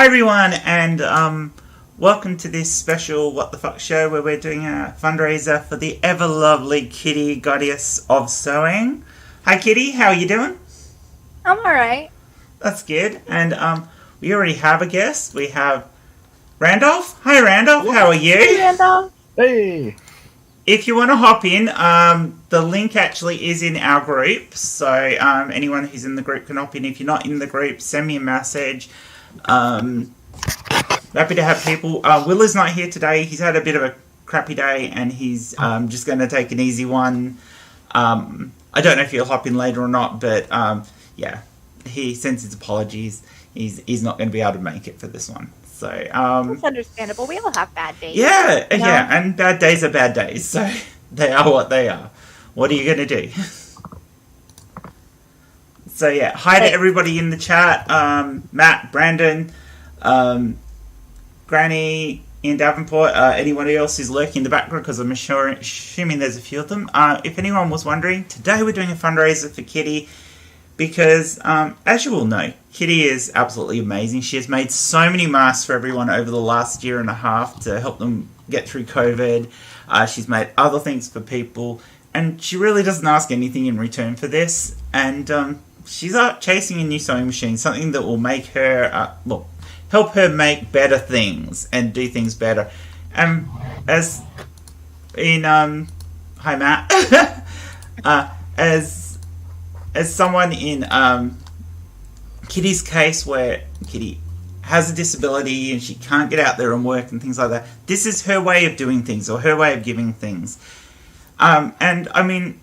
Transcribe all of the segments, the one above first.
Hi everyone, and welcome to this special What the Fuck show where we're doing a fundraiser for the ever lovely Kitty, Goddess of Sewing. Hi Kitty, how are you doing? I'm alright. That's good. And we already have a guest. We have Randolph. Hi Randolph, how are Hey, you? Randolph. Hey! If you want to hop in, the link actually is in our group, so anyone who's in the group can hop in. If you're not in the group, send me a message. Happy to have people. Will is not here today. He's had a bit of a crappy day, and he's just going to take an easy one. I don't know if he'll hop in later or not, but yeah, he sends his apologies. He's not going to be able to make it for this one. So It's understandable. We all have bad days. yeah, you know? yeah, and bad days are bad days. So they are what they are. What are you going to do? So yeah, hi to everybody in the chat. Matt, Brandon, Granny in Davenport, anyone else who's lurking in the background, because I'm assuming there's a few of them. If anyone was wondering, today we're doing a fundraiser for Kitty because, as you all know, Kitty is absolutely amazing. She has made so many masks for everyone over the last year and a half to help them get through COVID. She's made other things for people, and she really doesn't ask anything in return for this. And she's out chasing a new sewing machine, something that will make her, help her make better things and do things better. As in, hi Matt, as someone in Kitty's case where Kitty has a disability and she can't get out there and work and things like that, this is her way of doing things, or her way of giving things. And I mean,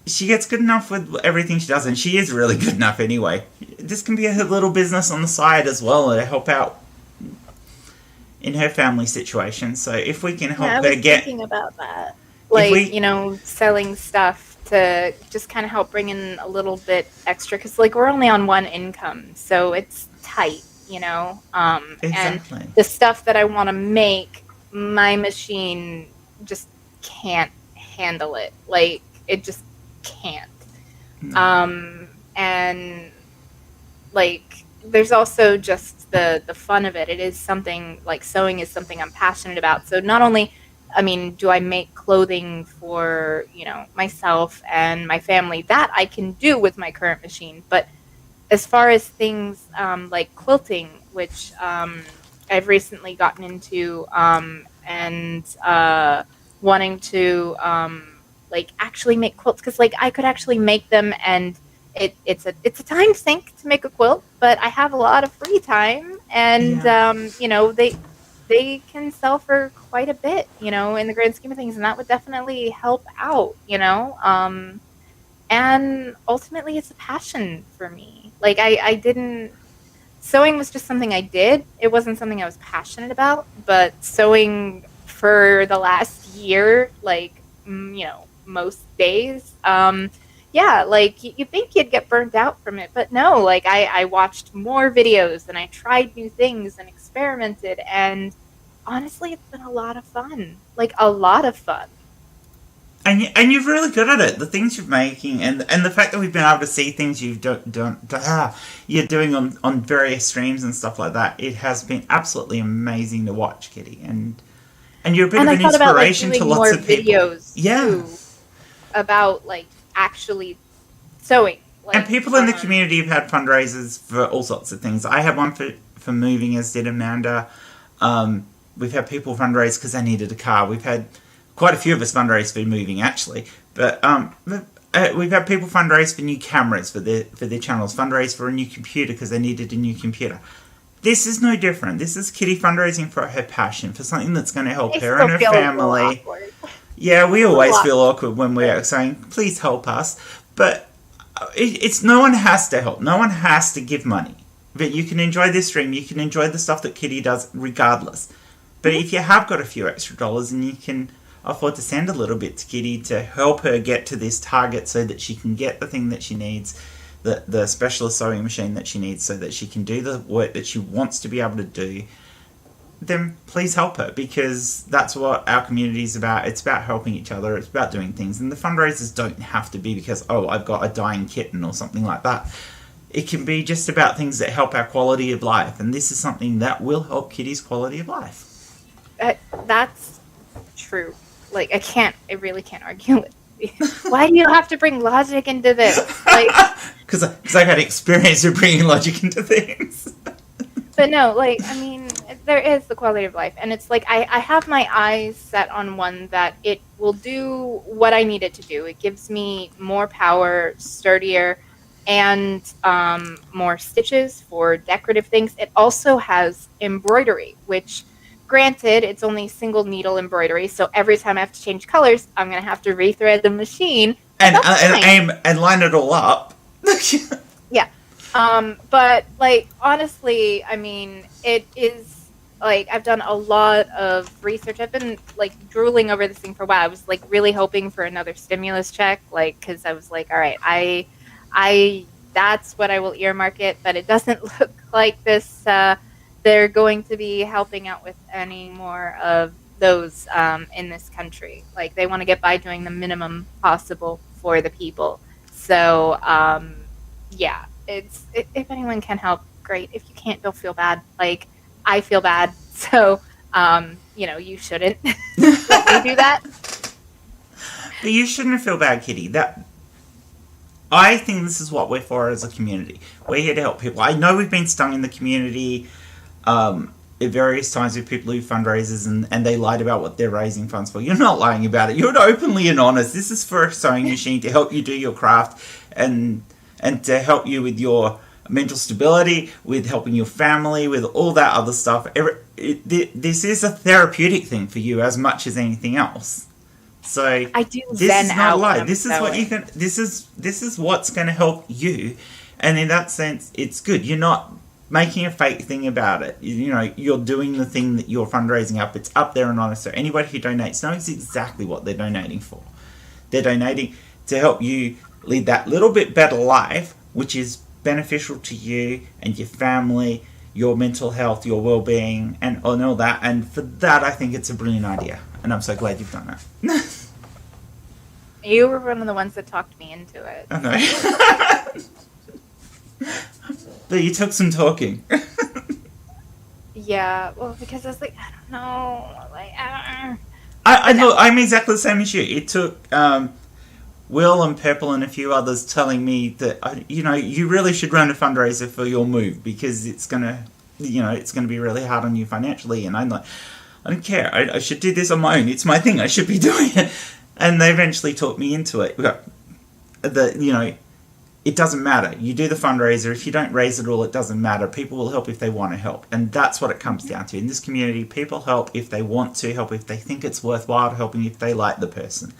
she gets good enough with everything she does, and she is really good enough anyway. This can be a little business on the side as well to help out in her family situation. So if we can help her get... thinking about that. Like, selling stuff to just kind of help bring in a little bit extra. Because, we're only on one income, so it's tight, Exactly. And the stuff that I want to make, my machine just can't handle it. It just can't. No. And there's also just the fun of it. It is something, sewing is something I'm passionate about. So not only, do I make clothing for, myself and my family, that I can do with my current machine. But as far as things like quilting, which I've recently gotten into, and wanting to actually make quilts, because I could actually make them, and it's a time sink to make a quilt, but I have a lot of free time, and they can sell for quite a bit, in the grand scheme of things, and that would definitely help out, and ultimately it's a passion for me. I didn't, sewing was just something I did. It wasn't something I was passionate about, but sewing for the last year, most days, you think you'd get burnt out from it, but no, I watched more videos and I tried new things and experimented, and honestly, it's been a lot of fun. A lot of fun. And you're really good at it. The things you're making, and the fact that we've been able to see things you're doing on various streams and stuff like that, it has been absolutely amazing to watch, Kitty. And you're a bit of an inspiration to lots of people. Videos too, about actually sewing. And people in the community have had fundraisers for all sorts of things. I had one for moving, as did Amanda. We've had people fundraise because they needed a car. We've had quite a few of us fundraise for moving, actually. But we've had people fundraise for new cameras for their channels, fundraise for a new computer because they needed a new computer. This is no different. This is Kitty fundraising for her passion, for something that's going to help her and her family. Yeah, we always feel awkward when we're saying, please help us. But it's no one has to help. No one has to give money. But you can enjoy this stream. You can enjoy the stuff that Kitty does regardless. But if you have got a few extra dollars and you can afford to send a little bit to Kitty to help her get to this target so that she can get the thing that she needs, the specialist sewing machine that she needs so that she can do the work that she wants to be able to do, then please help her, because that's what our community is about. It's about helping each other. It's about doing things. And the fundraisers don't have to be because, I've got a dying kitten or something like that. It can be just about things that help our quality of life, and this is something that will help Kitty's quality of life. That's true. Like, I really can't argue with you. Why do you have to bring logic into this? Like, because I've had experience of bringing logic into things. But no, like, I mean, there is the quality of life. And it's like, I have my eyes set on one that it will do what I need it to do. It gives me more power, sturdier, and more stitches for decorative things. It also has embroidery, which, granted, it's only single needle embroidery. So every time I have to change colors, I'm going to have to rethread the machine. And aim and line it all up. Yeah. But, like, honestly, I mean, it is, like, I've done a lot of research. I've been, like, drooling over this thing for a while. I was, like, really hoping for another stimulus check, like, because I was like, all right, that's what I will earmark it, but it doesn't look like this, they're going to be helping out with any more of those in this country. Like, they want to get by doing the minimum possible for the people. So, yeah. If anyone can help, great. If you can't, don't feel bad. Like, I feel bad, so you shouldn't let me do that. But you shouldn't feel bad, Kitty. I think this is what we're for as a community. We're here to help people. I know we've been stung in the community at various times with people who fundraisers and they lied about what they're raising funds for. You're not lying about it. You're openly and honest. This is for a sewing machine to help you do your craft and to help you with your mental stability, with helping your family, with all that other stuff. This is a therapeutic thing for you as much as anything else. So I do this zen is not out a lie. when This is I'm what sewing. you can. This is what's going to help you, and in that sense, it's good. You're not making a fake thing about it. You're doing the thing that you're fundraising up. It's up there and honest. So anybody who donates knows exactly what they're donating for. They're donating to help you lead that little bit better life, which is beneficial to you and your family, your mental health, your well-being, and all that. And for that, I think it's a brilliant idea. And I'm so glad you've done that. You were one of the ones that talked me into it. I know. But you took some talking. Yeah, well, because I was like, I don't know. Like, I'm exactly the same as you. It took Will and Purple and a few others telling me that you really should run a fundraiser for your move because it's gonna be really hard on you financially. And I'm like, I don't care. I should do this on my own. It's my thing. I should be doing it. And they eventually talked me into it. It doesn't matter. You do the fundraiser. If you don't raise it all, it doesn't matter. People will help if they want to help. And that's what it comes down to. In this community, people help if they want to help, if they think it's worthwhile helping, if they like the person.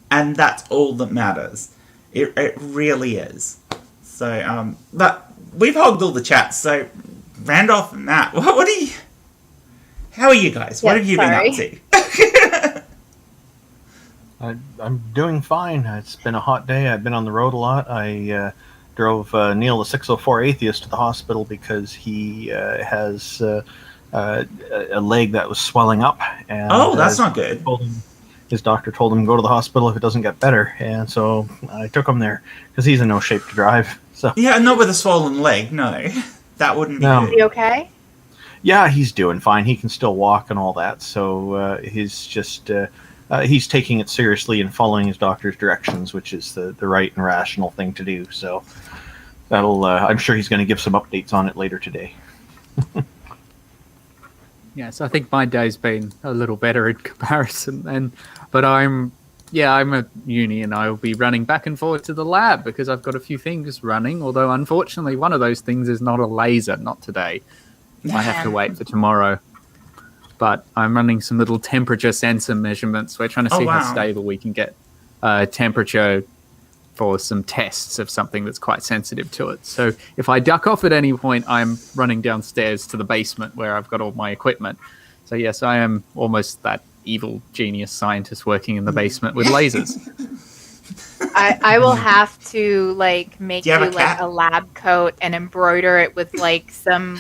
And that's all that matters. It really is. So, but we've hogged all the chats. So, Randolph and Matt, how are you guys? What have you been up to? I'm doing fine. It's been a hot day. I've been on the road a lot. I drove Neil, the 604 atheist, to the hospital because he has a leg that was swelling up. And, that's not good. His doctor told him to go to the hospital if it doesn't get better. And so I took him there because he's in no shape to drive. So yeah, not with a swollen leg, no. That wouldn't be good. Is he okay? Yeah, he's doing fine. He can still walk and all that. So he's just... he's taking it seriously and following his doctor's directions, which is the right and rational thing to do. So that'll, I'm sure he's going to give some updates on it later today. Yes, I think my day's been a little better in comparison. But I'm at uni and I'll be running back and forth to the lab because I've got a few things running. Although unfortunately, one of those things is not a laser, not today. I have to wait for tomorrow. But I'm running some little temperature sensor measurements. We're trying to see how stable we can get temperature for some tests of something that's quite sensitive to it. So if I duck off at any point, I'm running downstairs to the basement where I've got all my equipment. So yes, I am almost that evil genius scientist working in the basement with lasers. I will have to make you a lab coat and embroider it with some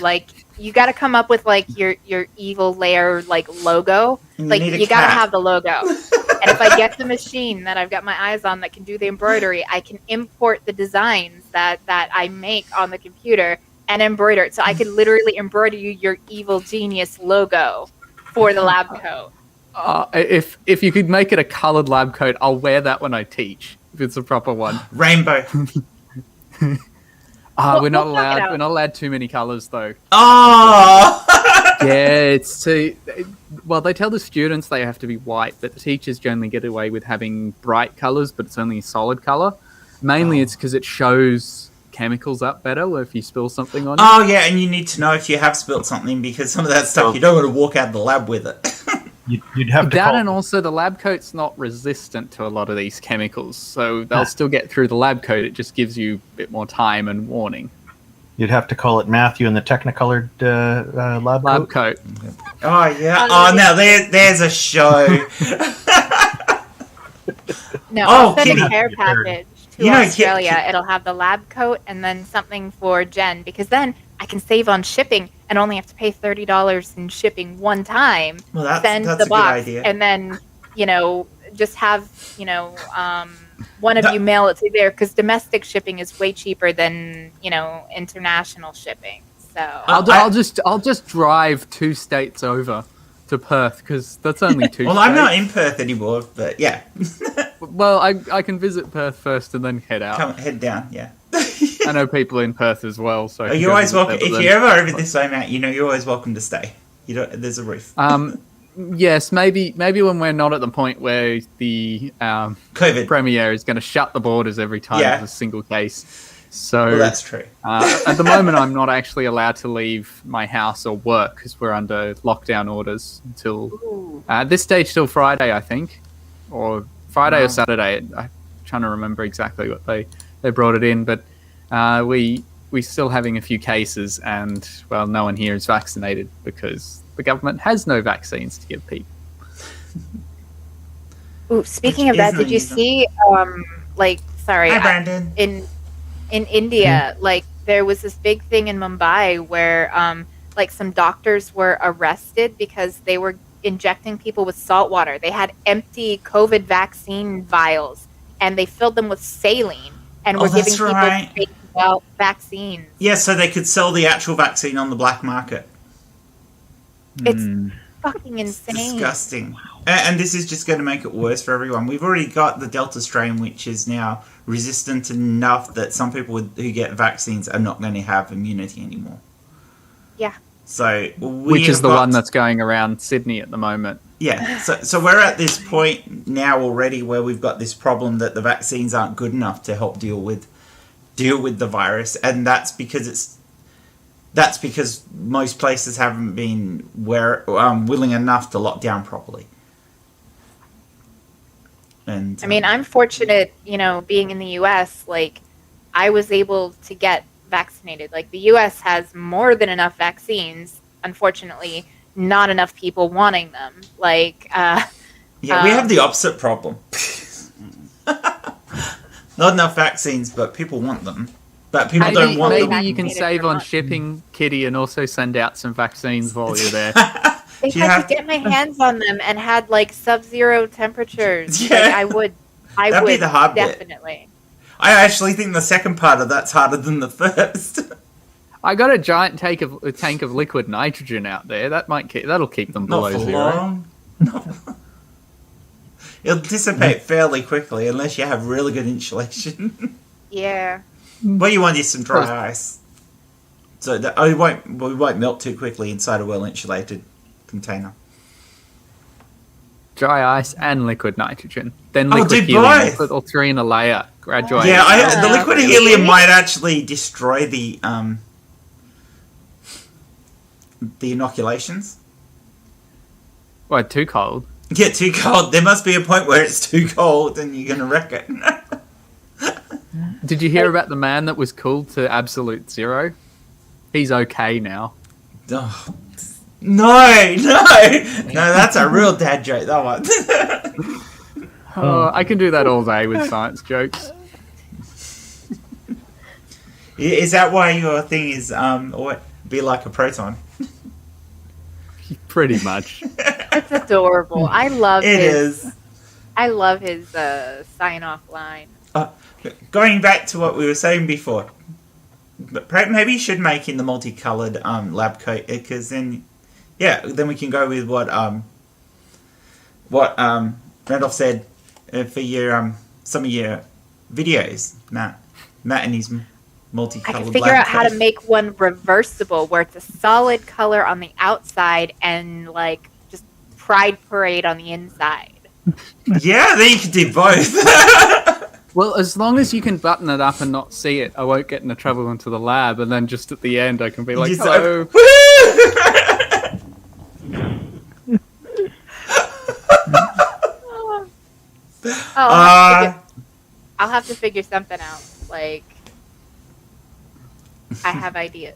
you got to come up with your evil lair logo. You got to have the logo, And if I get the machine that I've got my eyes on that can do the embroidery, I can import the designs that I make on the computer and embroider it. So I could literally embroider you your evil genius logo for the lab coat. If you could make it a coloured lab coat, I'll wear that when I teach. If it's a proper one. Rainbow. We're not we'll talk it allowed. out. We're not allowed too many colours though. Oh. Yeah, it's too. Well, they tell the students they have to be white, but the teachers generally get away with having bright colours, but it's only a solid colour. Mainly, it's because it shows chemicals up better if you spill something on it. Oh yeah, and you need to know if you have spilt something because some of that stuff you don't want to walk out of the lab with it. You'd have to That call. and also the lab coat's not resistant to a lot of these chemicals, so they'll still get through the lab coat. It just gives you a bit more time and warning. You'd have to call it Matthew in the Technicolored lab Lab coat. coat. Oh yeah. Oh, now there's a show. No, Oh, I'll send Kitty. a care package to You know, Australia. It'll have the lab coat and then something for Jen, because then I can save on shipping and only have to pay $30 in shipping one time. Well, that's Send a the good box, idea. and then just have one of you mail it to there, because domestic shipping is way cheaper than international shipping. So I'll just drive 2 states over to Perth because that's only 2 Well, states. I'm not in Perth anymore, but yeah. Well, I can visit Perth first and then head out. Head down, yeah. I know people in Perth as well, so I can You're go always visit welcome. them If then. you're ever over this way, Matt, you're always welcome to stay. There's a roof. Yes, maybe when we're not at the point where the COVID. Premier is going to shut the borders every time Yeah. there's a single case. So Well, that's true. at the moment, I'm not actually allowed to leave my house or work because we're under lockdown orders until at this stage till Friday, I think, or Friday or Saturday. I'm trying to remember exactly what they brought it in, but we're still having a few cases, and well, no one here is vaccinated because the government has no vaccines to give people. Ooh, speaking Which of that, is did you amazing. see? Sorry, Hi, Brandon. in India, like there was this big thing in Mumbai where some doctors were arrested because they were injecting people with salt water. They had empty COVID vaccine vials and they filled them with saline and were giving that's people right. fake vaccines. Yeah, so they could sell the actual vaccine on the black market. It's fucking insane. Disgusting. And this is just going to make it worse for everyone. We've already got the Delta strain, which is now resistant enough that some people who get vaccines are not going to have immunity anymore. Yeah. So Which is the one that's going around Sydney at the moment. Yeah, so we're at this point now already where we've got this problem that the vaccines aren't good enough to help deal with the virus, and that's because most places haven't been willing enough to lock down properly. And I mean, I'm fortunate, being in the U.S., like, I was able to get vaccinated. Like, the U.S. has more than enough vaccines, unfortunately, not enough people wanting them. Like, we have the opposite problem. Not enough vaccines, but people want them. But people don't want them. Maybe you can vaccinated save or on not. shipping, Kitty, and also send out some vaccines while you're there. If You I have could get my hands on them and had, like, sub-zero temperatures, Yeah. like, I would That'd be the hard bit. definitely. I actually think the second part of that's harder than the first. I got a giant tank of liquid nitrogen out there. That'll keep them Not below for zero. long. It'll dissipate fairly quickly unless you have really good insulation. Yeah. What you want is some dry ice, so that we won't melt too quickly inside a well insulated container. Dry ice and liquid nitrogen. Then Oh, liquid do helium. both. Put all three in a layer. Graduate. Yeah, the liquid Okay. helium might actually destroy the inoculations. What, too cold? Get too cold. There must be a point where it's too cold and you're gonna wreck it. Did you hear about the man that was cooled to absolute zero? He's okay now. Oh, no, that's a real dad joke. That one. Oh, I can do that all day with science jokes. Is that why your thing is be like a proton? Pretty much. It's adorable. I love It his is. I love his sign-off line. Going back to what we were saying before, but maybe you should make in the multicolored lab coat, because then then we can go with what Randolph said for your some of your videos, Matt and his I multicolored. can figure out how to make one reversible where it's a solid color on the outside and like just Pride Parade on the inside. Yeah, then you could do both. Well, as long as you can button it up and not see it, I won't get into trouble into the lab, and then just at the end I can be like, Just hello. I'll have to figure something out. Like, I have ideas.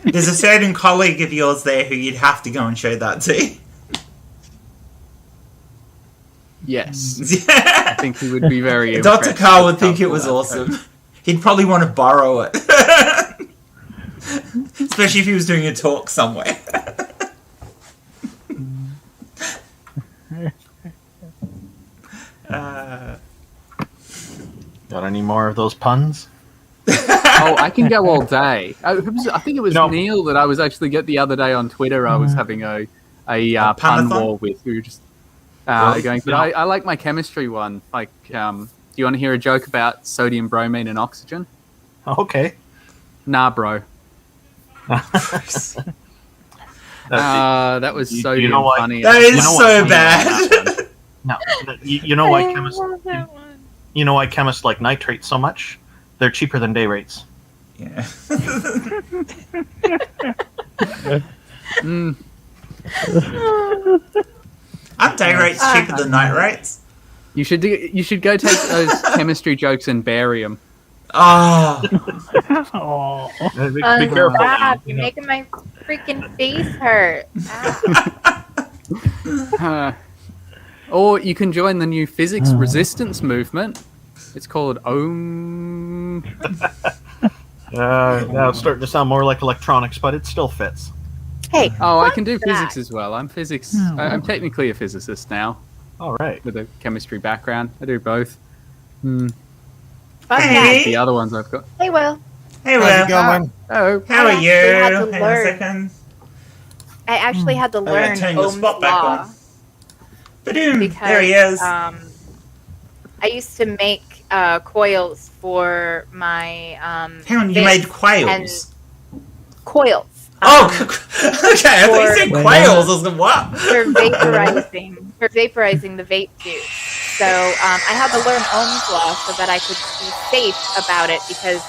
There's a certain colleague of yours there who you'd have to go and show that to. Yes. I think he would be very impressed. Dr. Carl would think it was awesome. He'd probably want to borrow it. Especially if he was doing a talk somewhere. Got any more of those puns? Oh, I can go all day. I think it was No. Neil that I was actually the other day on Twitter. I was having a pun pun-a-thon? war with. We were just Well, going. But no. I like my chemistry one. Like, do you want to hear a joke about sodium, bromine, and oxygen? Okay. Nah, bro. That was you sodium know what? funny. That is You know so what? bad. No, you know why I chemists? love that one. You know why chemists like nitrates so much? They're cheaper than day rates. Yeah. Mm. Aren't day rates cheaper than night rates? You should go take those chemistry jokes and bury them. Oh. Oh. Be careful. now, Stop! you You're know. making my freaking face hurt. Ah. Or you can join the new physics resistance movement. It's called OM. Now it's starting to sound more like electronics, but it still fits. Hey, Oh, I fuck can do that. physics as well. I'm physics. I'm technically a physicist now All right. with a chemistry background. I do both. Fuck Hey. that. The other ones I've got. Hey, Will. Hey, How's Will. it going? Oh, How are I you? actually had to Hang on a learn. second. I actually had to I gotta learn turn your Ohm's spot back law on. Ba-doom. because There he is. I used to make coils for my Hang on, you bits made quails. coils. Oh, okay. I thought you said Wait, quails. I was like, what? for vaporizing the vape juice. So I had to learn Ohm's law so that I could be safe about it because,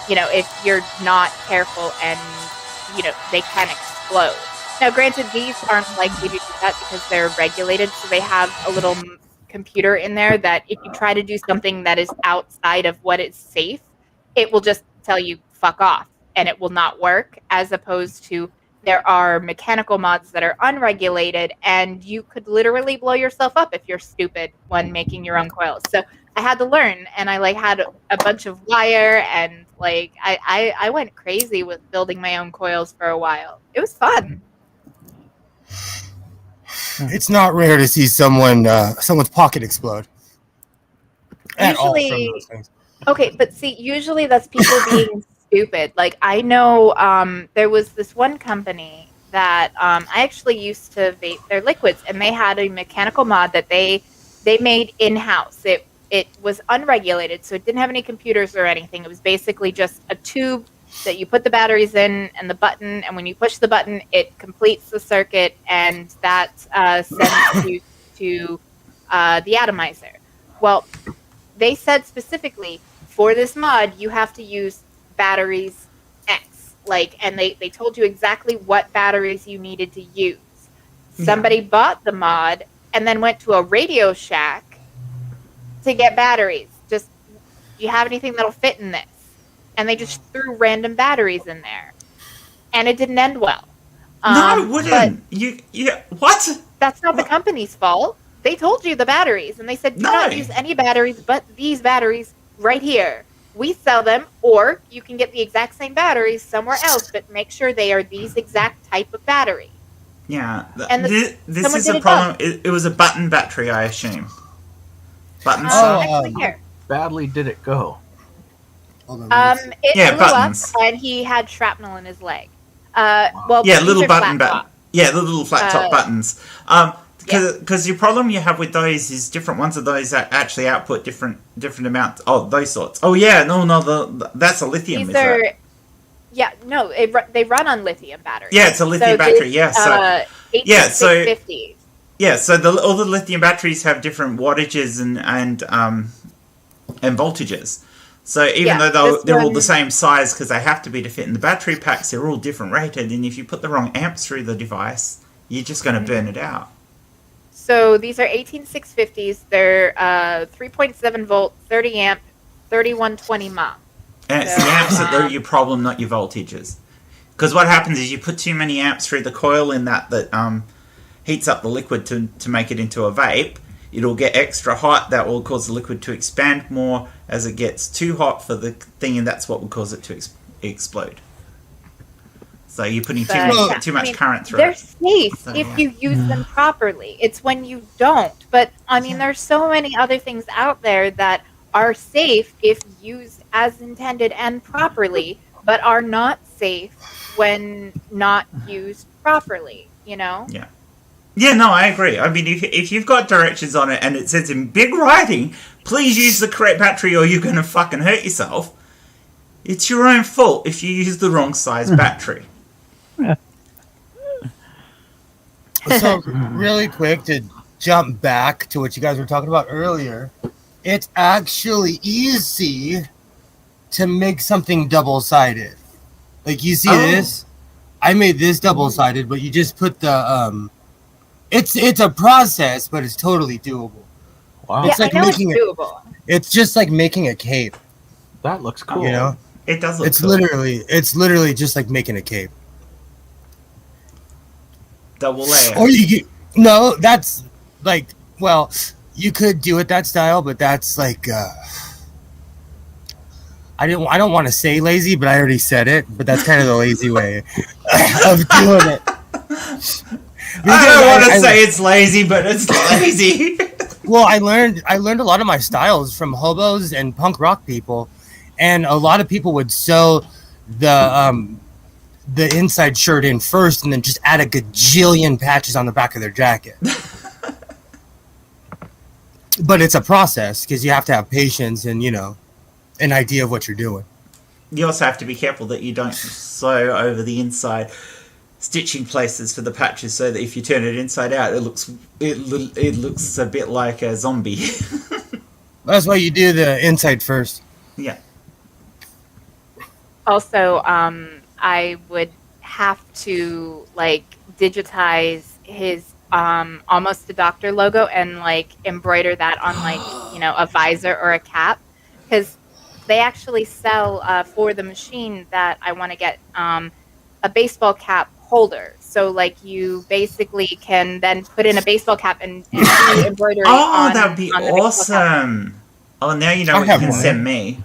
if you're not careful and, they can explode. Now, granted, these aren't likely to do that because they're regulated, so they have a little computer in there that if you try to do something that is outside of what is safe, it will just tell you fuck off and it will not work, as opposed to there are mechanical mods that are unregulated and you could literally blow yourself up if you're stupid when making your own coils. So I had to learn, and I had a bunch of wire, and I went crazy with building my own coils for a while. It was fun. It's not rare to see someone's pocket explode. At all from Usually- those things. Okay, but see, usually that's people being stupid. I know there was this one company that I actually used to vape their liquids, and they had a mechanical mod that they made in-house. It was unregulated, so it didn't have any computers or anything. It was basically just a tube that you put the batteries in and the button, and when you push the button, it completes the circuit, and that sends you to the atomizer. Well, they said specifically, for this mod, you have to use batteries X. And they told you exactly what batteries you needed to use. Somebody bought the mod and then went to a Radio Shack to get batteries. Just, do you have anything that'll fit in this? And they just threw random batteries in there. And it didn't end well. No, it wouldn't. What? But that's not the company's fault. They told you the batteries, and they said, do not use any batteries but these batteries right here. We sell them, or you can get the exact same batteries somewhere else, but make sure they are these exact type of battery. Yeah. And This someone is did a it problem. It was a button battery, I assume. Button Oh, stuff. actually, here. Badly did it go? Hold on, let me see. It Yeah, blew buttons. up, and he had shrapnel in his leg. Wow. Yeah, these little are button flat top. Yeah, the little flat top buttons. Yeah. Because your problem you have with those is different ones of those that actually output different amounts. Oh, those sorts. Oh yeah, no, that's a lithium. These is are, that? yeah, no, they run on lithium batteries. Yeah, it's a lithium So battery. this, Yeah, so 18650. yeah, so all the lithium batteries have different wattages and voltages. So even though they're all the same size because they have to be to fit in the battery packs, they're all different rated. And if you put the wrong amps through the device, you're just going to burn it out. So these are 18650s. They're 3.7 volt, 30 amp, 3120 mah. And it's the amps that are your problem, not your voltages. Because what happens is you put too many amps through the coil in that heats up the liquid to make it into a vape. It'll get extra hot. That will cause the liquid to expand more as it gets too hot for the thing, and that's what will cause it to explode. So you're putting too much current through they're it. safe So, if yeah. you use them properly. It's when you don't. But, I mean, there's so many other things out there that are safe if used as intended and properly, but are not safe when not used properly, you know? Yeah. Yeah, no, I agree. I mean, if you've got directions on it and it says in big writing, please use the correct battery or you're going to fucking hurt yourself, it's your own fault if you use the wrong size battery. So, really quick to jump back to what you guys were talking about earlier, it's actually easy to make something double-sided. Like, you see this? I made this double-sided, but you just put the, it's a process, but it's totally doable. Wow. Yeah, It's like I know making it's doable. It's just like making a cape, That looks cool. you know? It does look It's cool. literally just like making a cape. Double layer. Or no, that's like, well, you could do it that style, but that's like, I don't want to say lazy, but I already said it. But that's kind of the lazy way of doing it. I don't want to say it's lazy, but it's lazy. Well, I learned a lot of my styles from hobos and punk rock people, and a lot of people would sew the inside shirt in first, and then just add a gajillion patches on the back of their jacket. But it's a process because you have to have patience and an idea of what you're doing. You also have to be careful that you don't sew over the inside stitching places for the patches, so that if you turn it inside out, it looks a bit like a zombie. That's why you do the inside first. Yeah. Also, I would have to digitize his almost a doctor logo and embroider that on a visor or a cap, because they actually sell for the machine that I want to get a baseball cap holder. So you basically can then put in a baseball cap and do embroidery. Oh, that would be on the baseball cap. awesome. Oh, now you know I what you have can one. send me.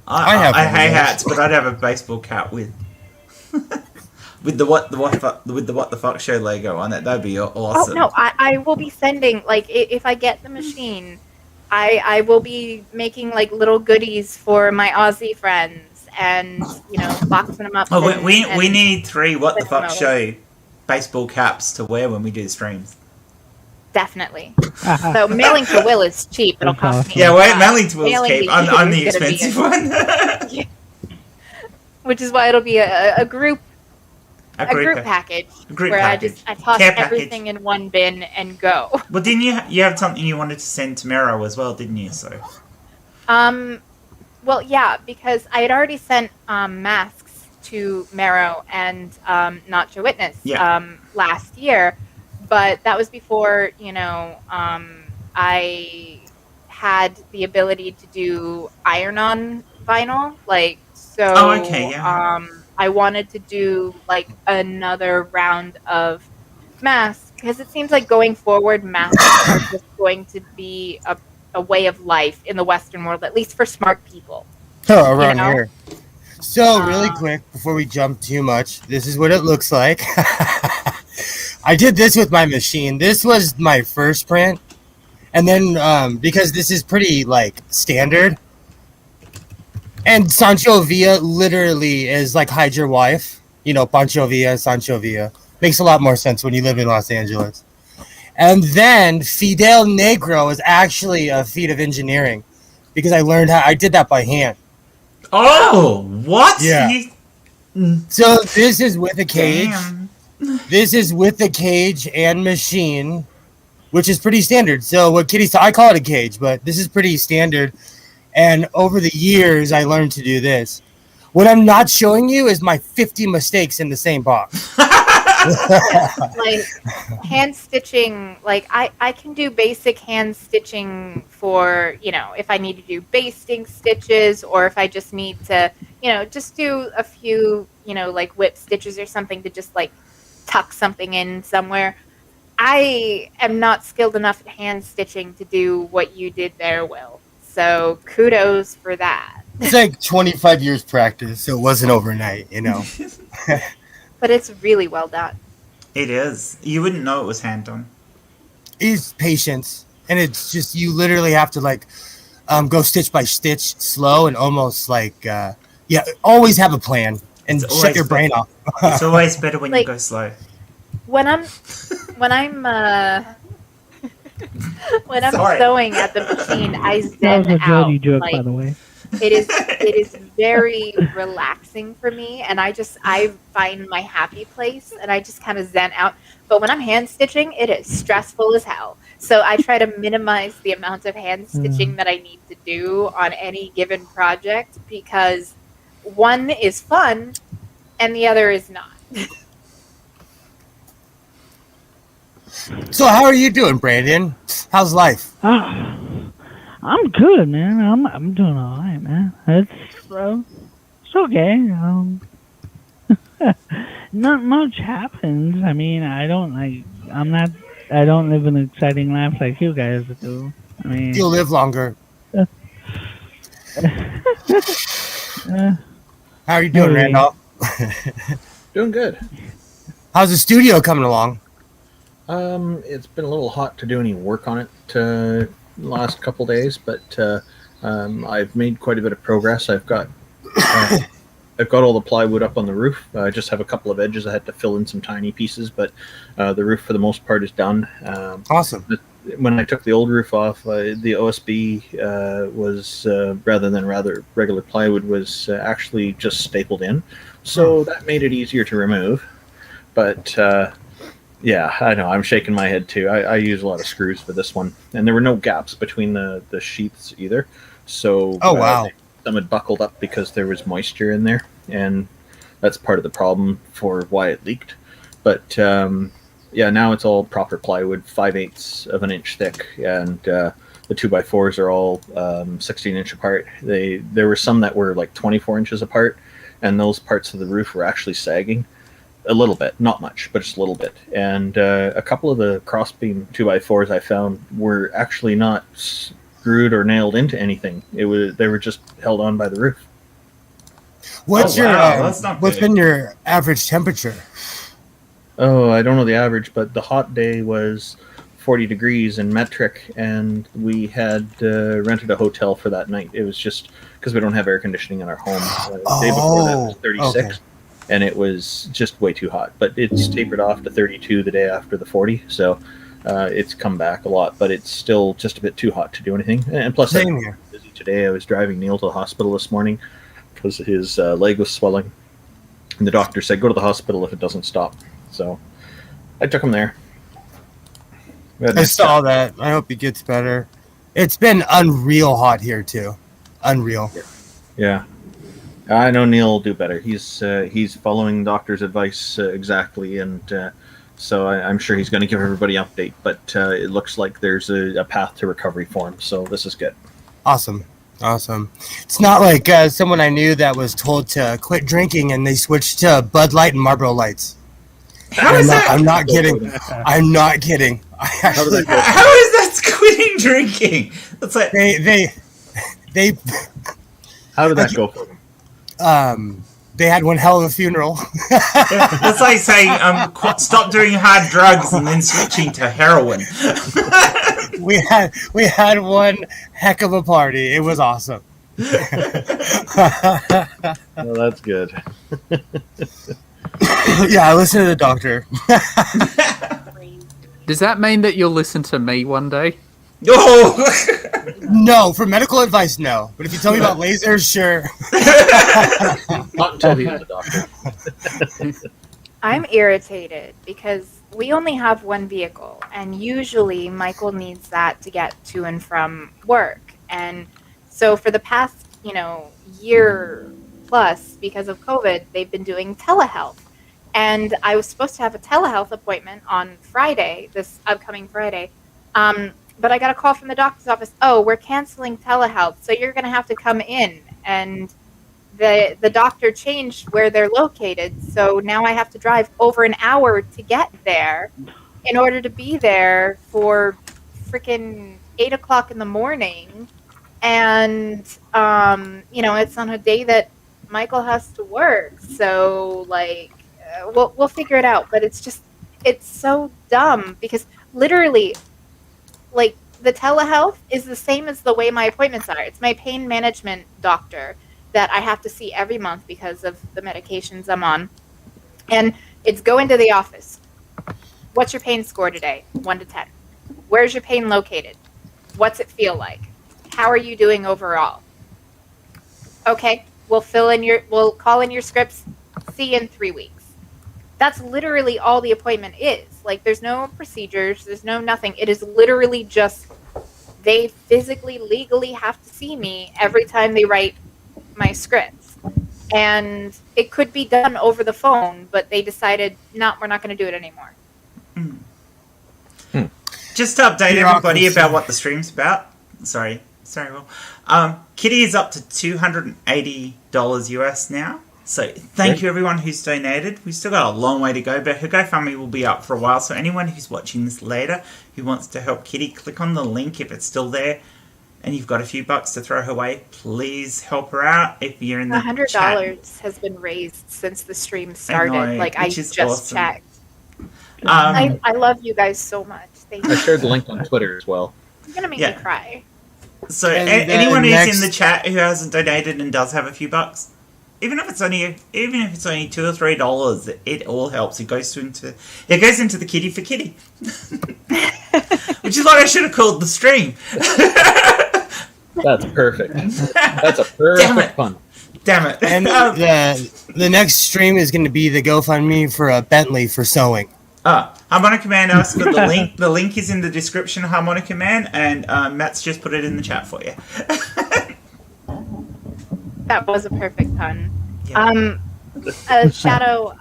I have I one, hate yeah. hats, but I'd have a baseball cap with with the what the fuck show logo on it. That'd be awesome. Oh no, I will be sending if I get the machine, I will be making little goodies for my Aussie friends and boxing them up. Oh, and we need 3 what the send them fuck over. show baseball caps to wear when we do streams. Definitely. So mailing to Will is cheap. It'll cost me. Yeah, wait, mailing to Will's Mailing cape. to I'm you the is gonna be expensive one. Which is why it'll be a group pack. package Group where package. I toss Care package. everything in one bin and go. Well, didn't you have something you wanted to send to Mero as well, didn't you? So. Well, yeah, because I had already sent masks to Mero and Nacho Witness last year, but that was before I had the ability to do iron-on vinyl, so. Oh, okay, yeah. I wanted to do another round of masks because it seems like going forward, masks are just going to be a way of life in the Western world, at least for smart people. Around here. So really quick before we jump too much, this is what it looks like. I did this with my machine. This was my first print. And then because this is pretty like standard. And Sancho Villa literally is like hide your wife. You know, Pancho Villa, Sancho Villa. Makes a lot more sense when you live in Los Angeles. And then Fidel Negro is actually a feat of engineering because I learned how I did that by hand. Oh, what? Yeah. So this is with a cage. Damn. This is with the cage and machine, which is pretty standard. So what Kitty saw, I call it a cage, but this is pretty standard. And over the years, I learned to do this. What I'm not showing you is my 50 mistakes in the same box. Like hand stitching, like I can do basic hand stitching for, you know, if I need to do basting stitches or if I just need to, you know, just do a few, you know, like whip stitches or something to just like tuck something in somewhere. I am not skilled enough at hand stitching to do what you did there, Will. So kudos for that. It's like 25 years practice, so it wasn't overnight, you know. But it's really well done. It is. You wouldn't know it was hand done. It's patience, and it's just you literally have to like go stitch by stitch, slow and almost like always have a plan and shut your brain off. It's always better when you Like- go slow. When I'm Sorry. sewing at the machine, I That was zen a out. Jody joke, Like, by the way. it is very relaxing for me, and I find my happy place, and I just kind of zen out. But when I'm hand stitching, it is stressful as hell. So I try to minimize the amount of hand stitching that I need to do on any given project because one is fun and the other is not. So how are you doing, Brandon? How's life? I'm good, man. I'm doing all right, man. It's okay. Not much happens. I mean, I don't live an exciting life like you guys do. I mean, You'll live longer. uh, How are you doing, Hey. Randolph? Doing good. How's the studio coming along? It's been a little hot to do any work on it the last couple days, but I've made quite a bit of progress. I've got all the plywood up on the roof. I just have a couple of edges I had to fill in some tiny pieces, but the roof for the most part is done. Awesome. When I took the old roof off, the OSB was rather than regular plywood was actually just stapled in, so that made it easier to remove. But yeah, I know I'm shaking my head too. I use a lot of screws for this one, and there were no gaps between the sheaths either. So Oh, wow. some had buckled up because there was moisture in there, and that's part of the problem for why it leaked. But yeah, now it's all proper plywood, 5/8 of an inch thick, and the 2x4s are all 16 inch apart. There were some that were like 24 inches apart, and those parts of the roof were actually sagging a little bit, not much, but just a little bit. And a couple of the crossbeam 2x4s I found were actually not screwed or nailed into anything. They were just held on by the roof. What's Oh, your wow, that's not what's good. been your average temperature? Oh, I don't know the average, but the hot day was 40 degrees in metric, and we had rented a hotel for that night. It was just because we don't have air conditioning in our home. The day before that was 36, okay. and it was just way too hot. But it's tapered off to 32 the day after the 40, so it's come back a lot, but it's still just a bit too hot to do anything. And plus, Same I'm here. busy today. I was driving Neil to the hospital this morning because his leg was swelling, and the doctor said, go to the hospital if it doesn't stop. So I took him there. We had a I nice saw chat. that. I hope he gets better. It's been unreal hot here too. Unreal. Yeah, I know Neil will do better. He's following doctor's advice exactly, and so I'm sure he's going to give everybody an update. But it looks like there's a path to recovery for him, so this is good. Awesome. Awesome. It's not like someone I knew that was told to quit drinking and they switched to Bud Light and Marlboro Lights. How is that? I'm not kidding. I'm not kidding. I How did actually, that go? How is that quitting drinking? That's like they How did that go for him? they had one hell of a funeral. That's like saying, stop doing hard drugs and then switching to heroin. we had one heck of a party. It was awesome. Well, that's good. Yeah, I listened to the doctor. Does that mean that you'll listen to me one day? Oh! No, for medical advice, no. But if you tell me about lasers, sure. Not until the end, doctor. I'm irritated because we only have one vehicle, and usually Michael needs that to get to and from work. And so for the past, year plus, because of COVID, they've been doing telehealth. And I was supposed to have a telehealth appointment on Friday, this upcoming Friday. But I got a call from the doctor's office. Oh, we're canceling telehealth, so you're going to have to come in. And the doctor changed where they're located, so now I have to drive over an hour to get there in order to be there for freaking 8 o'clock in the morning. And, it's on a day that Michael has to work. So, we'll figure it out. But it's so dumb because literally, the telehealth is the same as the way my appointments are. It's my pain management doctor that I have to see every month because of the medications I'm on. And it's go into the office. What's your pain score today? 1 to 10. Where's your pain located? What's it feel like? How are you doing overall? Okay, we'll call in your scripts. See you in 3 weeks. That's literally all the appointment is. There's no procedures. There's no nothing. It is literally just they physically, legally have to see me every time they write my scripts. And it could be done over the phone, but they decided, no, we're not going to do it anymore. Just to update everybody about what the stream's about. Sorry, Will. Kitty is up to $280 US now. So thank you everyone who's donated. We've still got a long way to go, but her GoFundMe will be up for a while. So anyone who's watching this later who wants to help Kitty, click on the link if it's still there. And you've got a few bucks to throw her way. Please help her out if you're in the $100 chat. has been raised since the stream started. I just awesome. checked. I love you guys so much. Thank you. I shared the link on Twitter as well. You're gonna make me cry. So anyone who's in the chat who hasn't donated and does have a few bucks, even if it's only $2 or $3, it all helps. It goes into the kitty for kitty, which is what I should have called the stream. That's perfect. That's a perfect pun. Damn it! And the next stream is going to be the GoFundMe for a Bentley for sewing. Harmonica Man asked for the link. The link is in the description of Harmonica Man, and Matt's just put it in the chat for you. That was a perfect pun. Yeah. Shadow,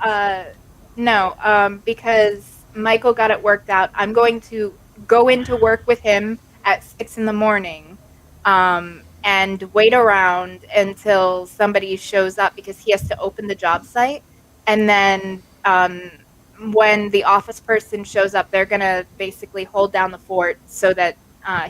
no, because Michael got it worked out. I'm going to go into work with him at 6 a.m. And wait around until somebody shows up because he has to open the job site. And then when the office person shows up, they're going to basically hold down the fort so that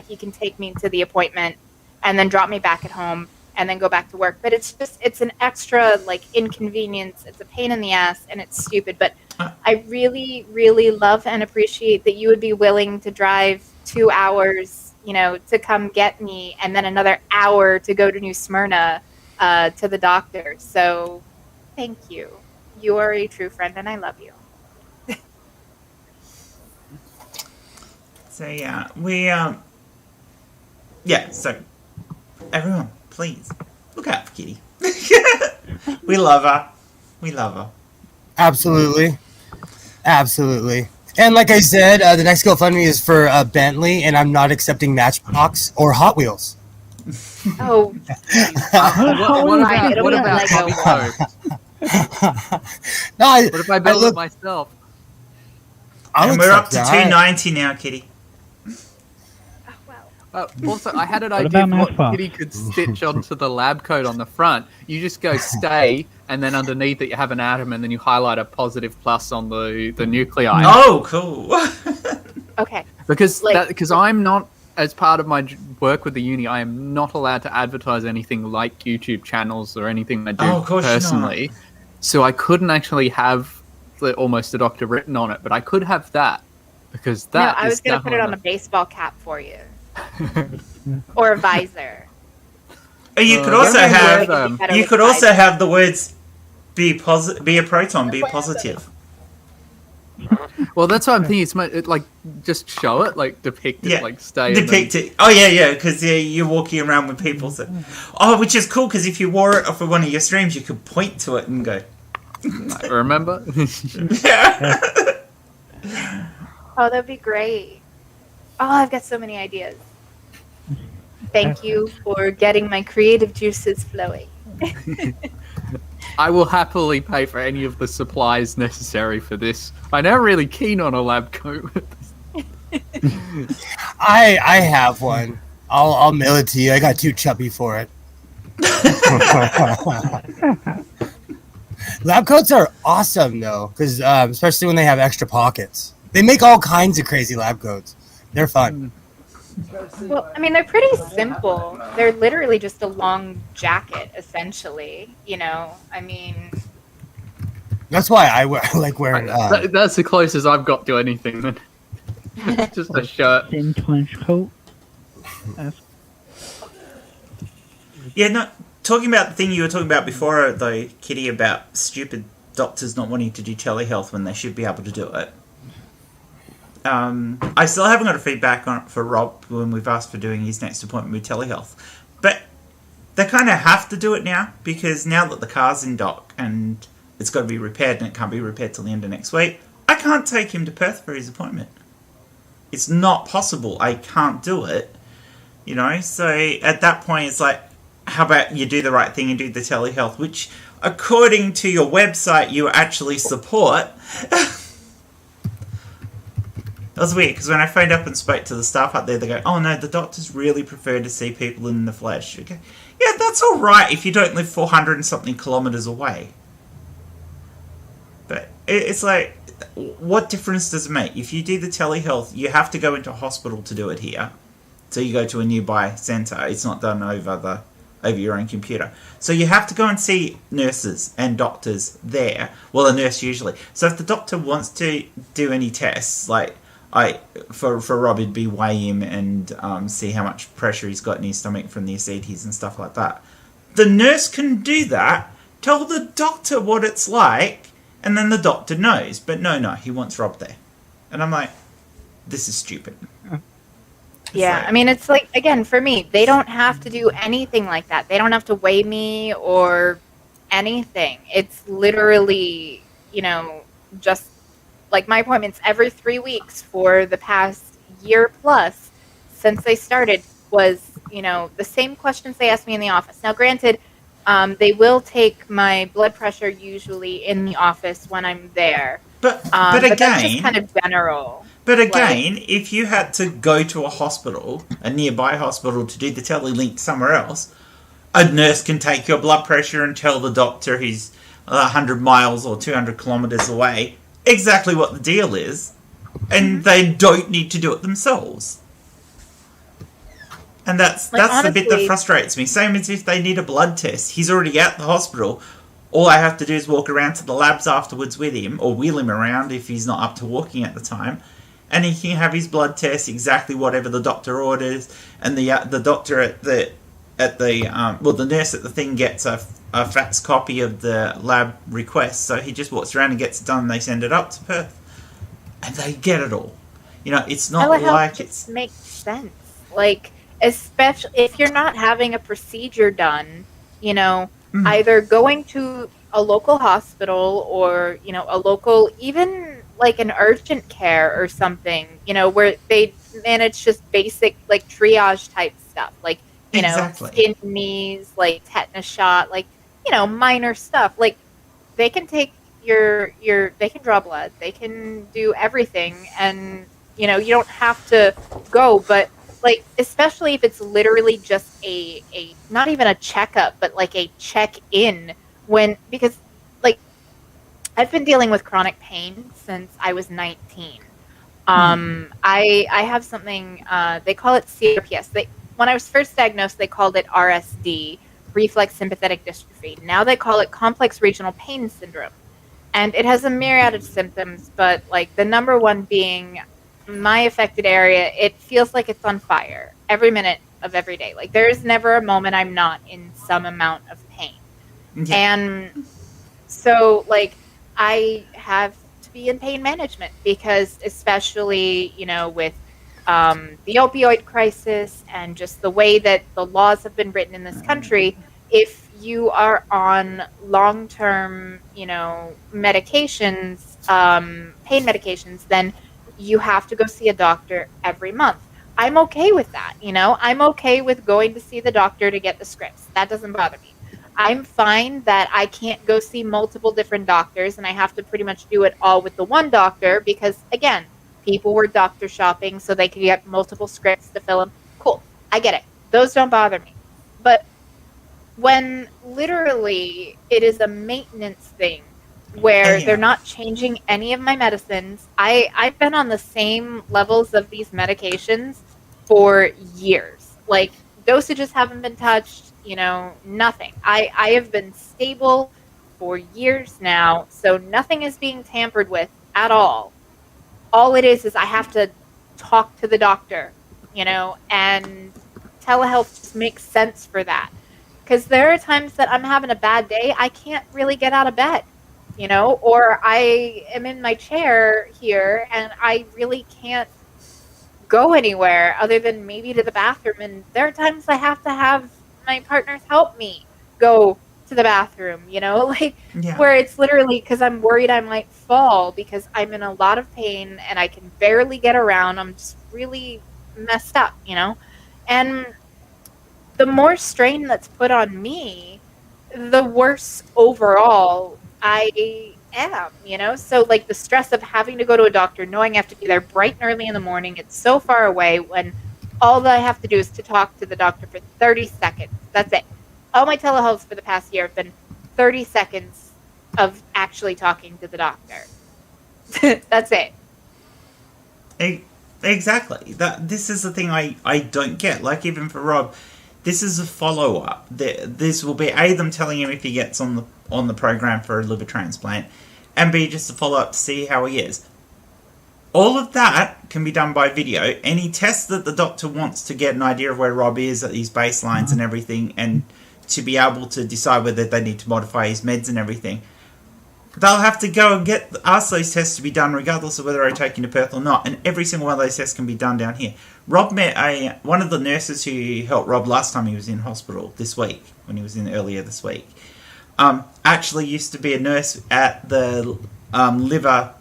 he can take me to the appointment and then drop me back at home and then go back to work. But it's an extra inconvenience. It's a pain in the ass and it's stupid. But I really, really love and appreciate that you would be willing to drive 2 hours, to come get me and then another hour to go to New Smyrna to the doctor. So thank you. You are a true friend and I love you. So so everyone, please look out for Kitty. We love her. Absolutely. And like I said, the next GoFundMe is for a Bentley, and I'm not accepting Matchbox or Hot Wheels. Oh, what about Hobby Code? What if I build it myself? And we're up to $290 now, Kitty. Also, I had an idea of what Kitty could stitch onto the lab coat on the front. You just go stay, and then underneath it you have an atom, and then you highlight a positive plus on the nuclei. Oh, cool. okay. Because I'm not, as part of my work with the uni, I am not allowed to advertise anything like YouTube channels or anything I do of course personally. So I couldn't actually have almost a doctor written on it, but I could have that because that. No, I was going to put it on a baseball cap for you, or a visor. Or you could also have the words be a proton, be positive. Well, that's what I'm thinking. It's like just show it, like depict it, like stay. Depict it. Oh yeah, because you're walking around with people. So, which is cool because if you wore it for one of your streams, you could point to it and go. Remember? Yeah. Oh, that'd be great. Oh, I've got so many ideas. Thank you for getting my creative juices flowing. I will happily pay for any of the supplies necessary for this. I'm now really keen on a lab coat. I have one. I'll mail it to you. I got too chubby for it. Lab coats are awesome though, because especially when they have extra pockets. They make all kinds of crazy lab coats. They're fun. Well, I mean, they're pretty simple. They're literally just a long jacket, essentially. I mean, that's why I like wearing. That's the closest I've got to anything. Then. Just a shirt. Thin trench coat. Yeah, no. Talking about the thing you were talking about before, though, Kitty, about stupid doctors not wanting to do telehealth when they should be able to do it. I still haven't got a feedback on it for Rob when we've asked for doing his next appointment with telehealth. But they kind of have to do it now because now that the car's in dock and it's got to be repaired and it can't be repaired till the end of next week, I can't take him to Perth for his appointment. It's not possible. I can't do it. So at that point it's like, how about you do the right thing and do the telehealth, which according to your website you actually support. That was weird, because when I phoned up and spoke to the staff up there, they go, oh no, the doctors really prefer to see people in the flesh. Okay. Yeah, that's alright if you don't live 400 and something kilometres away. But it's like, what difference does it make? If you do the telehealth, you have to go into a hospital to do it here. So you go to a nearby centre. It's not done over your own computer. So you have to go and see nurses and doctors there. Well, a nurse usually. So if the doctor wants to do any tests, like for Rob, it'd be weigh him and see how much pressure he's got in his stomach from the ascites and stuff like that. The nurse can do that, tell the doctor what it's like, and then the doctor knows. But no, he wants Rob there. And I'm like, this is stupid. Yeah, I mean, it's like, again, for me, they don't have to do anything like that. They don't have to weigh me or anything. It's literally, just like my appointments every 3 weeks for the past year plus since they started was, the same questions they asked me in the office. Now, granted, they will take my blood pressure usually in the office when I'm there. But again, that's again, just kind of general. But again, if you had to go to a hospital, a nearby hospital, to do the telelink somewhere else, a nurse can take your blood pressure and tell the doctor he's 100 miles or 200 kilometres away exactly what the deal is, and they don't need to do it themselves. And that's honestly, the bit that frustrates me. Same as if they need a blood test. He's already at the hospital. All I have to do is walk around to the labs afterwards with him, or wheel him around if he's not up to walking at the time, and he can have his blood test exactly whatever the doctor orders, and the doctor the nurse at the thing gets a fax copy of the lab request, so he just walks around and gets it done, and they send it up to Perth, and they get it all. It's not like it's makes sense. Like, especially if you're not having a procedure done, either going to a local hospital or a local, even like an urgent care or something, where they manage just basic like triage type stuff, like exactly. Skin knees, like tetanus shot, like minor stuff. Like they can take they can draw blood, they can do everything, and you don't have to go. But like, especially if it's literally just a not even a checkup, but like a check-in, because like I've been dealing with chronic pain since I was 19. I have something, they call it CRPS. When I was first diagnosed, they called it RSD, reflex sympathetic dystrophy. Now they call it complex regional pain syndrome. And it has a myriad of symptoms, but like the number one being my affected area, it feels like it's on fire every minute of every day. Like there is never a moment I'm not in some amount of pain. Yeah. And so like I have to be in pain management because especially, you know, with the opioid crisis and just the way that the laws have been written in this country, if you are on long-term, you know, medications, pain medications, then you have to go see a doctor every month. I'm okay with that, you know? I'm okay with going to see the doctor to get the scripts. That doesn't bother me. I'm fine that I can't go see multiple different doctors and I have to pretty much do it all with the one doctor because, again, people were doctor shopping so they could get multiple scripts to fill them. Cool. I get it. Those don't bother me. But when literally it is a maintenance thing where they're not changing any of my medicines, I've been on the same levels of these medications for years. Like, dosages haven't been touched, you know, nothing. I have been stable for years now, so nothing is being tampered with at all. All it is I have to talk to the doctor, you know, and telehealth just makes sense for that. Because there are times that I'm having a bad day, I can't really get out of bed, you know, or I am in my chair here and I really can't go anywhere other than maybe to the bathroom. And there are times I have to have my partners help me go to the bathroom, you know, like where it's literally because I'm worried I might fall because I'm in a lot of pain and I can barely get around. I'm just really messed up, you know, and the more strain that's put on me, the worse overall I am, you know? So, like, the stress of having to go to a doctor, knowing I have to be there bright and early in the morning, it's so far away when all that I have to do is to talk to the doctor for 30 seconds. That's it. All my telehealths for the past year have been 30 seconds of actually talking to the doctor. That's it. Exactly. This is the thing I don't get. Like, even for Rob, this is a follow-up. This will be A, them telling him if he gets on the program for a liver transplant, and B, just a follow-up to see how he is. All of that can be done by video. Any test that the doctor wants to get an idea of where Rob is at these baselines and everything, and to be able to decide whether they need to modify his meds and everything, they'll have to go and ask those tests to be done regardless of whether I take him to Perth or not. And every single one of those tests can be done down here. Rob met one of the nurses who helped Rob last time he was in hospital this week, when he was in earlier this week. Actually used to be a nurse at the liver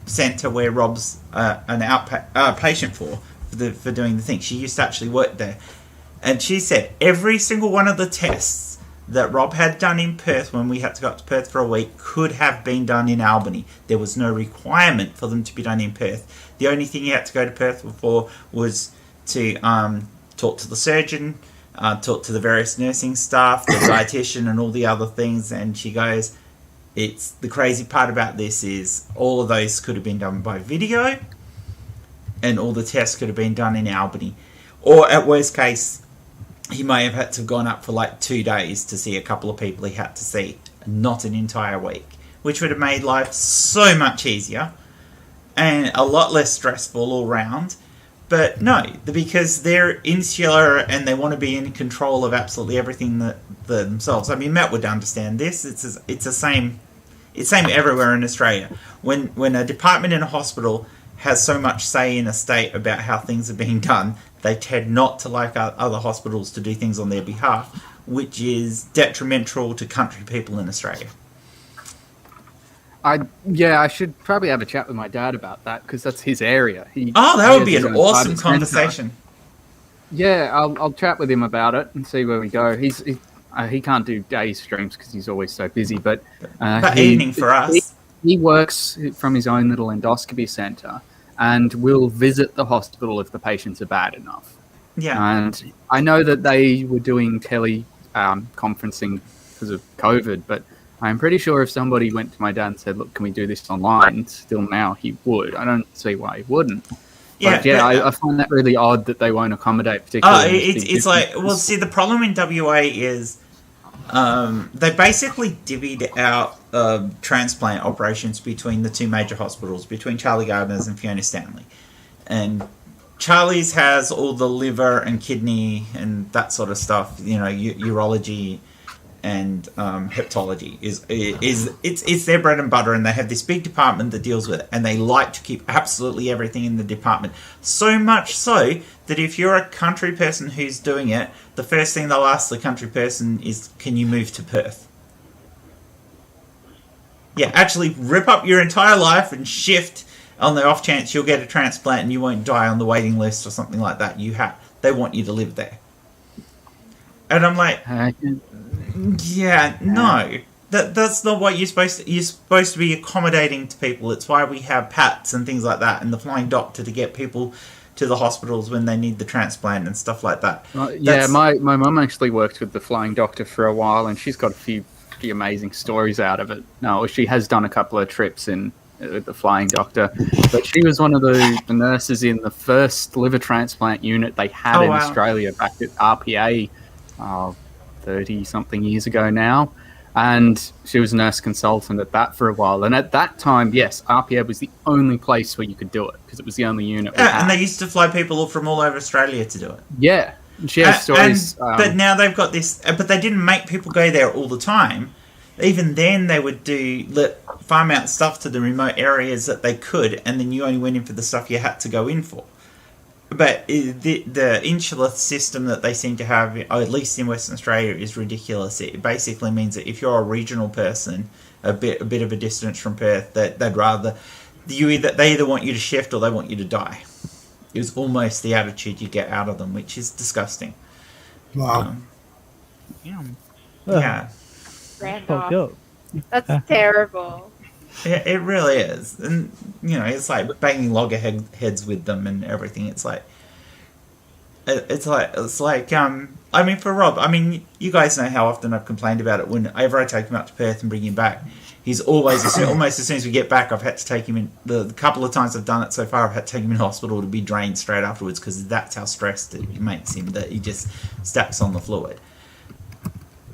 centre where Rob's an outpatient for doing the thing. She used to actually work there. And she said every single one of the tests that Rob had done in Perth when we had to go up to Perth for a week could have been done in Albany. There was no requirement for them to be done in Perth. The only thing he had to go to Perth for was to talk to the surgeon, talk to the various nursing staff, the dietitian and all the other things. And she goes, it's the crazy part about this is all of those could have been done by video and all the tests could have been done in Albany. Or at worst case, he may have had to have gone up for like 2 days to see a couple of people he had to see, not an entire week, which would have made life so much easier and a lot less stressful all round. But no, because they're insular and they want to be in control of absolutely everything that themselves. I mean, Matt would understand this. It's the same. It's same everywhere in Australia. When a department in a hospital has so much say in a state about how things are being done, they tend not to like other hospitals to do things on their behalf, which is detrimental to country people in Australia. I should probably have a chat with my dad about that because that's his area. That would be an awesome conversation. Yeah, I'll chat with him about it and see where we go. He can't do day streams because he's always so busy, but evening for us. He works from his own little endoscopy centre and will visit the hospital if the patients are bad enough. Yeah. And I know that they were doing conferencing because of COVID, but I'm pretty sure if somebody went to my dad and said, look, can we do this online? Still now he would. I don't see why he wouldn't. I find that really odd that they won't accommodate particularly. It's like, well, see, the problem in WA is They basically divvied out transplant operations between the two major hospitals, between Charlie Gardner's and Fiona Stanley. And Charlie's has all the liver and kidney and that sort of stuff, urology and hepatology it's their bread and butter, and they have this big department that deals with it, and they like to keep absolutely everything in the department, so much so that if you're a country person who's doing it, the first thing they'll ask the country person is, can you move to Perth? Yeah, actually rip up your entire life and shift on the off chance you'll get a transplant and you won't die on the waiting list or something like that. They want you to live there. And I'm like, yeah, no. That's not what you're supposed to... You're supposed to be accommodating to people. It's why we have PATs and things like that, and the flying doctor to get people to the hospitals when they need the transplant and stuff like that. My mum actually worked with the flying doctor for a while, and she's got a few pretty amazing stories out of it. No, she has done a couple of trips in with the flying doctor, but she was one of the nurses in the first liver transplant unit they had in Australia back at RPA 30-something years ago now, and she was a nurse consultant at that for a while. And at that time, yes, RPA was the only place where you could do it because it was the only unit we had. And they used to fly people from all over Australia to do it. Yeah, she has stories. But now they've got this... But they didn't make people go there all the time. Even then, they would farm out stuff to the remote areas that they could, and then you only went in for the stuff you had to go in for. But the insular system that they seem to have, at least in Western Australia, is ridiculous. It basically means that if you're a regional person, a bit of a distance from Perth, that they either want you to shift or they want you to die. Is almost the attitude you get out of them, which is disgusting. Wow. Yeah. That's terrible. It really is. And, it's like banging loggerheads with them and everything. It's like, I mean, for Rob, you guys know how often I've complained about it. Whenever I take him up to Perth and bring him back, he's always, almost as soon as we get back, I've had to take him in. The couple of times I've done it so far, I've had to take him in hospital to be drained straight afterwards because that's how stressed it makes him, that he just stacks on the fluid.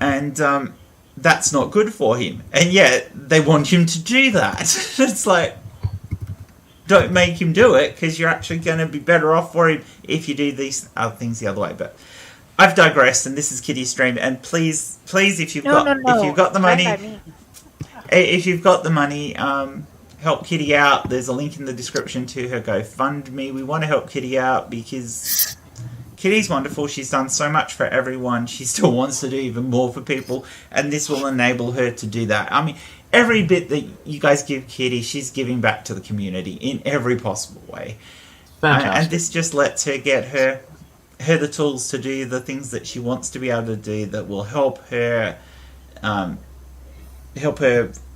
And, that's not good for him, and yet they want him to do that. It's like, don't make him do it, because you're actually going to be better off for him if you do these other things the other way. But I've digressed, and this is Kitty's stream. And please, if you've got the money, help Kitty out. There's a link in the description to her GoFundMe. We want to help Kitty out because Kitty's wonderful. She's done so much for everyone. She still wants to do even more for people, and this will enable her to do that. I mean, every bit that you guys give Kitty, she's giving back to the community in every possible way. And this just lets her get her the tools to do the things that she wants to be able to do that will help her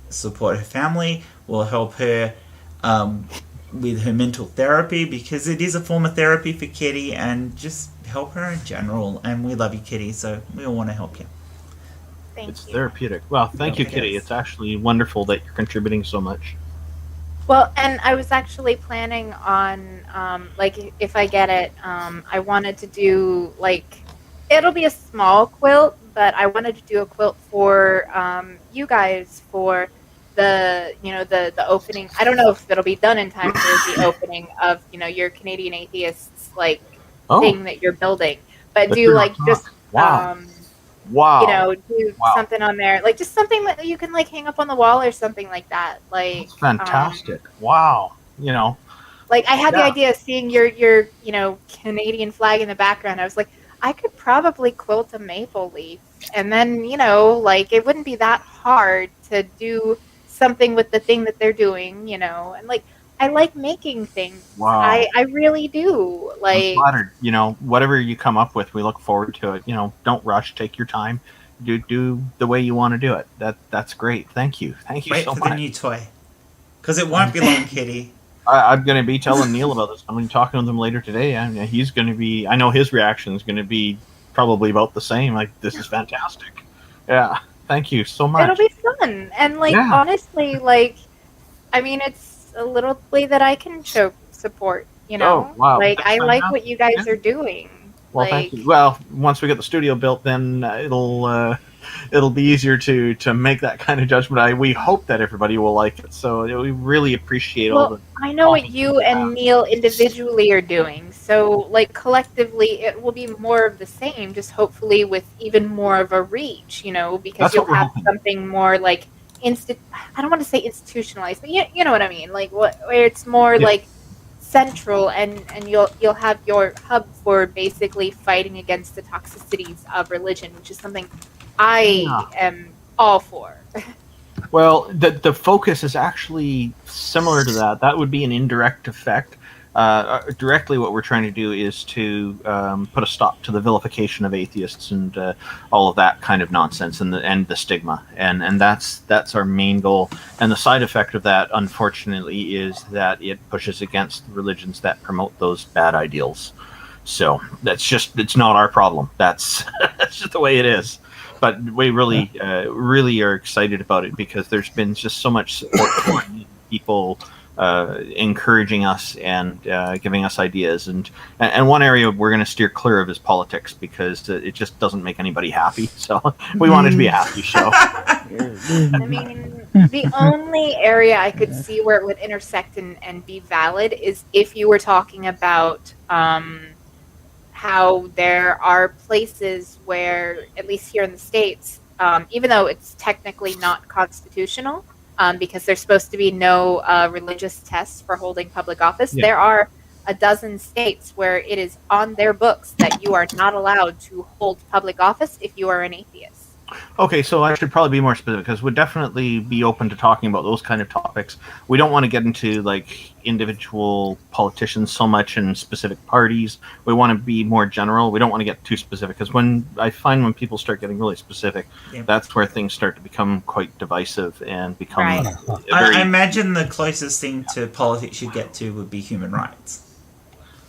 support her family, will help her with her mental therapy, because it is a form of therapy for Kitty, and just help her in general. And we love you, Kitty, so we all want to help you. It's therapeutic. Well, thank you, Kitty. It's actually wonderful that you're contributing so much. Well, and I was actually planning on, if I get it, I wanted to do, it'll be a small quilt, but I wanted to do a quilt for you guys for the opening. I don't know if it'll be done in time for the opening of, your Canadian Atheists, thing that you're building. But do, something on there. Just something that you can, hang up on the wall or something like that. That's fantastic. Wow. I had the idea of seeing your Canadian flag in the background. I was like, I could probably quilt a maple leaf. And then, it wouldn't be that hard to do something with the thing that they're doing, and I like making things. Wow. I really do. I'm flattered. Whatever you come up with, we look forward to it. Don't rush, take your time, do the way you want to do it. That's great. Thank you so much. Wait for the new toy, because it won't be long, Kitty. I'm going to be telling Neil about this. I'm going to be talking with him later today. He's going to be, I know his reaction is going to be probably about the same. This is fantastic. Yeah. Thank you so much. It'll be fun. And, honestly, it's a little way that I can show support, Oh, wow. I like what you guys are doing. Well, thank you. Well, once we get the studio built, then it'll it'll be easier to make that kind of judgment. We hope that everybody will like it. So we really appreciate all the. I know what you and Neil individually are doing. So, like, collectively, it will be more of the same, just hopefully with even more of a reach, because That's you'll what we're have hoping. something more, like, I don't want to say institutionalized, but you know what I mean? Like, where it's more, like, central, and you'll have your hub for basically fighting against the toxicities of religion, which is something I am all for. Well, the focus is actually similar to that. That would be an indirect effect. Directly, what we're trying to do is to put a stop to the vilification of atheists and all of that kind of nonsense and the stigma, and that's our main goal. And the side effect of that, unfortunately, is that it pushes against religions that promote those bad ideals. So it's not our problem. That's just the way it is. But we really are excited about it because there's been just so much support for it. People encouraging us and giving us ideas, and one area we're going to steer clear of is politics because it just doesn't make anybody happy. So we want it to be a happy show. I mean, the only area I could see where it would intersect and be valid is if you were talking about how there are places where, at least here in the States, even though it's technically not constitutional, because there's supposed to be no religious tests for holding public office, there are a dozen states where it is on their books that you are not allowed to hold public office if you are an atheist. Okay, so I should probably be more specific because we'd definitely be open to talking about those kind of topics. We don't want to get into like individual politicians so much and specific parties. We want to be more general. We don't want to get too specific because when people start getting really specific, that's where things start to become quite divisive and become. Right. I imagine the closest thing to politics you get to would be human rights.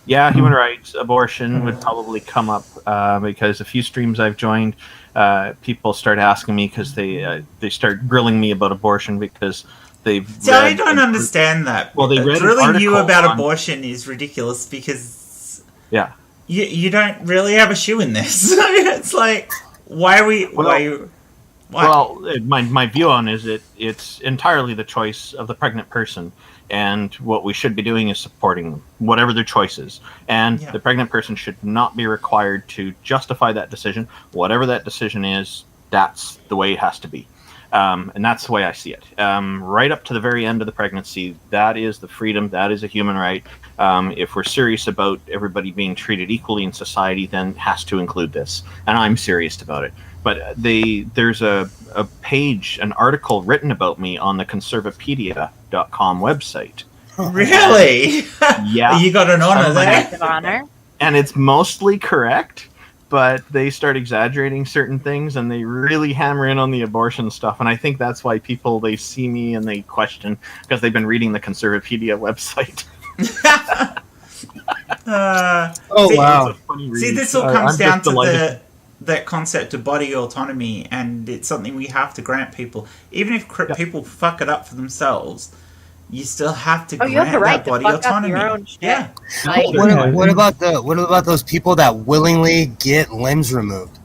Yeah, human rights, abortion would probably come up because a few streams I've joined, people start asking me because they start grilling me about abortion because they've. See, I don't understand that. Well, they read grilling you about on, abortion is ridiculous because yeah, you don't really have a shoe in this. It's like why are we? Why? Well, my view on is it's entirely the choice of the pregnant person. And what we should be doing is supporting them, whatever their choice is. And the pregnant person should not be required to justify that decision. Whatever that decision is, that's the way it has to be. And that's the way I see it. Right up to the very end of the pregnancy, that is the freedom, that is a human right. If we're serious about everybody being treated equally in society, then it has to include this. And I'm serious about it. But there's a page, an article written about me on the Conservapedia.com website. Really? Yeah. You got an honor there. Of honor. And it's mostly correct, but they start exaggerating certain things and they really hammer in on the abortion stuff. And I think that's why they see me and they question because they've been reading the Conservapedia website. Wow. See, this all comes down to that concept of body autonomy, and it's something we have to grant people. Even if people fuck it up for themselves, you still have to grant you have the right that body to fuck autonomy. up your own shit. Yeah. Like, What about those people that willingly get limbs removed?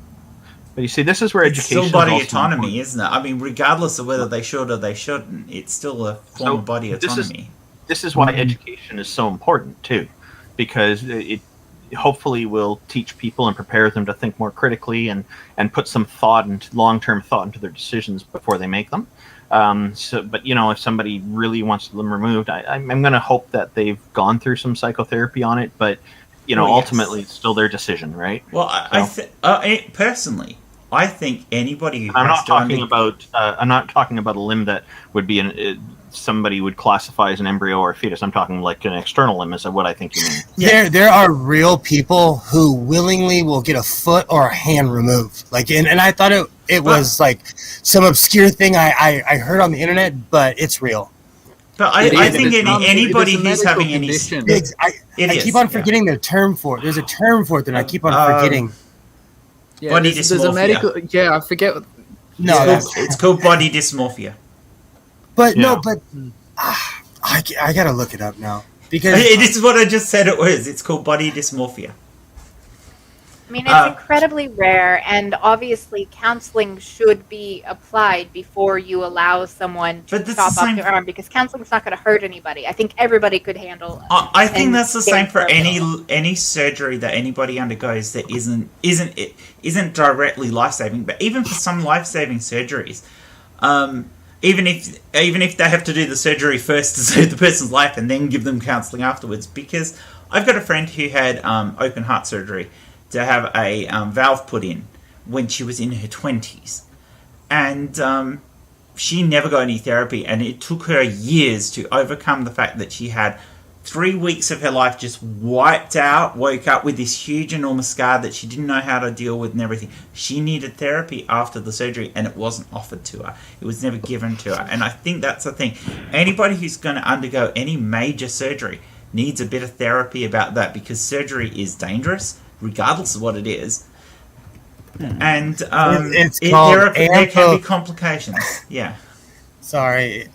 But you see, this is where It's education still body is also autonomy, important. isn't it? I mean, regardless of whether they should or they shouldn't, it's still a form of body autonomy. This is why education is so important too, because it hopefully will teach people and prepare them to think more critically and put some thought and long-term thought into their decisions before they make them. But if somebody really wants them removed, I'm going to hope that they've gone through some psychotherapy on it. But ultimately, it's still their decision, right? Well, personally, I think anybody who I'm has not talking about. I'm not talking about a limb that would be somebody would classify as an embryo or a fetus. I'm talking like an external limb is what I think you mean. There are real people who willingly will get a foot or a hand removed. And I thought it was like some obscure thing I heard on the internet, but it's real. But I think anybody who's having any condition. I keep on forgetting the term for it. There's a term for it that I keep on forgetting. Yeah, body there's a dysmorphia. medical. Yeah, I forget. It's called body dysmorphia. But I gotta look it up now because It is what I just said it was. It's called body dysmorphia. I mean, it's incredibly rare, and obviously counseling should be applied before you allow someone to chop off their arm, because counseling's not going to hurt anybody. I think everybody could handle. I think that's the same for any surgery that anybody undergoes that isn't directly life-saving, but even for some life-saving surgeries, even if they have to do the surgery first to save the person's life and then give them counselling afterwards, because I've got a friend who had open heart surgery to have a valve put in when she was in her 20s. And she never got any therapy, and it took her years to overcome the fact that she had 3 weeks of her life just wiped out, woke up with this huge, enormous scar that she didn't know how to deal with and everything. She needed therapy after the surgery, and it wasn't offered to her. It was never given to her. And I think that's the thing. Anybody who's going to undergo any major surgery needs a bit of therapy about that, because surgery is dangerous, regardless of what it is. And there can be complications. Yeah. Sorry.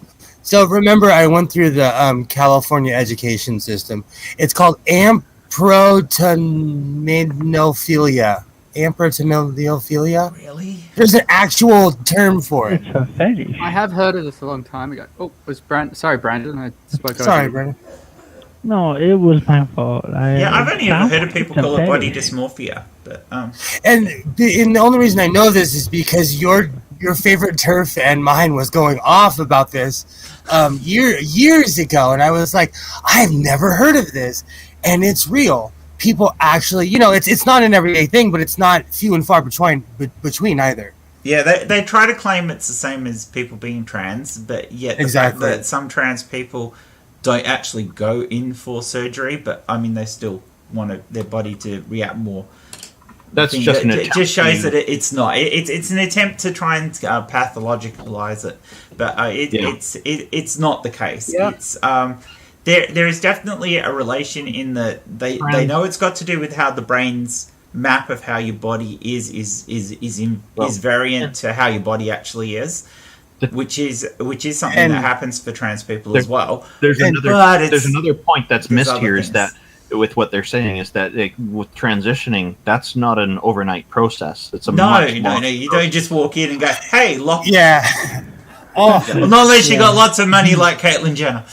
So remember, I went through the California education system. It's called amprotenophilia. Amprotenophilia? Really? There's an actual term for it. It's a fetish. I have heard of this a long time ago. Oh, sorry, Brandon. I spoke over Sorry, you. Brandon. No, it was my fault. I've only ever heard of people call it body dysmorphia. But and the only reason I know this is because your favorite turf and mine was going off about this years ago, and I was like, I've never heard of this, and it's real. People actually, it's not an everyday thing, but it's not few and far between either. Yeah, they try to claim it's the same as people being trans, but yet the fact that some trans people don't actually go in for surgery, but I mean they still want their body to react more. That's just an attempt. It just shows that it's not. It's an attempt to try and pathologicalize it, but it's not the case. Yeah. It's there is definitely a relation in that they know it's got to do with how the brain's map of how your body is variant to how your body actually is. Which is something that happens for trans people as well. There's another point that's missed here is that with what they're saying is that with transitioning, that's not an overnight process. It's a no. You don't just walk in and go, "Hey, lock." Yeah. Oh, well, not unless you got lots of money like Caitlyn Jenner.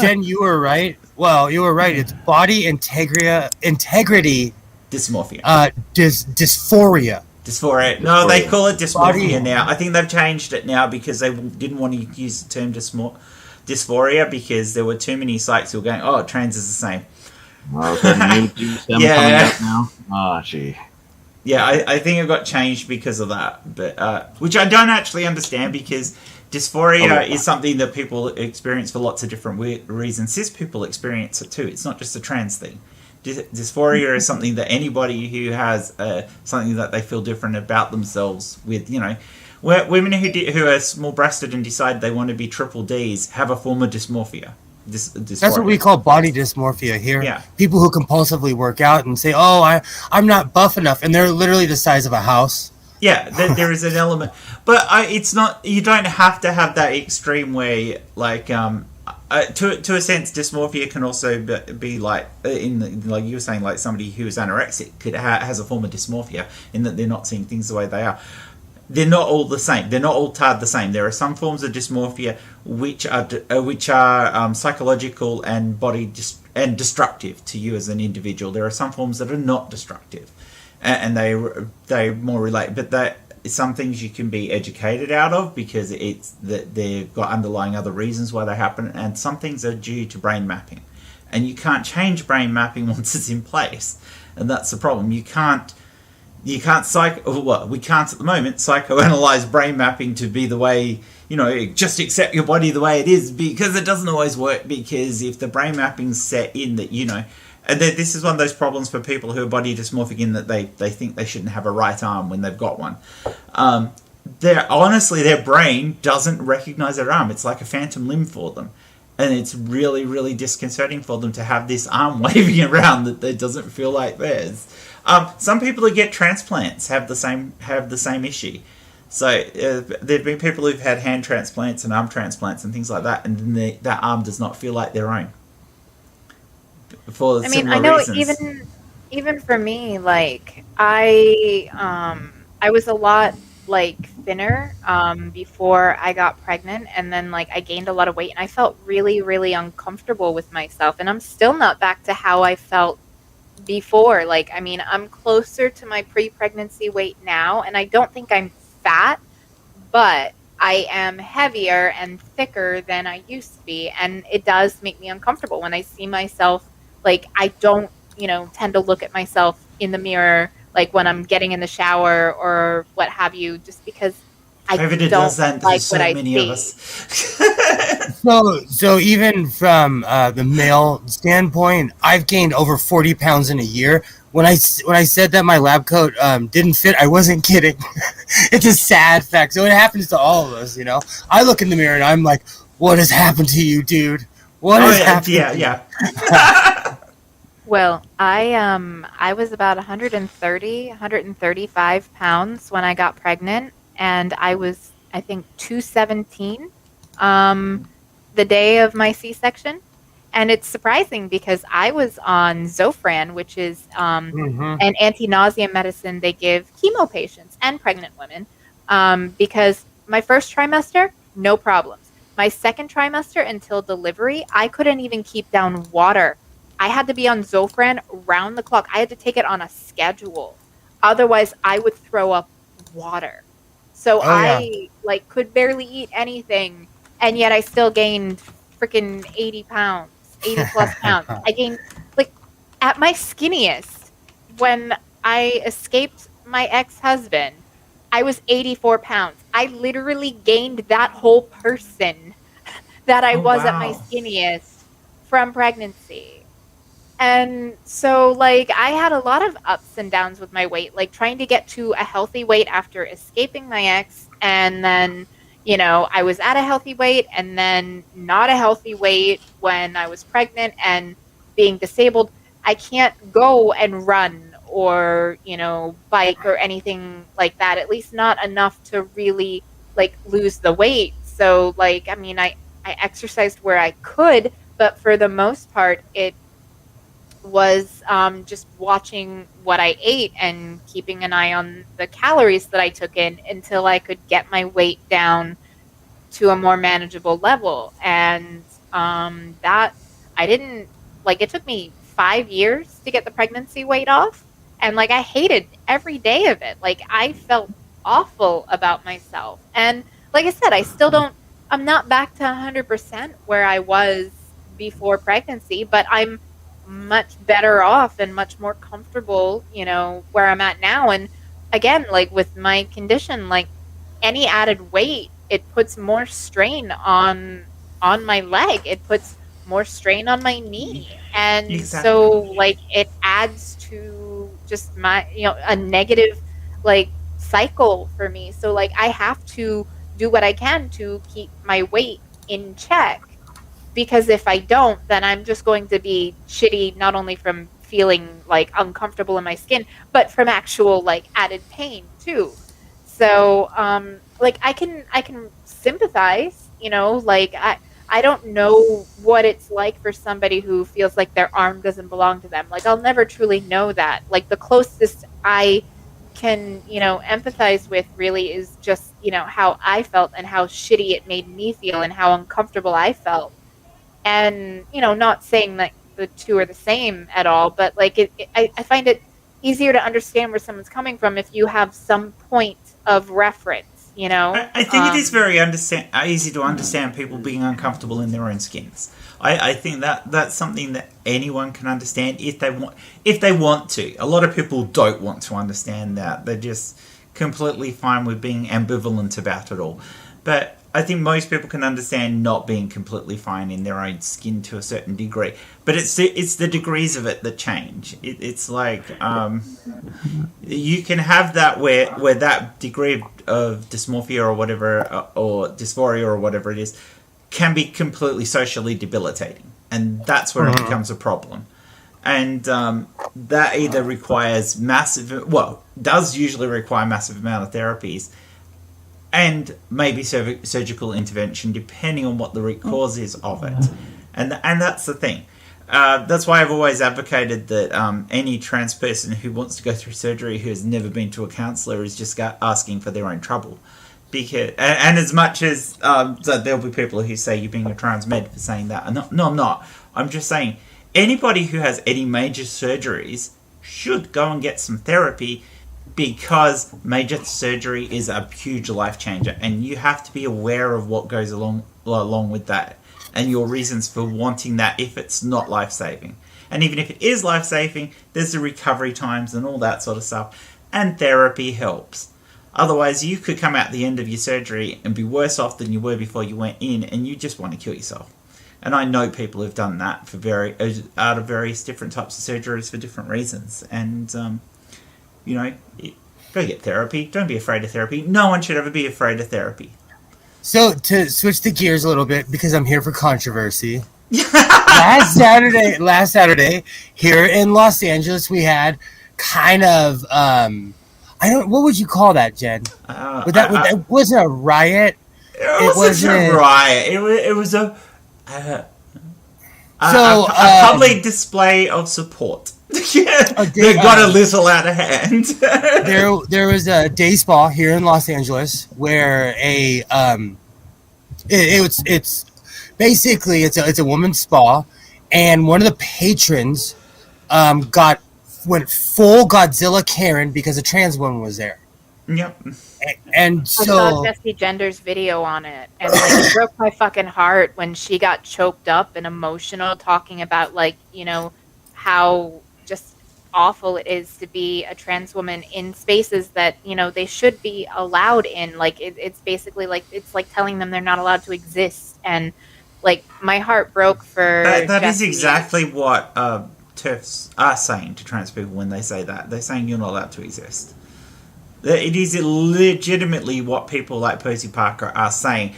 Jen, you were right. Well, you were right. It's body integrity dysmorphia. Dysphoria. Dysphoria. No, they call it dysmorphia now. I think they've changed it now because they didn't want to use the term dysphoria because there were too many sites who were going, "Oh, trans is the same." Well, coming up now. Oh, gee. Yeah, I think it got changed because of that, but which I don't actually understand because dysphoria is something that people experience for lots of different reasons. Cis people experience it too. It's not just a trans thing. Dysphoria is something that anybody who has something that they feel different about themselves with, women who are small-breasted and decide they want to be triple Ds have a form of dysmorphia. That's what we call body dysmorphia here. Yeah. People who compulsively work out and say, "Oh, I'm not buff enough," and they're literally the size of a house. Yeah, there is an element, but it's not. You don't have to have that extreme way. Like, to a sense, dysmorphia can also be like like you were saying, like somebody who is anorexic has a form of dysmorphia in that they're not seeing things the way they are. They're not all the same. They're not all tarred the same. There are some forms of dysmorphia which are psychological and and destructive to you as an individual. There are some forms that are not destructive, and they more relate. But some things you can be educated out of because it's that they've got underlying other reasons why they happen, and some things are due to brain mapping, and you can't change brain mapping once it's in place, and that's the problem. We can't at the moment psychoanalyze brain mapping to be the way, just accept your body the way it is, because it doesn't always work, because if the brain mapping's set in that, and this is one of those problems for people who are body dysmorphic in that they think they shouldn't have a right arm when they've got one. Their brain doesn't recognize their arm. It's like a phantom limb for them. And it's really, really disconcerting for them to have this arm waving around that doesn't feel like theirs. Some people who get transplants have the same issue. So there've been people who've had hand transplants and arm transplants and things like that, and that arm does not feel like their own. for I mean, I similar know reasons. even for me, like I was a lot like thinner before I got pregnant, and then like I gained a lot of weight, and I felt really really uncomfortable with myself, and I'm still not back to how I felt before. Like, I mean, I'm closer to my pre-pregnancy weight now, and I don't think I'm fat, but I am heavier and thicker than I used to be, and it does make me uncomfortable when I see myself. Like, I don't, tend to look at myself in the mirror, like when I'm getting in the shower or what have you, just because I Everybody does don't that. like There's what so I many of see. us. So even from the male standpoint, I've gained over 40 pounds in a year. When I said that my lab coat didn't fit, I wasn't kidding. It's a sad fact. So it happens to all of us, I look in the mirror and I'm like, "What has happened to you, dude? What Oh has yeah, happened yeah, to you?" yeah. Well, I was about 130, 135 pounds when I got pregnant, and I was, I think, 217 um, the day of my C-section. And it's surprising because I was on Zofran, which is Mm-hmm. an anti-nausea medicine they give chemo patients and pregnant women, because my first trimester, no problems. My second trimester until delivery, I couldn't even keep down water. I had to be on Zofran round the clock. I had to take it on a schedule. Otherwise, I would throw up water. So Oh yeah. I like could barely eat anything, and yet I still gained freaking 80 pounds, 80 plus pounds. I gained like at my skinniest when I escaped my ex-husband, I was 84 pounds. I literally gained that whole person that I Oh was at my wow. skinniest from pregnancy. And so, like, I had a lot of ups and downs with my weight, like trying to get to a healthy weight after escaping my ex. And then, I was at a healthy weight and then not a healthy weight when I was pregnant and being disabled. I can't go and run or, bike or anything like that, at least not enough to really, like, lose the weight. So, like, I mean, I exercised where I could, but for the most part, it was just watching what I ate and keeping an eye on the calories that I took in until I could get my weight down to a more manageable level. And that I didn't like, it took me 5 years to get the pregnancy weight off. And like, I hated every day of it. Like, I felt awful about myself. And like I said, I'm not back to 100% where I was before pregnancy, but I'm much better off and much more comfortable, where I'm at now. And again, like with my condition, like any added weight, it puts more strain on my leg. It puts more strain on my knee. And so Exactly. like it adds to just my, a negative like cycle for me. So like I have to do what I can to keep my weight in check, because if I don't, then I'm just going to be shitty, not only from feeling like uncomfortable in my skin, but from actual like added pain too. So, like I can sympathize, like I don't know what it's like for somebody who feels like their arm doesn't belong to them. Like I'll never truly know that. Like the closest I can, empathize with really is just, how I felt and how shitty it made me feel and how uncomfortable I felt. And not saying that the two are the same at all, but like I find it easier to understand where someone's coming from if you have some point of reference, I think it is very easy to understand people being uncomfortable in their own skins. I think that that's something that anyone can understand if they want to. A lot of people don't want to understand that. They're just completely fine with being ambivalent about it all. But I think most people can understand not being completely fine in their own skin to a certain degree. But it's the degrees of it that change. It's like you can have that where that degree of dysmorphia or whatever, or dysphoria or whatever it is, can be completely socially debilitating, and that's where it becomes a problem. And that either requires does usually require massive amount of therapies and maybe surgical intervention, depending on what the root cause is of it. And that's the thing. That's why I've always advocated that any trans person who wants to go through surgery who has never been to a counsellor is just asking for their own trouble. Because and as much as so there'll be people who say you're being a trans med for saying that. No, I'm not. I'm just saying anybody who has any major surgeries should go and get some therapy, because major surgery is a huge life changer, and you have to be aware of what goes along with that, and your reasons for wanting that if it's not life-saving. And even if it is life-saving, there's the recovery times and all that sort of stuff, and therapy helps. Otherwise, you could come out the end of your surgery and be worse off than you were before you went in, and you just want to kill yourself. And I know people who've done that for out of various different types of surgeries for different reasons. And, go get therapy. Don't be afraid of therapy. No one should ever be afraid of therapy. So, to switch the gears a little bit, because I'm here for controversy. last Saturday, here in Los Angeles, we had kind of... what would you call that, Jen? That wasn't a riot. It wasn't a riot. It was a public display of support. They got a little out of hand. there was a day spa here in Los Angeles where it's basically a woman's spa, and one of the patrons went full Godzilla Karen because a trans woman was there. Yep. And I so saw Jessie Gender's video on it, and it broke my fucking heart when she got choked up and emotional talking about how just awful it is to be a trans woman in spaces that they should be allowed in. It's basically it's like telling them they're not allowed to exist, and my heart broke for that is Jessie. exactly what TERFs are saying to trans people when they say that. They're saying you're not allowed to exist. It is legitimately what people like Percy Parker are saying.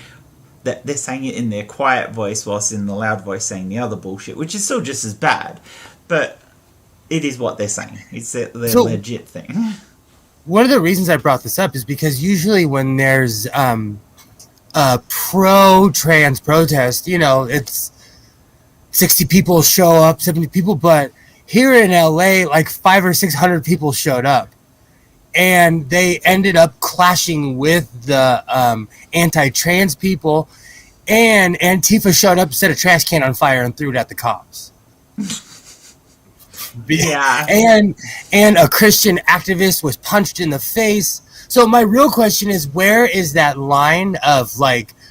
That they're saying it in their quiet voice whilst in the loud voice saying the other bullshit, which is still just as bad. But it is what they're saying. It's their legit thing. One of the reasons I brought this up is because usually when there's a pro-trans protest, it's 60 people show up, 70 people, but here in LA, 500 or 600 people showed up. And they ended up clashing with the anti-trans people, and Antifa showed up, set a trash can on fire, and threw it at the cops. Yeah. And a Christian activist was punched in the face. So my real question is, where is that line of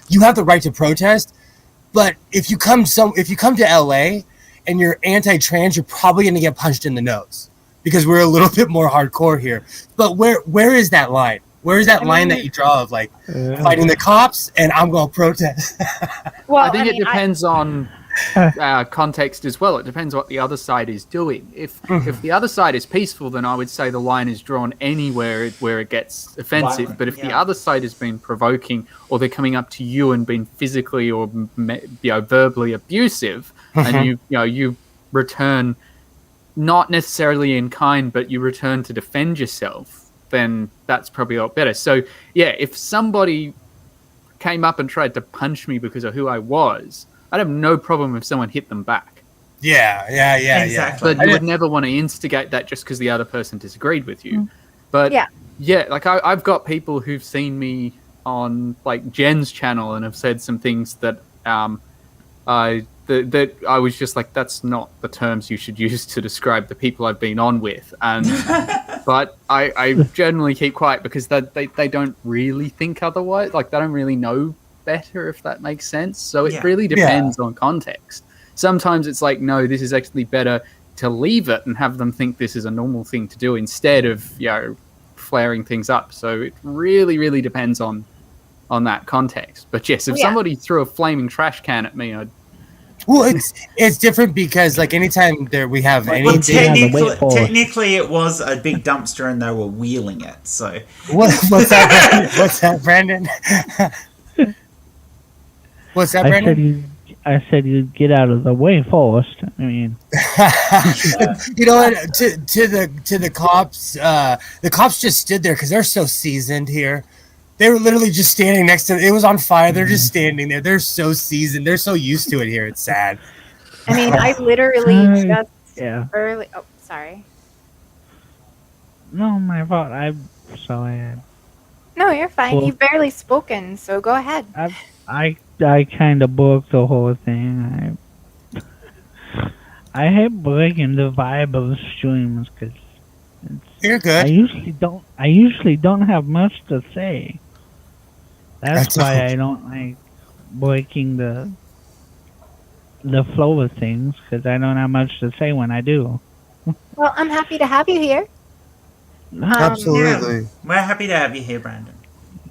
you have the right to protest, but if you come to LA and you're anti-trans, you're probably going to get punched in the nose, because we're a little bit more hardcore here. But where is that line? Where is that line that you draw of fighting the cops and I'm going to protest? Well, I think it depends on context as well. It depends what the other side is doing. If the other side is peaceful, then I would say the line is drawn anywhere where it gets offensive. Violent, but if the other side has been provoking, or they're coming up to you and being physically or verbally abusive, and you return, not necessarily in kind, but you return to defend yourself, then that's probably a lot better. So yeah, if somebody came up and tried to punch me because of who I was, I'd have no problem if someone hit them back. Yeah. Exactly. But you would never want to instigate that just because the other person disagreed with you. But I've got people who've seen me on Jen's channel and have said some things that that I was just like, that's not the terms you should use to describe the people I've been on with. And but I generally keep quiet because they don't really think otherwise. They don't really know better, if that makes sense. So it really depends on context. Sometimes it's no, this is actually better to leave it and have them think this is a normal thing to do instead of flaring things up. So it really, really depends on that context. But yes, if somebody threw a flaming trash can at me, well, it's different because anytime we have any technically it was a big dumpster and they were wheeling it. So what's that, Brandon? What's that, Brandon? I said you'd get out of the way first. I mean, you know what? To the cops, the cops just stood there because they're so seasoned here. They were literally just standing next to it. It was on fire. They're just standing there. They're so seasoned. They're so used to it here. It's sad. I mean, I literally just Yeah. early. Oh, sorry. No, my fault. I'm sorry. No, you're fine. Well, You've barely spoken, so go ahead. I kind of broke the whole thing. I hate breaking the vibe of the streams because You're I good. usually don't have much to say. That's That's why all. I don't like breaking the flow of things because I don't have much to say when I do. Well, I'm happy to have you here. Absolutely. We're happy to have you here, Brandon.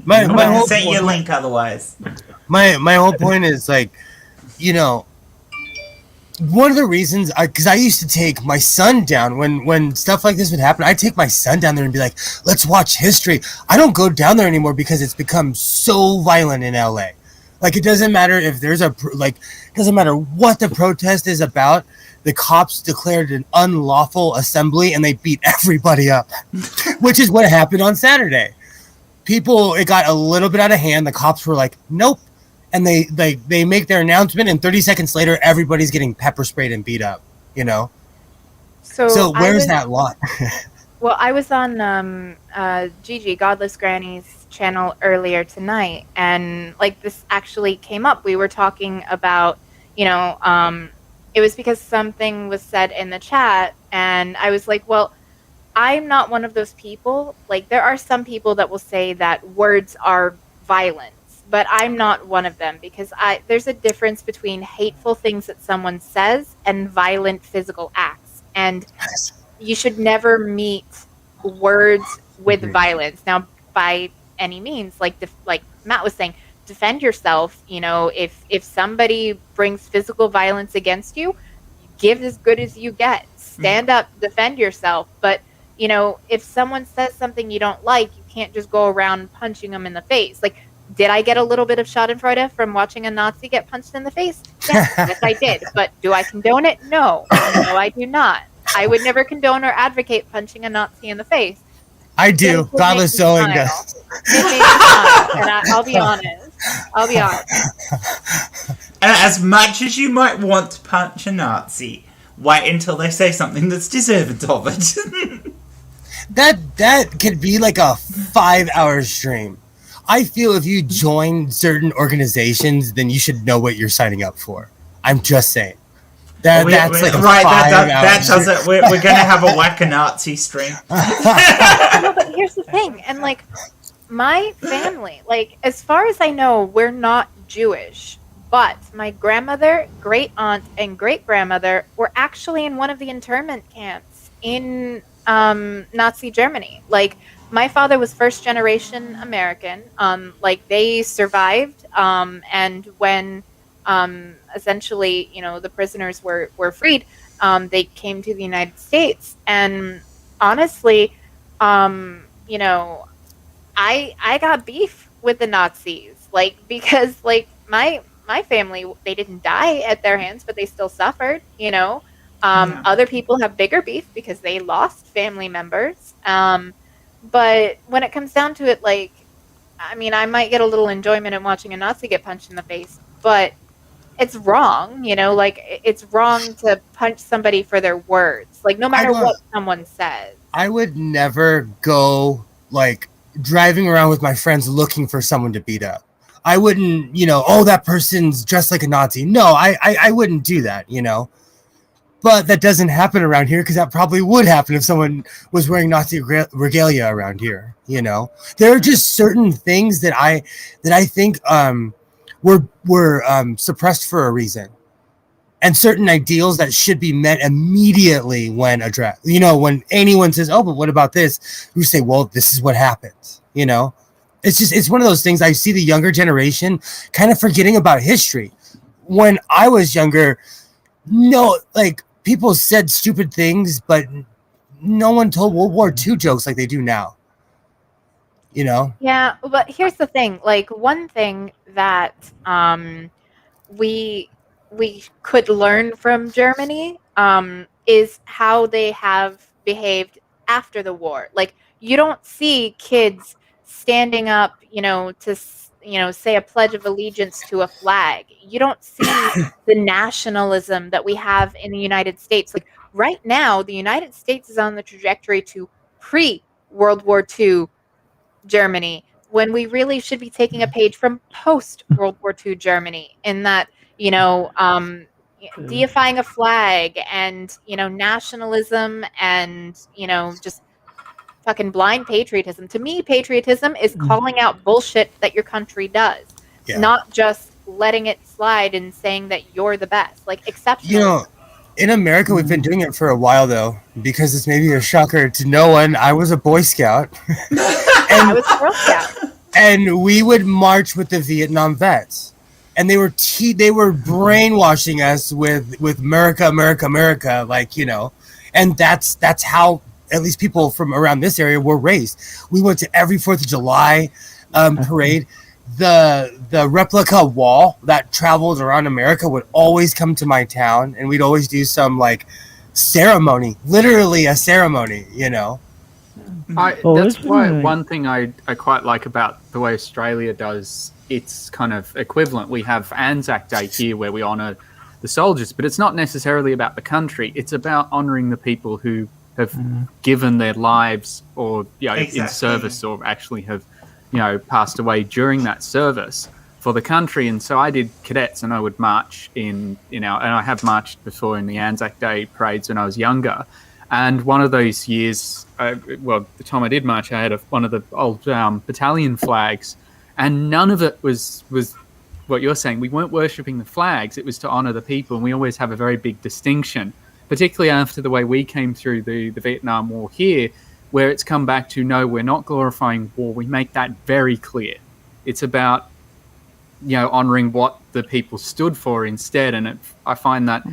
My I my wouldn't have whole sent you a point, link otherwise. my whole point is like, you know, one of the reasons because I used to take my son down when stuff like this would happen. I'd take my son down there and be like, let's watch history. I don't go down there anymore because it's become so violent in LA. Like, it doesn't matter if there's it doesn't matter what the protest is about. The cops declared an unlawful assembly and they beat everybody up, which is what happened on Saturday. It got a little bit out of hand. The cops were like, nope. And they make their announcement, and 30 seconds later, everybody's getting pepper sprayed and beat up, you know? So where's that lot? Well, I was on Gigi, Godless Granny's channel earlier tonight, and like this actually came up. We were talking about, it was because something was said in the chat, and I was like, well, I'm not one of those people. Like, there are some people that will say that words are violence, but I'm not one of them because there's a difference between hateful things that someone says and violent physical acts. And you should never meet words with violence. Now, by any means, like Matt was saying, defend yourself. If somebody brings physical violence against you, give as good as you get. Stand up, defend yourself. But if someone says something you don't like, you can't just go around punching them in the face. Like, did I get a little bit of schadenfreude from watching a Nazi get punched in the face? Yes, I did. But do I condone it? No, I do not. I would never condone or advocate punching a Nazi in the face. I do. Godless sewing does. It made me smile, and I'll be honest. And as much as you might want to punch a Nazi, wait until they say something that's deserving of it. That could be like a 5-hour stream. I feel if you join certain organizations, then you should know what you're signing up for. I'm just saying. That's like a right. 5-hour That does it. We're gonna have a whack a Nazi stream. No, but here's the thing, and like my family, like as far as I know, we're not Jewish. But my grandmother, great aunt, and great grandmother were actually in one of the internment camps in Nazi Germany. Like, my father was first generation American. Like, they survived. And when essentially, the prisoners were freed, they came to the United States. And honestly, I got beef with the Nazis, like, because like my family, they didn't die at their hands, but they still suffered, Yeah. Other people have bigger beef because they lost family members. But when it comes down to it, like, I mean, I might get a little enjoyment in watching a Nazi get punched in the face, but it's wrong, like it's wrong to punch somebody for their words, like no matter what someone says. I would never go like driving around with my friends looking for someone to beat up. I wouldn't, oh, that person's dressed like a Nazi. No, I wouldn't do that, But that doesn't happen around here because that probably would happen if someone was wearing Nazi regalia around here, There are just certain things that I think were suppressed for a reason. And certain ideals that should be met immediately when addressed. When anyone says, oh, but what about this? You say, well, this is what happens, It's one of those things. I see the younger generation kind of forgetting about history. When I was younger, people said stupid things, but no one told World War II jokes like they do now. Yeah, but here's the thing. Like, one thing that we could learn from Germany is how they have behaved after the war. Like, you don't see kids standing up, to say a pledge of allegiance to a flag. You don't see the nationalism that we have in the United States. Like right now, the United States is on the trajectory to pre-World War II Germany, when we really should be taking a page from post-World War II Germany, in that, deifying a flag and, nationalism and, just fucking blind patriotism. To me, patriotism is calling out bullshit that your country does, Yeah. not just letting it slide and saying that you're the best. Like exceptional. In America, we've been doing it for a while, though, because it's maybe a shocker to no one. I was a Boy Scout. I was a Girl Scout. And we would march with the Vietnam vets. And they were brainwashing us with America, America, America, and that's how at least people from around this area were raised. We went to every 4th of July parade. The replica wall that traveled around America would always come to my town, and we'd always do some ceremony, literally a ceremony, That's why one thing I quite like about the way Australia does its kind of equivalent. We have Anzac Day here where we honour the soldiers, but it's not necessarily about the country. It's about honouring the people who have given their lives or in service, or actually have passed away during that service for the country. And so I did cadets, and I would march and I have marched before in the Anzac Day parades when I was younger. And one of those years, the time I did march, I had one of the old battalion flags, and none of it was what you're saying. We weren't worshipping the flags. It was to honour the people, and we always have a very big distinction, particularly after the way we came through the Vietnam War here, where it's come back to, no, we're not glorifying war. We make that very clear. It's about, honouring what the people stood for instead. And I find that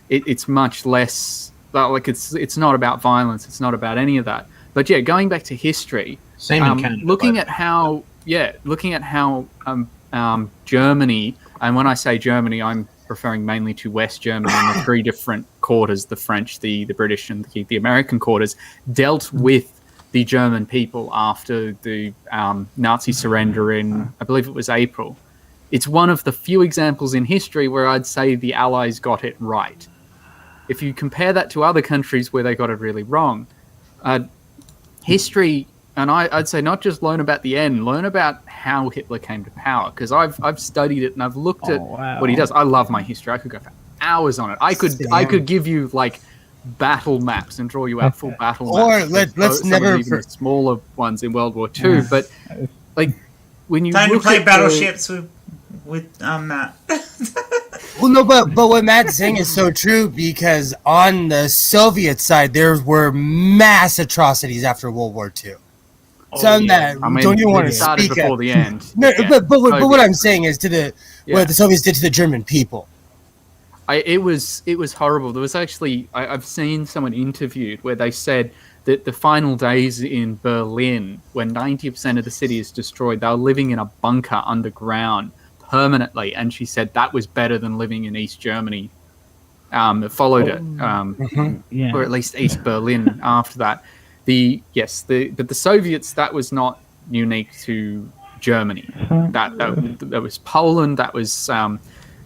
it's much less, it's not about violence. It's not about any of that. But yeah, going back to history, same in Canada, looking at how Germany, and when I say Germany, I'm referring mainly to West Germany and the three different quarters, the French, the British, and the American quarters, dealt with the German people after the Nazi surrender in, I believe it was April. It's one of the few examples in history where I'd say the Allies got it right. If you compare that to other countries where they got it really wrong, history, and I'd say not just learn about the end, learn about how Hitler came to power, because I've studied it and I've looked at what he does. I love my history. I could go for hours on it. I could give you battle maps and draw you out full battle maps. Or let's never even the smaller ones in World War II. But when you time look to play at battleships with Matt. Well, no, but what Matt's saying is so true, because on the Soviet side there were mass atrocities after World War II. Some that don't even want to speak before the end. No, but what I'm saying is what the Soviets did to the German people. It was horrible. There was actually, I've seen someone interviewed where they said that the final days in Berlin, when 90% of the city is destroyed, they were living in a bunker underground permanently, and she said that was better than living in East Germany. It followed it, or at least East Berlin after that. But the Soviets, that was not unique to Germany. That was Poland. That was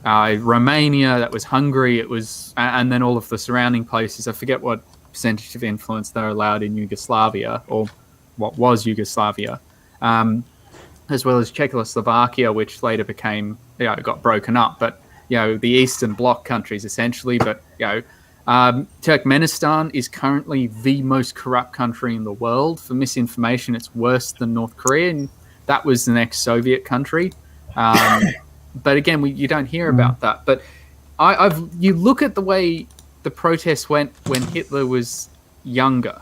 Romania, that was Hungary, it was, and then all of the surrounding places. I forget what percentage of influence they're allowed in Yugoslavia, or what was Yugoslavia, as well as Czechoslovakia, which later became, got broken up. But the Eastern Bloc countries essentially. But Turkmenistan is currently the most corrupt country in the world. For misinformation, it's worse than North Korea, and that was the next Soviet country. But again, you don't hear about that. But you look at the way the protests went when Hitler was younger,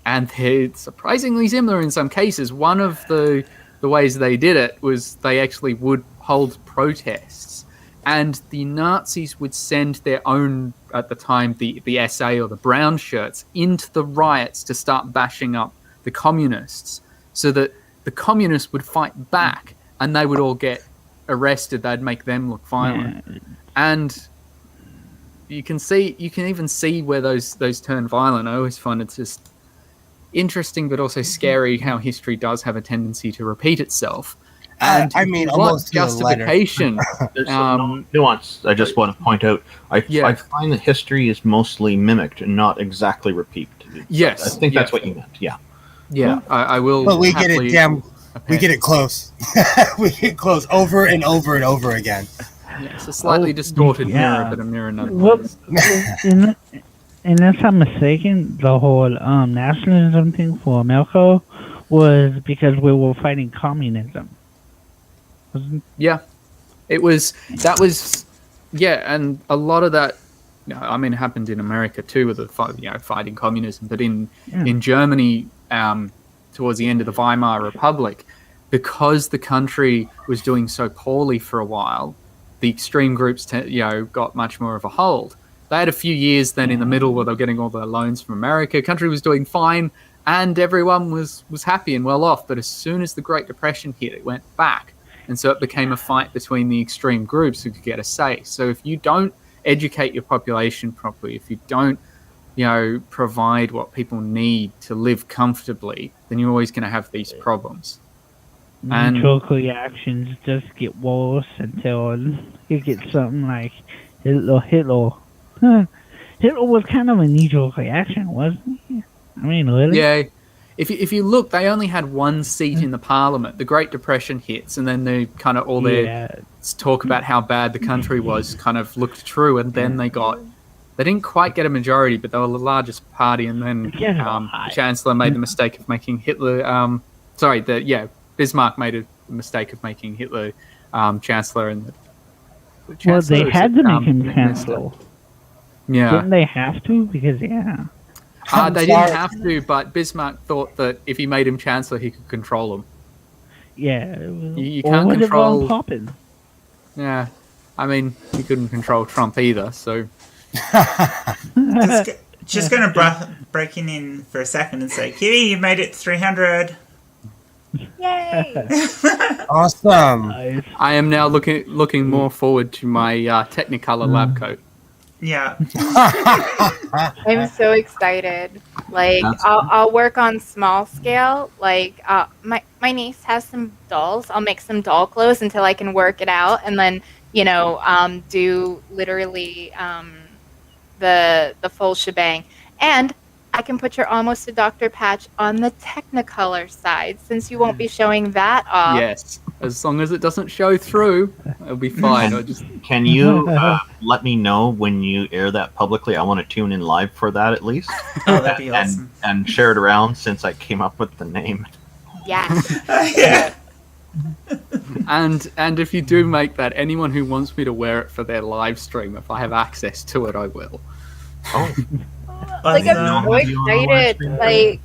and they're surprisingly similar in some cases. One of the ways they did it was they actually would hold protests, and the Nazis would send their own, at the time, the SA or the brown shirts into the riots to start bashing up the communists, so that the communists would fight back and they would all get arrested. They'd make them look violent, and you can even see where those turn violent. I always find it's just interesting, but also scary how history does have a tendency to repeat itself. And I mean, if you want almost to the letter. justification. There's some nuance I just want to point out. I find that history is mostly mimicked and not exactly repeated. Yes, I think that's yes. what you meant. Yeah. Yeah, I will. But we get it we get append. it close. We get close over and over and over again. Yeah, it's a slightly distorted mirror, but a mirror nonetheless. Unless I'm mistaken, the whole nationalism thing for America was because we were fighting communism. Yeah, it was. That was. Yeah, and a lot of that. I mean, it happened in America too, with the fighting communism. But in Germany, towards the end of the Weimar Republic, because the country was doing so poorly for a while, the extreme groups, got much more of a hold. They had a few years then in the middle where they were getting all their loans from America. Country was doing fine, and everyone was happy and well off. But as soon as the Great Depression hit, it went back. And so it became a fight between the extreme groups who could get a say. So if you don't educate your population properly, if you don't, provide what people need to live comfortably, then you're always going to have these problems. And Natural reactions just get worse until you get something like Hitler. Hitler was kind of a knee-jerk reaction, wasn't he? I mean, really? yeah, if you look, they only had one seat in the parliament. The Great Depression hits, and then they kind of all their talk about how bad the country was kind of looked true, and then they didn't quite get a majority, but they were the largest party, and then the Chancellor made the mistake of making Hitler. Bismarck made a mistake of making Hitler Chancellor, and the Chancellor. Well, they had to make him Chancellor. Yeah. Didn't they have to? Because they didn't have to, but Bismarck thought that if he made him Chancellor, he could control him. Yeah. You can't control. Poppin'. Yeah, I mean, he couldn't control Trump either, so. Just going to break in for a second and say, Kitty, you made it 300. Yay! Awesome. I am now looking more forward to my Technicolor lab coat. Yeah. I'm so excited. Like, I'll work on small scale. Like, my niece has some dolls. I'll make some doll clothes until I can work it out, and then do literally the full shebang. And I can put your Almost a Doctor patch on the Technicolor side, since you won't be showing that off. Yes, as long as it doesn't show through, it'll be fine. Can you let me know when you air that publicly? I want to tune in live for that at least. Oh, that'd be awesome. And share it around since I came up with the name. Yes. Yeah. And if you do make that, anyone who wants me to wear it for their live stream, if I have access to it, I will. Oh. Like, I'm so excited. Like,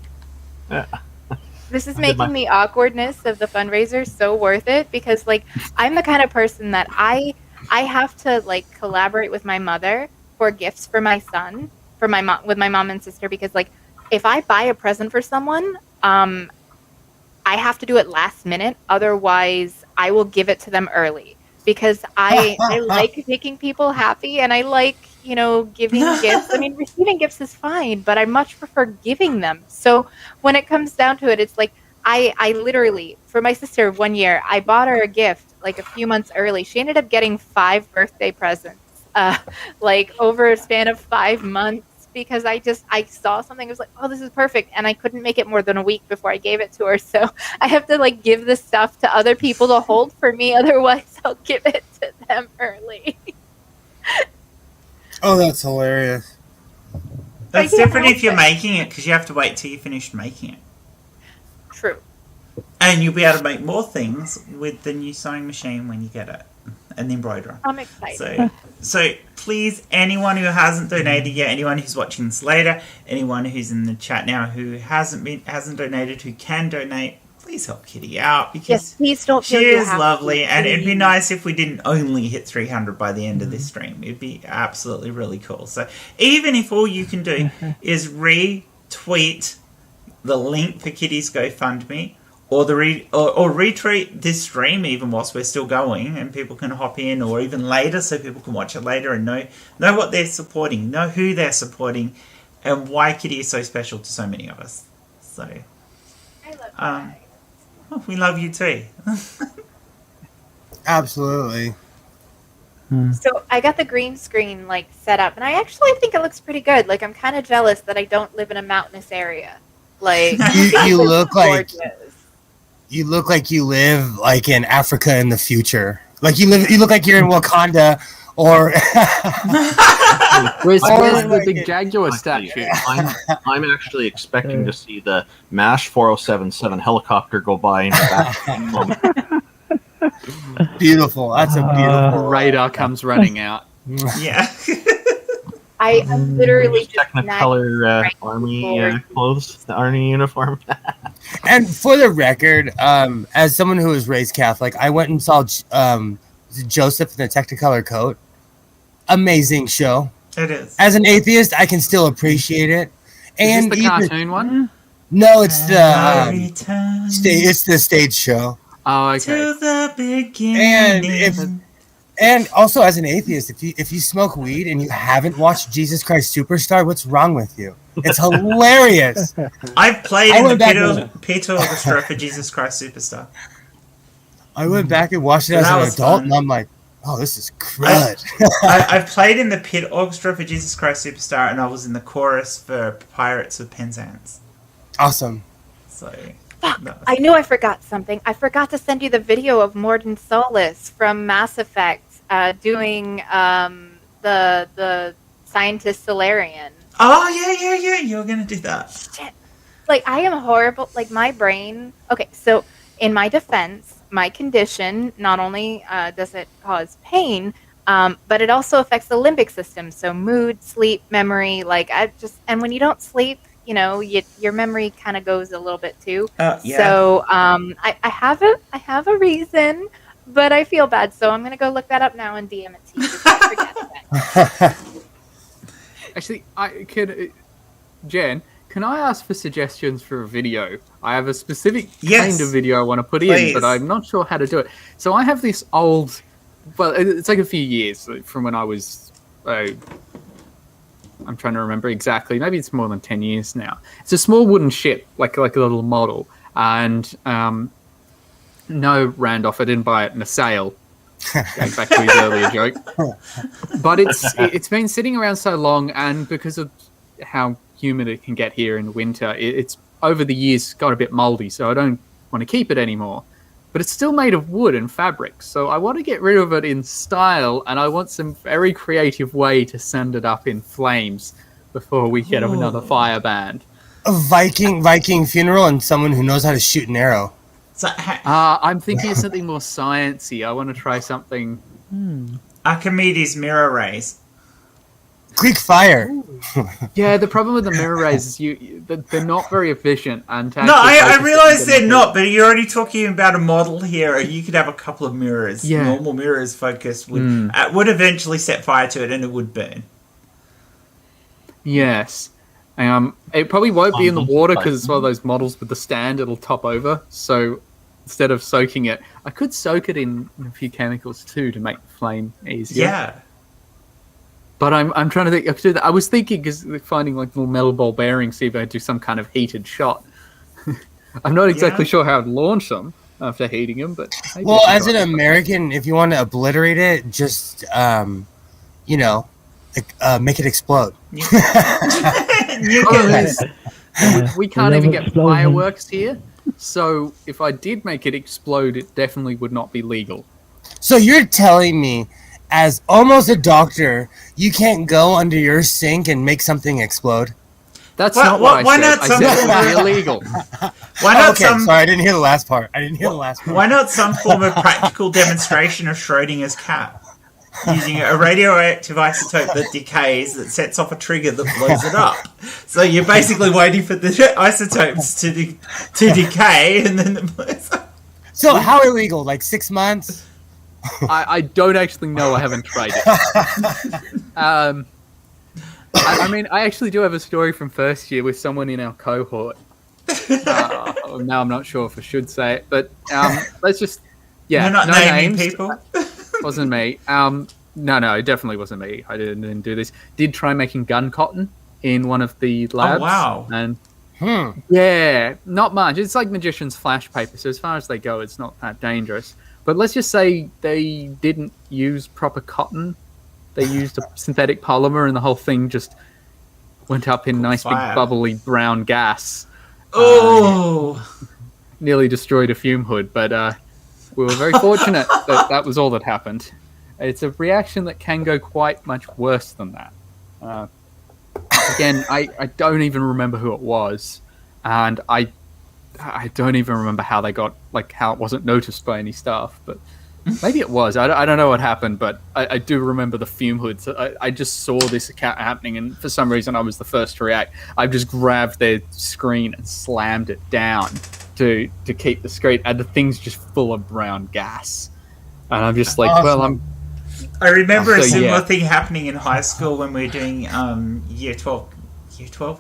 this is making the awkwardness of the fundraiser so worth it, because, like, I'm the kind of person that I have to, like, collaborate with my mother for gifts for my son, with my mom and sister, because, like, if I buy a present for someone, I have to do it last minute. Otherwise, I will give it to them early, because I like making people happy, and I like, giving gifts. I mean, receiving gifts is fine, but I much prefer giving them. So when it comes down to it, it's like, I literally, for my sister one year, I bought her a gift like a few months early. She ended up getting 5 birthday presents, like over a span of 5 months, because I saw something, I was like, oh, this is perfect, and I couldn't make it more than a week before I gave it to her. So I have to, like, give this stuff to other people to hold for me, otherwise I'll give it to them early. Oh, that's hilarious. That's different if you're making it, because you have to wait till you finish making it. True. And you'll be able to make more things with the new sewing machine when you get it, and the embroiderer. I'm excited. So please, anyone who hasn't donated yet, anyone who's watching this later, anyone who's in the chat now who hasn't donated, who can donate, please help Kitty out, because yes, please don't feel she you is have lovely, to, and it'd be nice if we didn't only hit 300 by the end of this stream. It'd be absolutely really cool. So even if all you can do is retweet the link for Kitty's GoFundMe, or retweet this stream even whilst we're still going, and people can hop in, or even later, so people can watch it later and know what they're supporting, know who they're supporting, and why Kitty is so special to so many of us. So I love you. we love you too. Absolutely. So I got the green screen like set up, and I actually think it looks pretty good. Like I'm kind of jealous that I don't live in a mountainous area. Like You look like gorgeous. you look like you live like in Africa in the future. Like you look like you're in Wakanda or Where's the like big it. Jaguar statue? I'm actually expecting to see the MASH 4077 helicopter go by in the back. beautiful. That's a beautiful Radar comes running out. Yeah. I'm literally just Technicolor right army before- clothes, the army uniform. And for the record, as someone who was raised Catholic, I went and saw Joseph in the Technicolor coat. Amazing show. It is. As an atheist, I can still appreciate it. Is And this the even- cartoon one? no, it's the Return it's the stage show. Oh, okay. to the beginning. And also, as an atheist, if you smoke weed and you haven't watched Jesus Christ Superstar, what's wrong with you? It's hilarious. I've played I in the went back Peter Orchestra for Jesus Christ Superstar. I went back and watched it as That an was adult, fun. and I'm like, oh, this is crud. I've played in the Pit Orchestra for Jesus Christ Superstar, and I was in the chorus for Pirates of Penzance. Awesome. So, Fuck, that was- I knew I forgot something. I forgot to send you the video of Morden Solis from Mass Effect doing the scientist Solarian. oh yeah. You're gonna do that. Shit. Like, I am horrible. Like, my brain... Okay, so in my defense, my condition, not only does it cause pain, but it also affects the limbic system. So mood, sleep, memory, like, and when you don't sleep, you know, your memory kind of goes a little bit too. Yeah. So I have a reason, but I feel bad. So I'm going to go look that up now and DM it to you. Just don't forget that. Actually, I could, Jen. Can I ask for suggestions for a video? I have a specific Yes. kind of video I want to put in, Please. but I'm not sure how to do it. So I have this old, well, it's like a few years from when I was, I'm trying to remember exactly. Maybe it's more than 10 years now. It's a small wooden ship, like a little model, and no, Randolph, I didn't buy it in a sale. Going back to his earlier joke, but it's been sitting around so long, and because of how humid it can get here in the winter, it's over the years got a bit moldy, so I don't want to keep it anymore. But it's still made of wood and fabric, so I want to get rid of it in style, and I want some very creative way to send it up in flames before we get another fire band. A Viking funeral and someone who knows how to shoot an arrow. So, I'm thinking of something more sciencey. I want to try something. Archimedes mirror rays. Greek fire. Yeah, the problem with the mirror rays is they're not very efficient. And No, I realise they're not, but you're already talking about a model here. You could have a couple of mirrors. Yeah. Normal mirrors focused would eventually set fire to it, and it would burn. Yes. It probably won't be in the water because it's one of those models with the stand. It'll top over. So instead of soaking it, I could soak it in a few chemicals too to make the flame easier. Yeah. But I'm trying to think. I could do that. I was thinking because finding like little metal ball bearings, see if I could do some kind of heated shot. I'm not exactly sure how I'd launch them after heating them, but maybe Well, I as could an try. American, if you want to obliterate it, just make it explode. Problem is, we can't even get Explosion. fireworks here. So if I did make it explode, it definitely would not be legal. So you're telling me, as almost a doctor, you can't go under your sink and make something explode? That's Why- not what why I said. not I said it would be illegal. Why not Okay, some? sorry, I didn't hear the last part. Why not some form of practical demonstration of Schrodinger's cat? Using a radioactive isotope that decays, that sets off a trigger that blows it up. So you're basically waiting for the isotopes to decay, and then it blows up. So how illegal? Like 6 months? I don't actually know. I haven't tried it. I mean, I actually do have a story from first year with someone in our cohort. Now I'm not sure if I should say it, but let's just... Yeah, You're not no naming names. people. Wasn't me. No, it definitely wasn't me. I didn't do this. Did try making gun cotton in one of the labs. wow. And yeah, not much. It's like magician's flash paper, so as far as they go, it's not that dangerous. But let's just say they didn't use proper cotton. They used a synthetic polymer, and the whole thing just went up in nice big bubbly brown gas. Oh! Nearly destroyed a fume hood, but we were very fortunate that was all that happened. It's a reaction that can go quite much worse than that. Again, I don't even remember who it was, and I don't even remember how they got, like, how it wasn't noticed by any staff, but maybe it was. I don't know what happened, but I do remember the fume hoods. I just saw this happening, and for some reason I was the first to react. I just grabbed their screen and slammed it down to keep the screen, and the thing's just full of brown gas. And I'm just like, awesome. I remember a similar thing happening in high school when we were doing year 12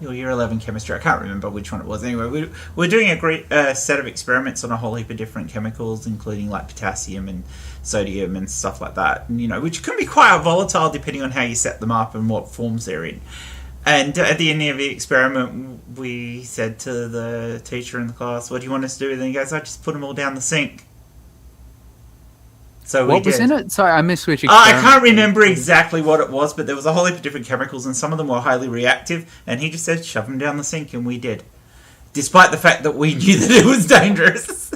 or year 11 chemistry. I can't remember which one it was. Anyway, we're doing a great set of experiments on a whole heap of different chemicals, including like potassium and sodium and stuff like that, and, which can be quite volatile depending on how you set them up and what forms they're in. And at the end of the experiment, we said to the teacher in the class, "What do you want us to do?" And he goes, "I just put them all down the sink." So what was in it? Sorry, I missed which I can't remember exactly what it was, but there was a whole heap of different chemicals, and some of them were highly reactive, and he just said, "Shove them down the sink," and we did. Despite the fact that we knew that it was dangerous.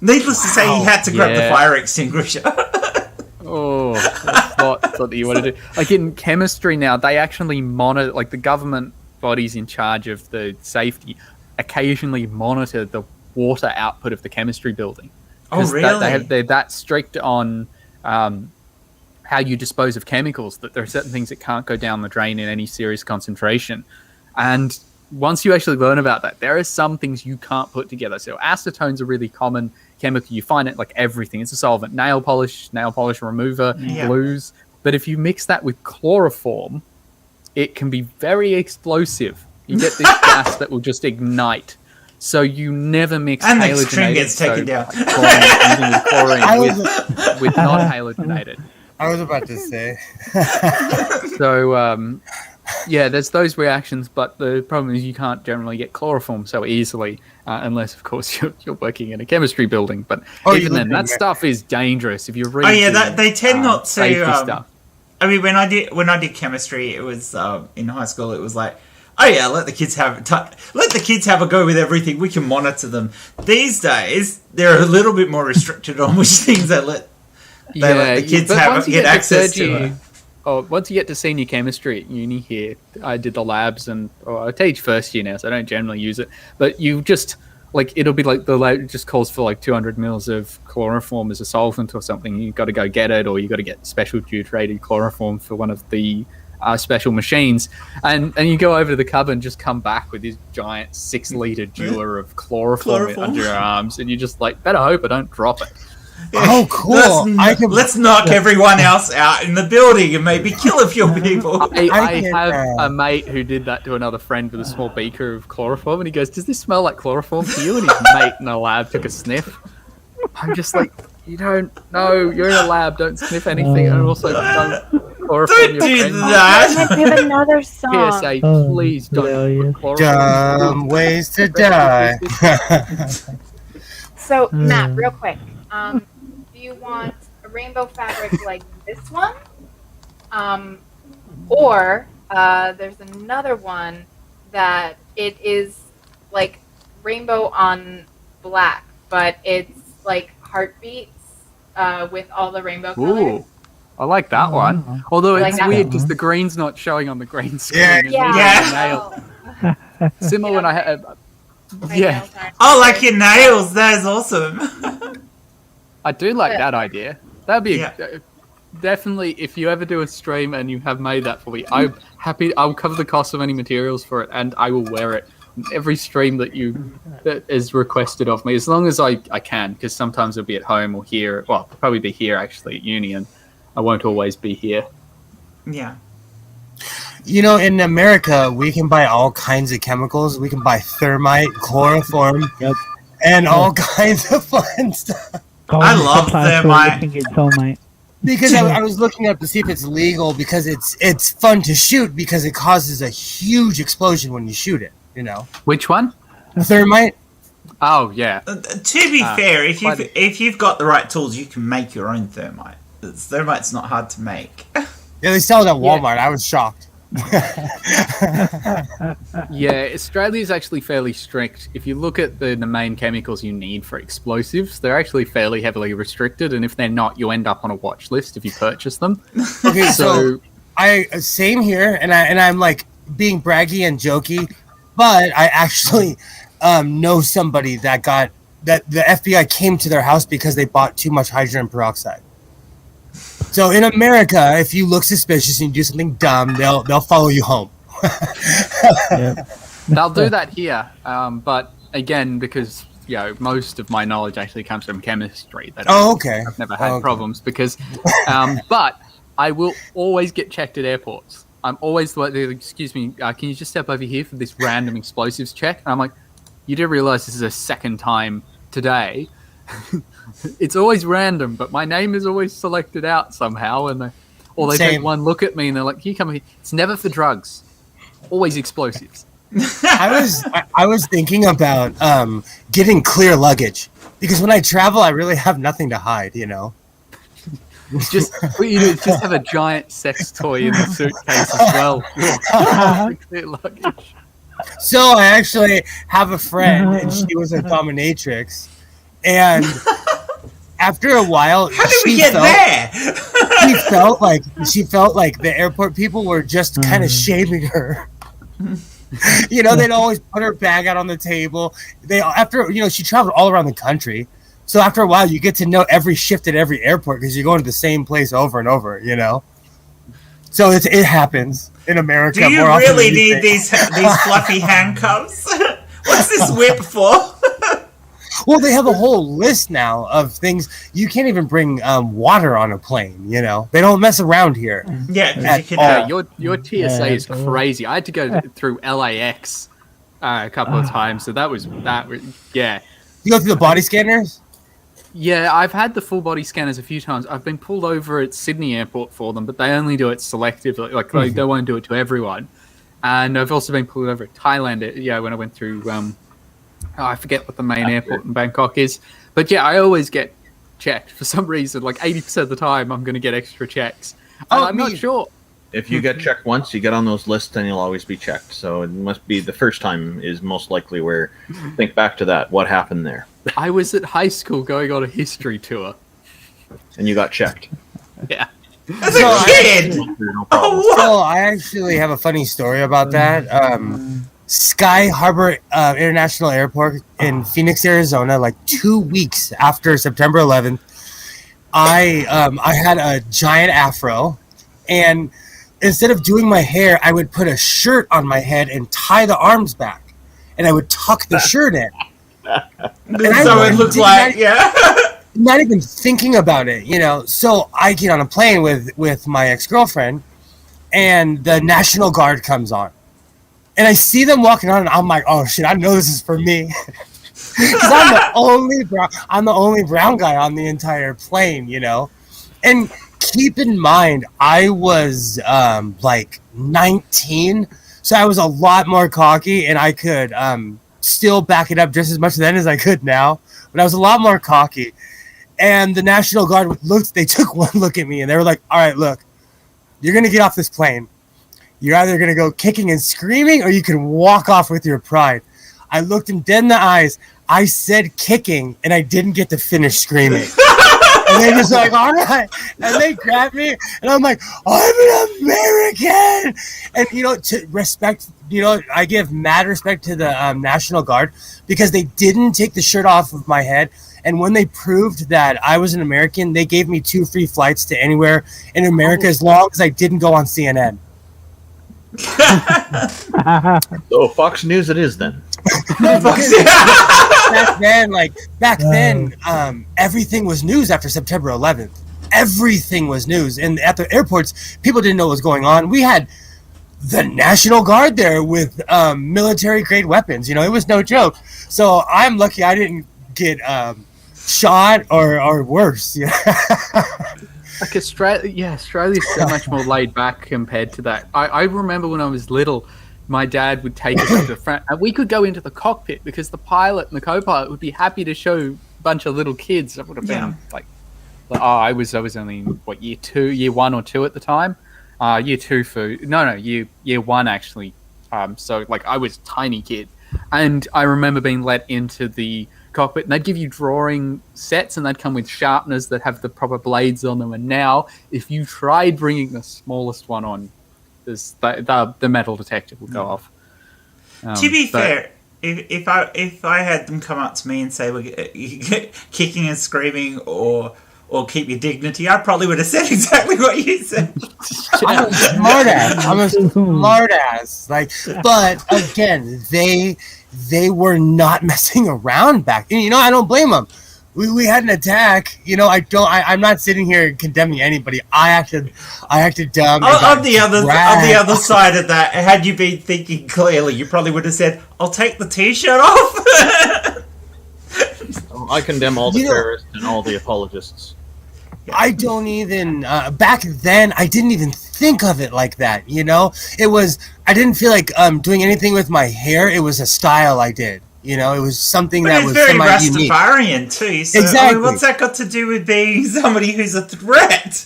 Needless to say, he had to grab the fire extinguisher. Oh, that's not something you want to do. Like in chemistry now, they actually monitor, like the government bodies in charge of the safety occasionally monitor the water output of the chemistry building. Oh, really? They're that strict on how you dispose of chemicals, that there are certain things that can't go down the drain in any serious concentration. And once you actually learn about that, there are some things you can't put together. So acetone's a really common chemical. You find it like everything. It's a solvent. Nail polish remover, glues. But if you mix that with chloroform, it can be very explosive. You get this gas that will just ignite. So you never mix and halogenated. And the string gets taken down. Chlorine with non-halogenated. I was about to say. So, there's those reactions, but the problem is you can't generally get chloroform so easily, unless, of course, you're working in a chemistry building. But even then, that stuff is dangerous if you read. They tend not to. Safety stuff. I mean, when I did chemistry, it was in high school. It was like, oh yeah, let the kids have a go with everything. We can monitor them. These days, they're a little bit more restricted on which things they let the kids get access to. Once you get to senior chemistry at uni here, I did the labs, and I teach first year now, so I don't generally use it. But you just it'll be like the lab just calls for like 200 mils of chloroform as a solvent or something. You got to go get it, or you got to get special deuterated chloroform for one of the special machines, and you go over to the cupboard and just come back with this giant 6-liter jeweler of chloroform under your arms, and you just better hope I don't drop it. Oh, cool! Let's knock everyone else out in the building and maybe kill a few people. I have a mate who did that to another friend with a small beaker of chloroform, and he goes, "Does this smell like chloroform to you?" And his mate in the lab took a sniff. I'm just like, you don't know. You're in a lab. Don't sniff anything, and also don't. Don't do that. We have another song. PSA, please don't. Dumb ways to die. So, Matt, real quick. Do you want a rainbow fabric like this one? Or there's another one that it is like rainbow on black, but it's like heartbeats with all the rainbow colors. Ooh. I like that one. Although it's weird because the green's not showing on the green screen. Yeah. Similar when I had. Oh, like your nails. That is awesome. I do like that idea. That'd be definitely, if you ever do a stream and you have made that for me, I'm happy. I'll cover the cost of any materials for it, and I will wear it every stream that is requested of me, as long as I can, because sometimes I'll be at home or here. Well, I'll probably be here actually at uni, and I won't always be here. Yeah. In America, we can buy all kinds of chemicals. We can buy thermite, chloroform, and all kinds of fun stuff. I love thermite. Because I was looking up to see if it's legal, because it's fun to shoot because it causes a huge explosion when you shoot it. Which one? Thermite. Oh yeah. To be fair, if you've got the right tools, you can make your own thermite. Thermite's not hard to make. Yeah, they sell it at Walmart. I was shocked. Yeah, Australia is actually fairly strict. If you look at the main chemicals you need for explosives, they're actually fairly heavily restricted, and if they're not, you end up on a watch list if you purchase them. Okay, so same here, and I'm like being braggy and jokey, but I actually know somebody that the FBI came to their house because they bought too much hydrogen peroxide. So in America, if you look suspicious and you do something dumb, they'll follow you home. They'll do that here, but again, because most of my knowledge actually comes from chemistry. Okay. I've never had problems because, but I will always get checked at airports. I'm always like, excuse me, can you just step over here for this random explosives check? And I'm like, you do realize this is a second time today. It's always random, but my name is always selected out somehow, and they take one look at me and they're like, "You come here." It's never for drugs, always explosives. I was thinking about getting clear luggage because when I travel, I really have nothing to hide. Just have a giant sex toy in the suitcase as well. Clear luggage. So I actually have a friend, and she was a dominatrix. And after a while, how did we get there? she felt like the airport people were just kind of shaming her. They'd always put her bag out on the table. She traveled all around the country, so after a while, you get to know every shift at every airport because you're going to the same place over and over. So it happens in America. Do you really need these fluffy handcuffs? What's this whip for? Well, they have a whole list now of things. You can't even bring water on a plane, They don't mess around here. Yeah, your TSA is crazy. I had to go through LAX a couple of times, so that was. Yeah. You go through the body scanners? Yeah, I've had the full body scanners a few times. I've been pulled over at Sydney Airport for them, but they only do it selectively. Like, they won't do it to everyone. And I've also been pulled over at Thailand, when I went through... I forget what the main airport in Bangkok is. But yeah, I always get checked. For some reason, like 80% of the time, I'm going to get extra checks. I'm not sure. If you get checked once, you get on those lists, then you'll always be checked. So it must be the first time is most likely where... Think back to that. What happened there? I was at high school going on a history tour. And you got checked. Yeah. As a kid! So I actually have a funny story about that. Sky Harbor International Airport in Phoenix, Arizona, like 2 weeks after September 11th, I had a giant afro, and instead of doing my hair, I would put a shirt on my head and tie the arms back, and I would tuck the shirt in. That's how it looked like, Not even thinking about it, So I get on a plane with my ex-girlfriend, and the National Guard comes on. And I see them walking on, and I'm like, "Oh shit! I know this is for me," because I'm the only brown guy on the entire plane, And keep in mind, I was like 19, so I was a lot more cocky, and I could still back it up just as much then as I could now. But I was a lot more cocky, and the National Guard they took one look at me, and they were like, "All right, look, you're gonna get off this plane. You're either going to go kicking and screaming or you can walk off with your pride." I looked him dead in the eyes. I said kicking, and I didn't get to finish screaming. And they just like, "All right." And they grabbed me, and I'm like, "I'm an American." And, to respect, I give mad respect to the National Guard because they didn't take the shirt off of my head. And when they proved that I was an American, they gave me 2 free flights to anywhere in America as long as I didn't go on CNN. So Fox News it is then. Back then, everything was news after September 11th. Everything was news, and at the airports, people didn't know what was going on. We had the National Guard there with military-grade weapons. It was no joke. So I'm lucky I didn't get shot or worse. Like Australia's so much more laid back compared to that. I remember when I was little, my dad would take us to the front, and we could go into the cockpit because the pilot and the co-pilot would be happy to show a bunch of little kids. That would have been I was only year 1 or 2 at the time. Year 2 year 1 actually. So like I was a tiny kid, and I remember being let into the cockpit, and they'd give you drawing sets, and they'd come with sharpeners that have the proper blades on them. And now, if you tried bringing the smallest one on, the metal detector will go off. To be fair, if I had them come up to me and say, kicking and screaming or keep your dignity, I probably would have said exactly what you said. I'm a smartass. Like, but again, they were not messing around back then. I don't blame them. We had an attack. I'm not sitting here condemning anybody. I acted dumb. On the other side of that, had you been thinking clearly, you probably would have said, "I'll take the t-shirt off." I condemn all the terrorists and all the apologists. I don't even back then. I didn't even think of it like that. It was. I didn't feel like doing anything with my hair. It was a style I did. It was something that was very semi-unique. Rastafarian too. So, exactly. What's that got to do with being somebody who's a threat?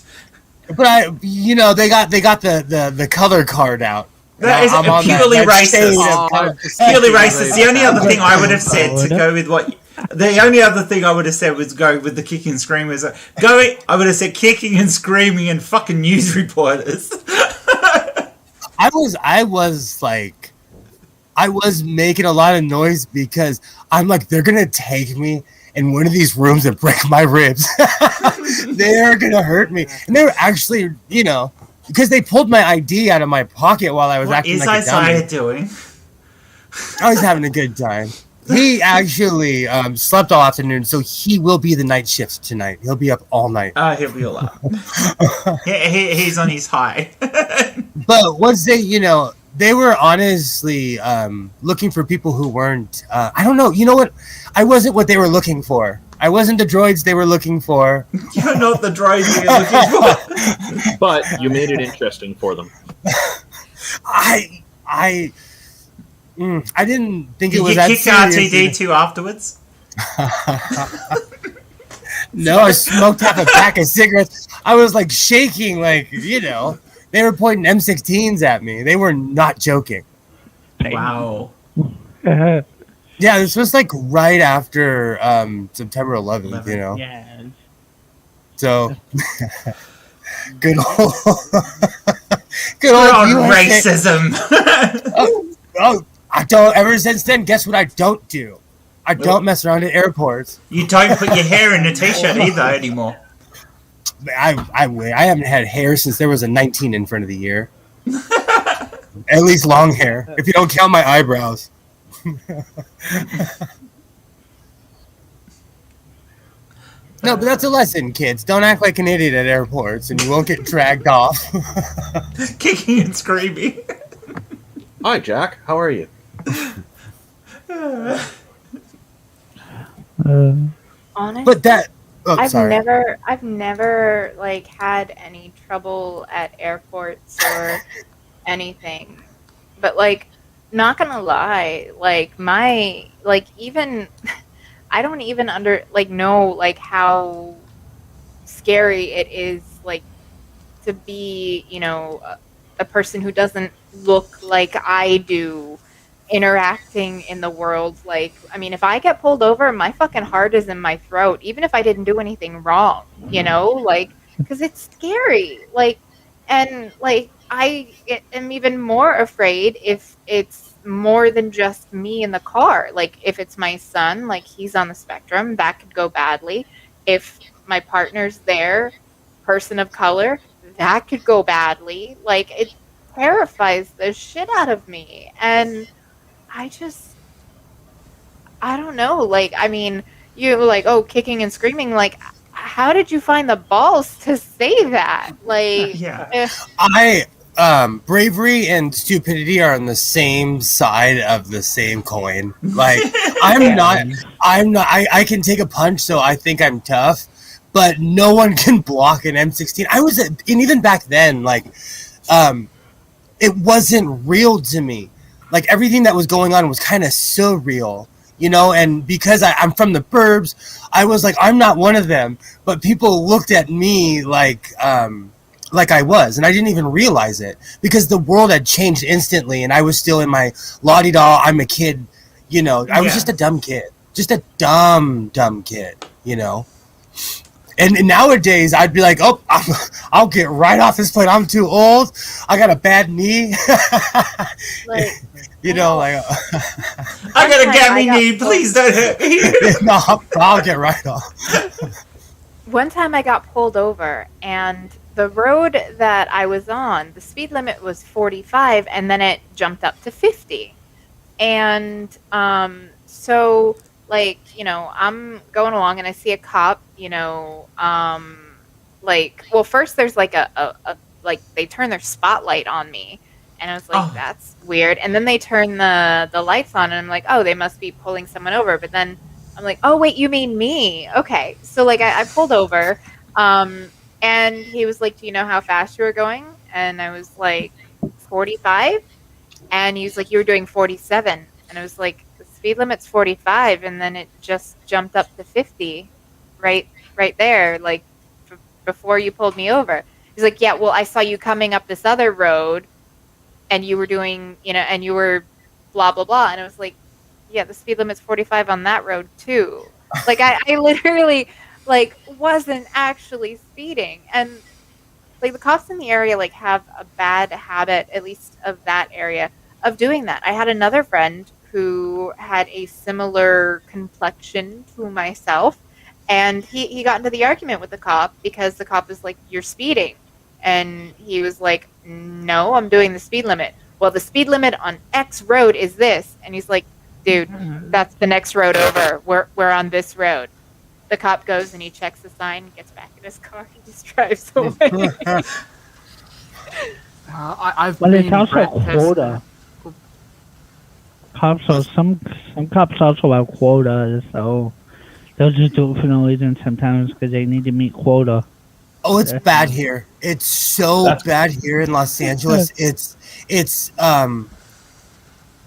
But they got the color card out. That is purely racist. Purely racist. The only other thing I would have said to go with what. The only other thing I would have said was go with the kicking and screaming. I would have said kicking and screaming and fucking news reporters. I was making a lot of noise because I'm like, they're gonna take me in one of these rooms and break my ribs. They're gonna hurt me, and they were actually, because they pulled my ID out of my pocket while I was acting like a dummy. What is Isaiah doing? I was having a good time. He actually slept all afternoon, so he will be the night shift tonight. He'll be up all night. He'll be all up. He's on his high. But once they were honestly looking for people who weren't. I don't know. You know what? I wasn't what they were looking for. I wasn't the droids they were looking for. You're not the droids they were looking for. But you made it interesting for them. I didn't think it was that serious. Did you kick RTD2 afterwards? No, I smoked half a pack of cigarettes. I was like shaking, they were pointing M16s at me. They were not joking. Wow. Yeah, this was like right after September 11th, Yeah. So, good old racism. I don't. Ever since then, guess what I don't do? I don't mess around at airports. You don't put your hair in a t-shirt either anymore. I haven't had hair since there was a 19 in front of the year. At least long hair, if you don't count my eyebrows. No, but that's a lesson, kids. Don't act like an idiot at airports, and you won't get dragged off. Kicking and screaming. Hi, Jack. How are you? Honestly, but that I've never had any trouble at airports or anything. But not gonna lie, even I don't even know how scary it is to be a person who doesn't look like I do interacting in the world. If I get pulled over, my fucking heart is in my throat, even if I didn't do anything wrong, because it's scary. I am even more afraid if it's more than just me in the car. If it's my son, he's on the spectrum, that could go badly. If my partner's there, person of color, that could go badly. It terrifies the shit out of me. And I don't know. You kicking and screaming. How did you find the balls to say that? Bravery and stupidity are on the same side of the same coin. I can take a punch, so I think I'm tough, but no one can block an M16. And even back then, it wasn't real to me. like everything that was going on was kind of surreal, you know. And because I'm from the burbs, I was like, I'm not one of them, but people looked at me like I was, and I didn't even realize it because the world had changed instantly, and I was still in my la-di-da, I'm a kid, you know. I was just a dumb kid, just a dumb kid, you know. And nowadays, I'd be like, oh, I'll get right off this plane. I'm too old. I got a bad knee. Like, you know, like... I got a gammy knee. Please don't hurt me. No, I'll get right off. one time I got pulled over, and the road that I was on, the speed limit was 45, and then it jumped up to 50. And so, like, you know, I'm going along, and I see a cop, you know, like, well, first there's like a like, they turn their spotlight on me, and I was like, that's weird. And then they turn the lights on, and I'm like, oh, they must be pulling someone over. But then I'm like, oh, wait, you mean me? Okay. So, like, I pulled over, and he was like, do you know how fast you were going? And I was like, 45. And he was like, you were doing 47. And I was like, the speed limit's 45. And then it just jumped up to 50 right there, like, before you pulled me over. He's like, yeah, well, I saw you coming up this other road, and you were doing, you know, and you were blah, blah, blah. And I was like, yeah, the speed limit's 45 on that road, too. Like, I literally, like, wasn't actually speeding. And, like, the cops in the area, like, have a bad habit, at least of that area, of doing that. I had another friend who had a similar complexion to myself, and he got into the argument with the cop because the cop was like, you're speeding. And he was like, no, I'm doing the speed limit. Well, the speed limit on X road is this. And he's like, dude, that's the next road over. We're on this road. The cop goes and he checks the sign, gets back in his car, and just drives away. Well, it's also quota. Cops, so some cops also have quotas, so they'll just do it for no reason sometimes because they need to meet quota. Oh, it's bad here. It's so bad here in Los Angeles. It's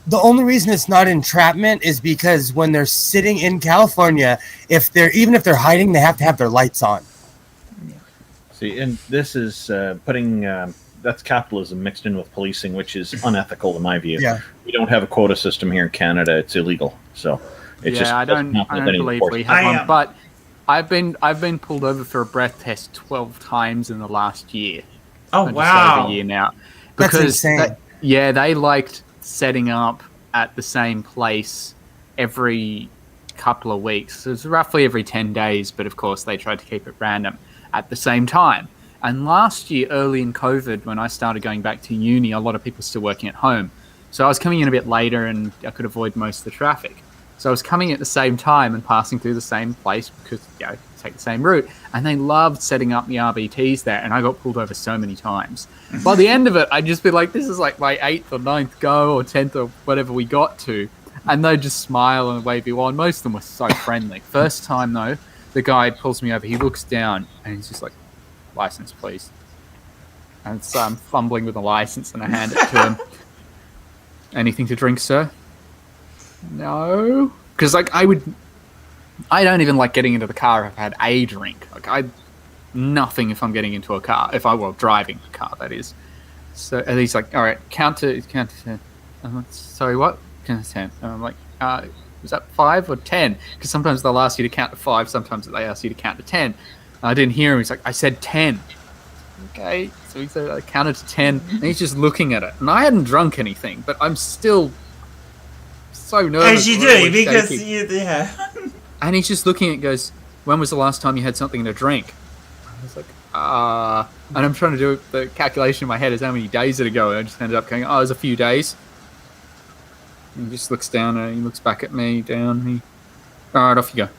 the only reason it's not entrapment is because when they're sitting in California, even if they're hiding, they have to have their lights on. See, and this is putting that's capitalism mixed in with policing, which is unethical in my view. Yeah. We don't have a quota system here in Canada; it's illegal. So it's just I don't believe we have one. But I've been pulled over for a breath test 12 times in the last year. Oh, wow! Just over a year now. That's Because insane. they liked setting up at the same place every couple of weeks. So it's roughly every 10 days, but of course they tried to keep it random at the same time. And last year, early in COVID, when I started going back to uni, a lot of people were still working at home. So I was coming in a bit later and I could avoid most of the traffic. So I was coming at the same time and passing through the same place because, you know, take the same route. And they loved setting up the RBTs there, and I got pulled over so many times. By the end of it, I'd just be like, this is like my 8th or 9th go or 10th or whatever we got to. And they'd just smile and wave you on. Most of them were so friendly. First time, though, the guy pulls me over. He looks down, and he's just like, license, please. And so I'm fumbling with the license, and I hand it to him. Anything to drink, sir? No. Because, like, I don't even like getting into the car if I've had a drink. Like, nothing if I'm getting into a car. If I were driving a car, that is. So, and he's like, all right, count to 10. I'm like, sorry, what? Count to 10. And I'm like, was that 5 or 10? Because sometimes they'll ask you to count to 5, sometimes they ask you to count to 10. And I didn't hear him. He's like, I said 10. Okay. So he said, I counted to 10, and he's just looking at it. And I hadn't drunk anything, but I'm still so nervous. As you do, because yeah. And he's just looking at it, goes, when was the last time you had something to drink? I was like, and I'm trying to do the calculation in my head as how many days did it go, and I just ended up going, it was a few days. And he just looks down, and he looks back at me, down, all right, off you go.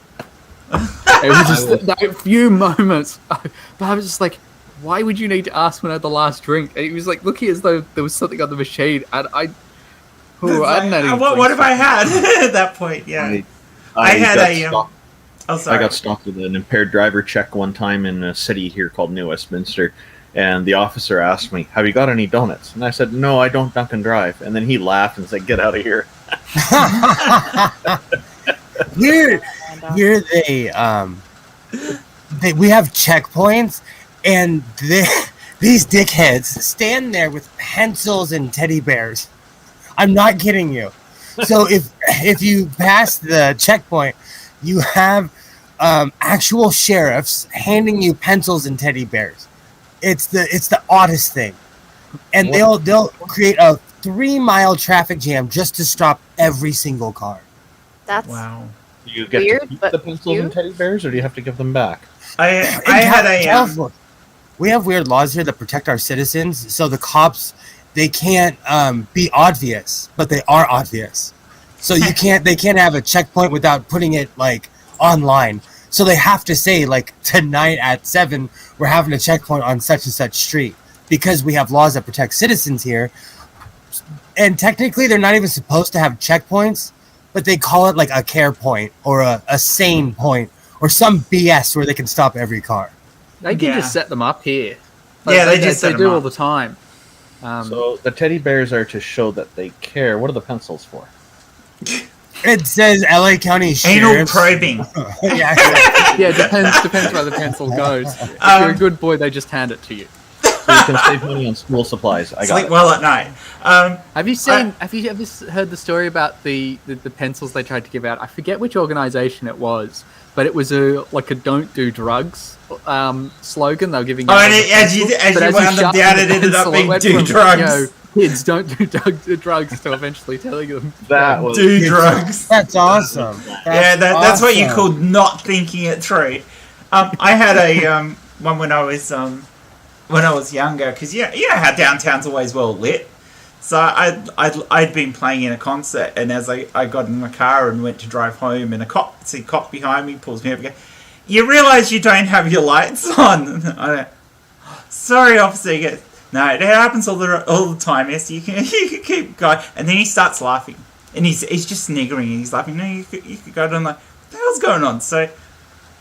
It was just a few moments, but I was just like, why would you need to ask when I had the last drink? And he was like looking as though there was something on the machine, and I hadn't had any. What have I had at that point? Yeah. I got stopped with an impaired driver check one time in a city here called New Westminster, And the officer asked me, "Have you got any donuts?" And I said, "No, I don't drunk and drive." And then he laughed and said, "Get out of here." Here we have checkpoints, and these dickheads stand there with pencils and teddy bears. I'm not kidding you. So if you pass the checkpoint, you have actual sheriffs handing you pencils and teddy bears. It's the oddest thing, and they'll create a 3-mile traffic jam just to stop every single car. That's Wow. Do you get Weird, to keep but the pencils cute. and teddy bears, or do you have to give them back? We have weird laws here that protect our citizens, so the cops, they can't be obvious, but they are obvious. So they can't have a checkpoint without putting it like online. So they have to say like tonight at 7 we're having a checkpoint on such and such street, because we have laws that protect citizens here. And technically they're not even supposed to have checkpoints, but they call it like a care point or a sane point or some BS where they can stop every car. They can Yeah. just set them up here. Yeah, they just set them do up. all the time. So the teddy bears are to show that they care. What are the pencils for? It says LA County Anal Sheriff's. probing. Yeah. Yeah, depends where the pencil goes. If you're a good boy, they just hand it to you. So you can save money on school supplies. I got Sleep it. well at night. Have you ever heard the story about the pencils they tried to give out? I forget which organization it was, but it was a don't do drugs slogan. They were giving. Oh, out and all the as you pencils, but wound them sharpened down, the it ended up pencil, being went do from, drugs. Kids don't do drugs to eventually telling them That was Do drugs. That's awesome. That's what you awesome. call not thinking it through. I had a one when I was younger, because you know how downtown's always well lit. So I'd been playing in a concert, and as I got in my car and went to drive home, and a cop behind me pulls me over and goes, "You realise you don't have your lights on?" And I went, "Sorry, officer." He goes, "No, it happens all the time. Yes, you can keep going." And then he starts laughing, and he's just sniggering, and he's laughing. "No, you could go down." Like, what the hell's going on? So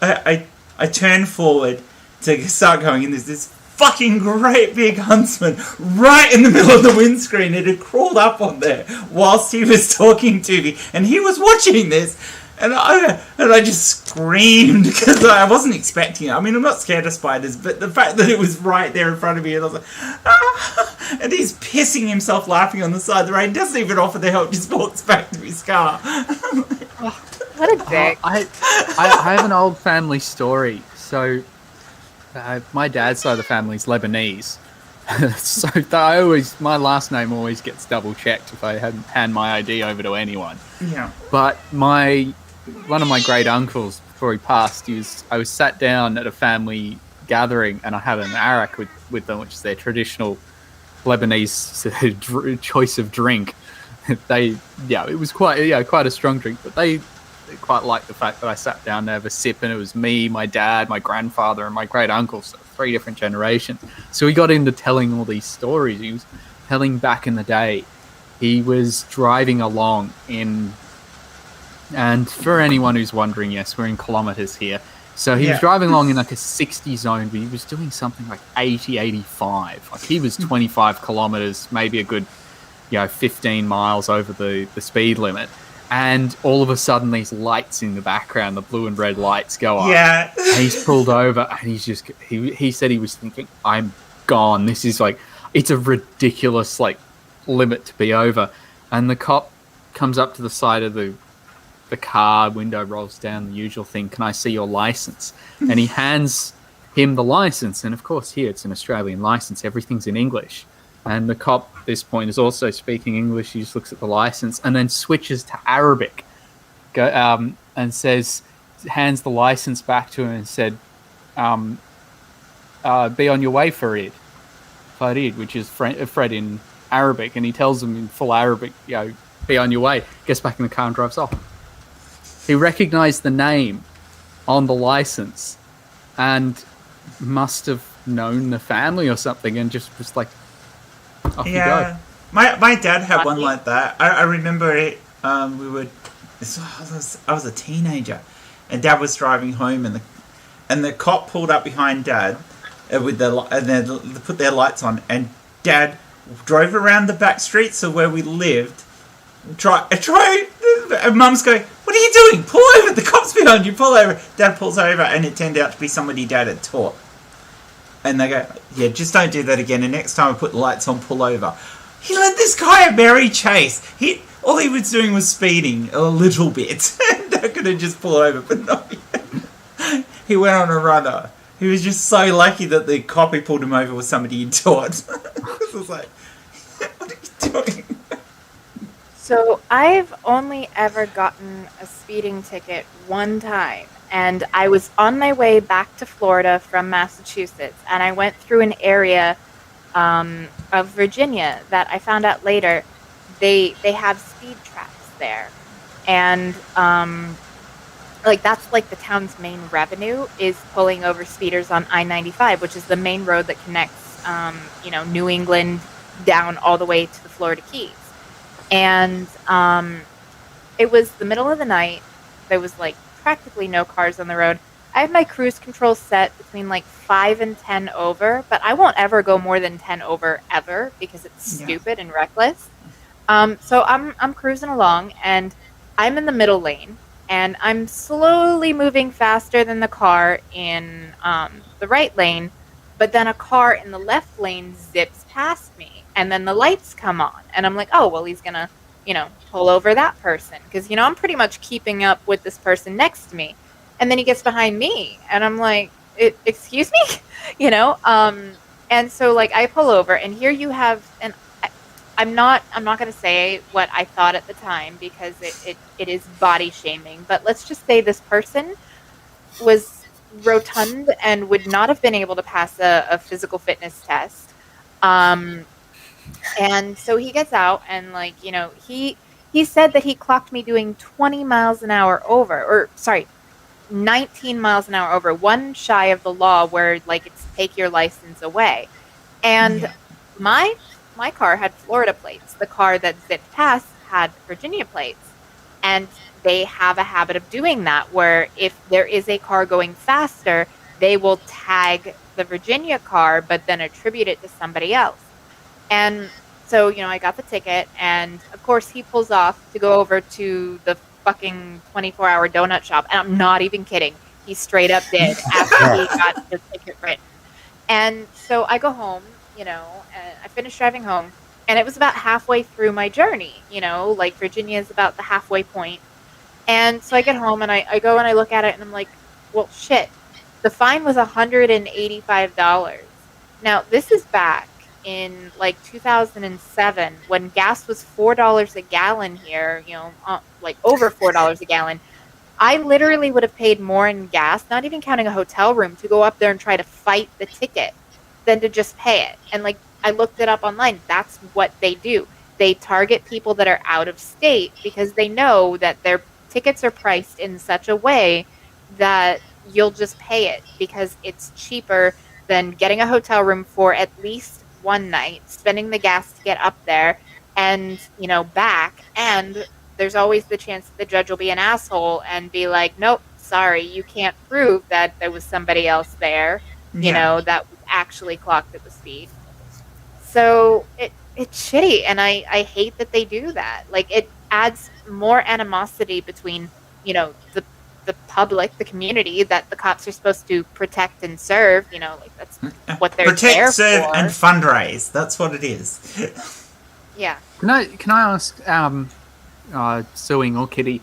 I turn forward to start going, and there's this fucking great big huntsman right in the middle of the windscreen. It had crawled up on there whilst he was talking to me, and he was watching this, and I just screamed because I wasn't expecting it. I mean, I'm not scared of spiders, but the fact that it was right there in front of me, and I was like, ah! And he's pissing himself laughing on the side of the road, doesn't even offer the help, just walks back to his car. what a dick. I have an old family story. So, my dad's side of the family is Lebanese, so my last name always gets double checked if I hand my ID over to anyone. Yeah. But one of my great uncles, before he passed, I was sat down at a family gathering, and I had an arak with them, which is their traditional Lebanese choice of drink. It was quite a strong drink, but they quite liked the fact that I sat down to have a sip, and it was me, my dad, my grandfather, and my great uncle, so 3 different generations. So he got into telling all these stories. He was telling back in the day, he was driving along and for anyone who's wondering, yes, we're in kilometers here. So he was driving along in like a 60 zone, but he was doing something like 80, 85. Like he was 25 kilometers, maybe a good 15 miles over the speed limit. And all of a sudden, these lights in the background, the blue and red lights go up. Yeah. And he's pulled over, and he said he was thinking, "I'm gone. This is it's a ridiculous limit to be over." And the cop comes up to the side of the car, window rolls down, the usual thing. "Can I see your license?" And he hands him the license, and of course, here it's an Australian license. Everything's in English. And the cop at this point is also speaking English. He just looks at the license and then switches to Arabic, and hands the license back to him and said, "Be on your way, Farid," which is Fred in Arabic. And he tells him in full Arabic, "Be on your way." Gets back in the car and drives off. He recognized the name on the license and must have known the family or something, and just was like, off you go. My dad had one like that. I remember it. I was a teenager, and Dad was driving home, and the cop pulled up behind Dad, with and they put their lights on. And Dad drove around the back streets of where we lived. And Mum's going, "What are you doing? Pull over! The cops behind you! Pull over!" Dad pulls over, and it turned out to be somebody Dad had taught. And they go, "Yeah, just don't do that again. And next time I put the lights on, pull over." He let this guy a merry chase. All he was doing was speeding a little bit. They could have just pulled over, but no. He went on a runner. He was just so lucky that the cop who pulled him over was somebody he taught. I was like, "What are you doing?" So I've only ever gotten a speeding ticket one time, and I was on my way back to Florida from Massachusetts, and I went through an area of Virginia that I found out later they have speed traps there, and like that's like the town's main revenue is pulling over speeders on I-95, which is the main road that connects New England down all the way to the Florida Keys. And it was the middle of the night. There was like practically no cars on the road. I have my cruise control set between like 5 and 10 over, but I won't ever go more than 10 over ever because it's stupid and reckless. So I'm cruising along, and I'm in the middle lane, and I'm slowly moving faster than the car in the right lane, but then a car in the left lane zips past me, and then the lights come on, and I'm like, oh, well, he's gonna, pull over that person, because, I'm pretty much keeping up with this person next to me, and then he gets behind me, and I'm like, excuse me, and so, like, I pull over, and here you have, and I'm not going to say what I thought at the time, because it is body shaming, but let's just say this person was rotund and would not have been able to pass a physical fitness test. And so he gets out, and he said that he clocked me doing 20 miles an hour over, or sorry, 19 miles an hour over, one shy of the law where it's take your license away. And my car had Florida plates. The car that zipped past had Virginia plates. And they have a habit of doing that, where if there is a car going faster, they will tag the Virginia car, but then attribute it to somebody else. And so, I got the ticket, and of course he pulls off to go over to the fucking 24-hour donut shop. And I'm not even kidding. He straight up did after he got the ticket written. And so I go home, and I finished driving home, and it was about halfway through my journey, Virginia is about the halfway point. And so I get home, and I go and I look at it, and I'm like, well, shit, the fine was $185. Now, this is back in 2007 when gas was $4 a gallon here, over $4 a gallon. I literally would have paid more in gas, not even counting a hotel room, to go up there and try to fight the ticket than to just pay it. And I looked it up online. That's what they do. They target people that are out of state because they know that their tickets are priced in such a way that you'll just pay it because it's cheaper than getting a hotel room for at least one night, spending the gas to get up there and, back. And there's always the chance that the judge will be an asshole and be like, nope, sorry, you can't prove that there was somebody else there, that actually clocked at the speed. So it's shitty, and I hate that they do that. It adds more animosity between, the public, the community that the cops are supposed to protect and serve. That's what they're protect, there serve, for. and fundraise. That's what it is. Yeah. Can I ask, Suing or Kitty,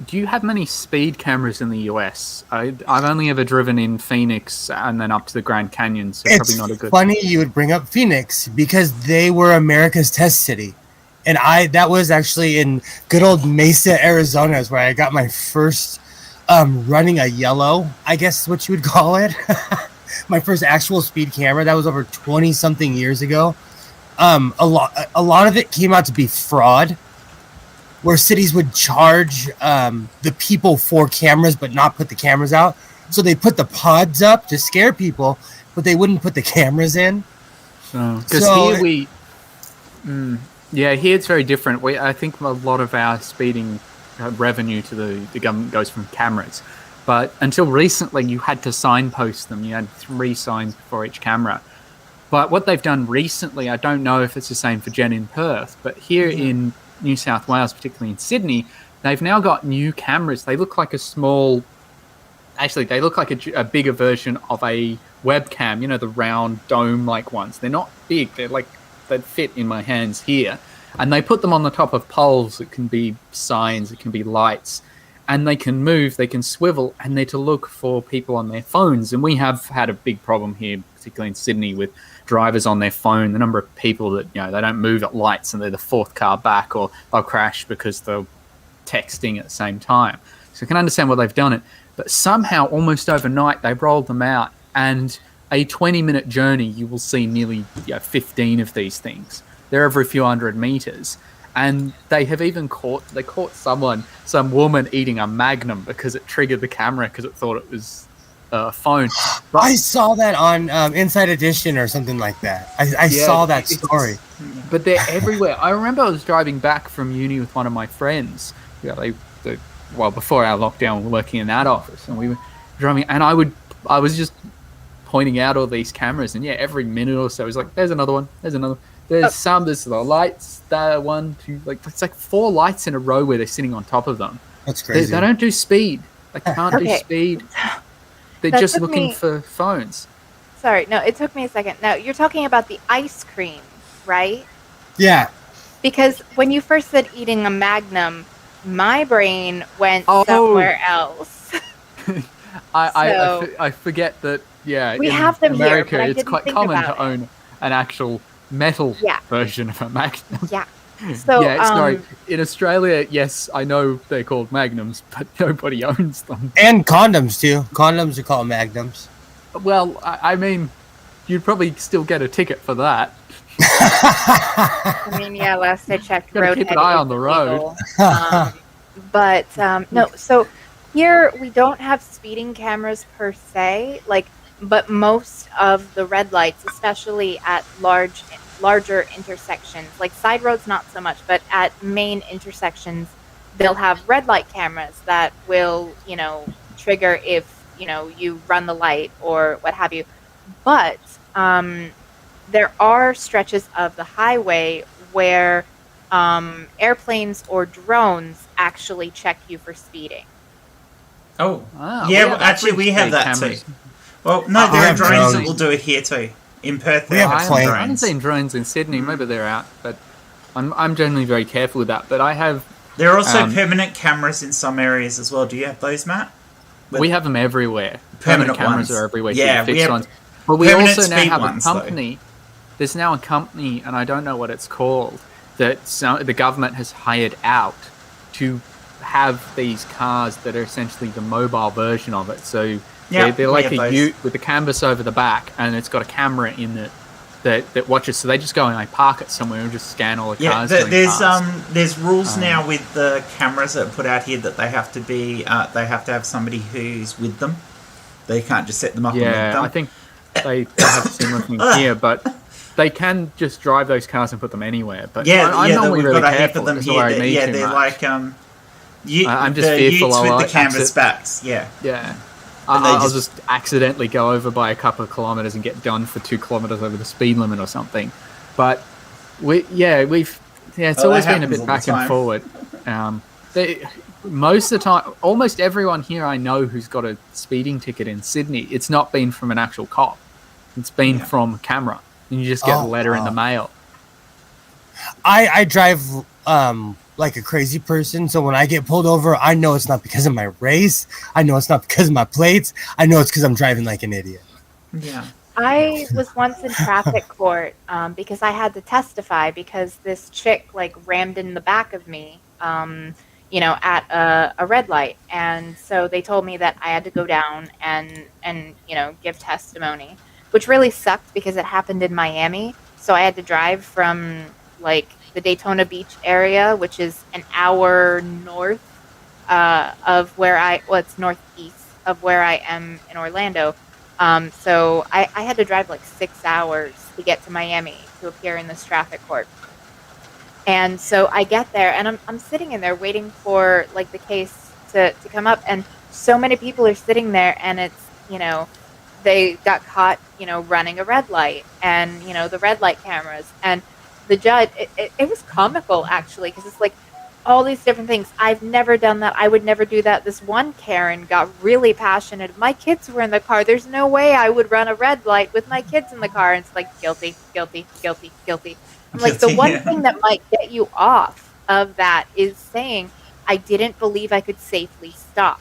do you have many speed cameras in the US? I've only ever driven in Phoenix and then up to the Grand Canyon, so It's probably not a good. funny you would bring up Phoenix because they were America's test city. And that was actually in good old Mesa, Arizona, is where I got my first running a yellow, I guess is what you would call it. My first actual speed camera. That was over 20-something years ago. A lot of it came out to be fraud, where cities would charge the people for cameras but not put the cameras out. So they put the pods up to scare people, but they wouldn't put the cameras in. Because here here it's very different. I think a lot of our speeding revenue to the government goes from cameras. But until recently, you had to signpost them. You had 3 signs before each camera. But what they've done recently, I don't know if it's the same for Jen in Perth, but here in New South Wales, particularly in Sydney, they've now got new cameras. They look like they look like a bigger version of a webcam, the round dome-like ones. They're not big. They fit in my hands here. And they put them on the top of poles. It can be signs, it can be lights. And they can move, they can swivel, and they're to look for people on their phones. And we have had a big problem here, particularly in Sydney, with drivers on their phone. The number of people that, they don't move at lights and they're the 4th car back, or they'll crash because they're texting at the same time. So I can understand why they've done it. But somehow, almost overnight, they rolled them out, and a 20-minute journey, you will see nearly 15 of these things. They're every few hundred meters. And they have even caught some woman eating a Magnum because it triggered the camera because it thought it was a phone. But I saw that on Inside Edition or something like that. I saw that story. But they're everywhere. I remember I was driving back from uni with one of my friends. Before our lockdown, we were working in that office, and we were driving. And I was just pointing out all these cameras, and every minute or so, it was like, "There's another one. There's another one." There's the lights, there, 1, 2, it's like 4 lights in a row where they're sitting on top of them. That's crazy. They don't do speed. They can't do speed. They're just looking for phones. Sorry, no, it took me a second. Now, you're talking about the ice cream, right? Yeah. Because when you first said eating a Magnum, my brain went somewhere else. I forget that, we have them America, here, but it's quite common to own an actual metal version of a Magnum. Yeah. So, sorry. In Australia, yes, I know they're called Magnums, but nobody owns them. And condoms, too. Condoms are called Magnums. Well, I mean, you'd probably still get a ticket for that. I mean, last I checked, gotta keep an eye on the road. No, so here we don't have speeding cameras per se, but most of the red lights, especially at larger intersections, like side roads not so much, but at main intersections, they'll have red light cameras that will, trigger if, you run the light or what have you. But there are stretches of the highway where airplanes or drones actually check you for speeding. Oh, actually we have that cameras. too. Well, no, there are drones that will do it here too. In Perth, we have I haven't seen drones in Sydney. Maybe they're out, but I'm generally very careful with that. But I have. There are also permanent cameras in some areas as well. Do you have those, Matt? We have them everywhere. Permanent cameras ones. are everywhere. Yeah, fixed we have ones. But we also now have ones, a company. There's now a company, and I don't know what it's called, that the government has hired out to have these cars that are essentially the mobile version of it. So they're like a ute with a canvas over the back, and it's got a camera in it that watches. So they just go and they park it somewhere and just scan all the cars. There's rules now with the cameras that are put out here that they have to be they have to have somebody who's with them. They can't just set them up. Yeah, I think they have a similar thing here, but they can just drive those cars and put them anywhere. But I'm normally really careful. Them here. They're like I'm just fearful with the canvas backs. Yeah. I'll just accidentally go over by a couple of kilometers and get done for 2 kilometers over the speed limit or something. But it's always been a bit back and forward. Most of the time, almost everyone here I know who's got a speeding ticket in Sydney, it's not been from an actual cop. It's been from a camera. And you just get a letter in the mail. I drive like a crazy person, so when I get pulled over, I know it's not because of my race. I know it's not because of my plates. I know it's because I'm driving like an idiot. Yeah. I was once in traffic court because I had to testify because this chick rammed in the back of me, at a red light, and so they told me that I had to go down and give testimony, which really sucked because it happened in Miami. So I had to drive from the Daytona Beach area, which is an hour north of where it's northeast of where I am in Orlando. So I had to drive 6 hours to get to Miami to appear in this traffic court. And so I get there, and I'm sitting in there waiting for the case to come up, and so many people are sitting there, and it's, they got caught, running a red light, and, the red light cameras, and the judge, it was comical, actually, because it's like all these different things. I've never done that. I would never do that. This one Karen got really passionate. My kids were in the car. There's no way I would run a red light with my kids in the car. And it's like, guilty, guilty, guilty, guilty. I'm like, the one thing that might get you off of that is saying, I didn't believe I could safely stop.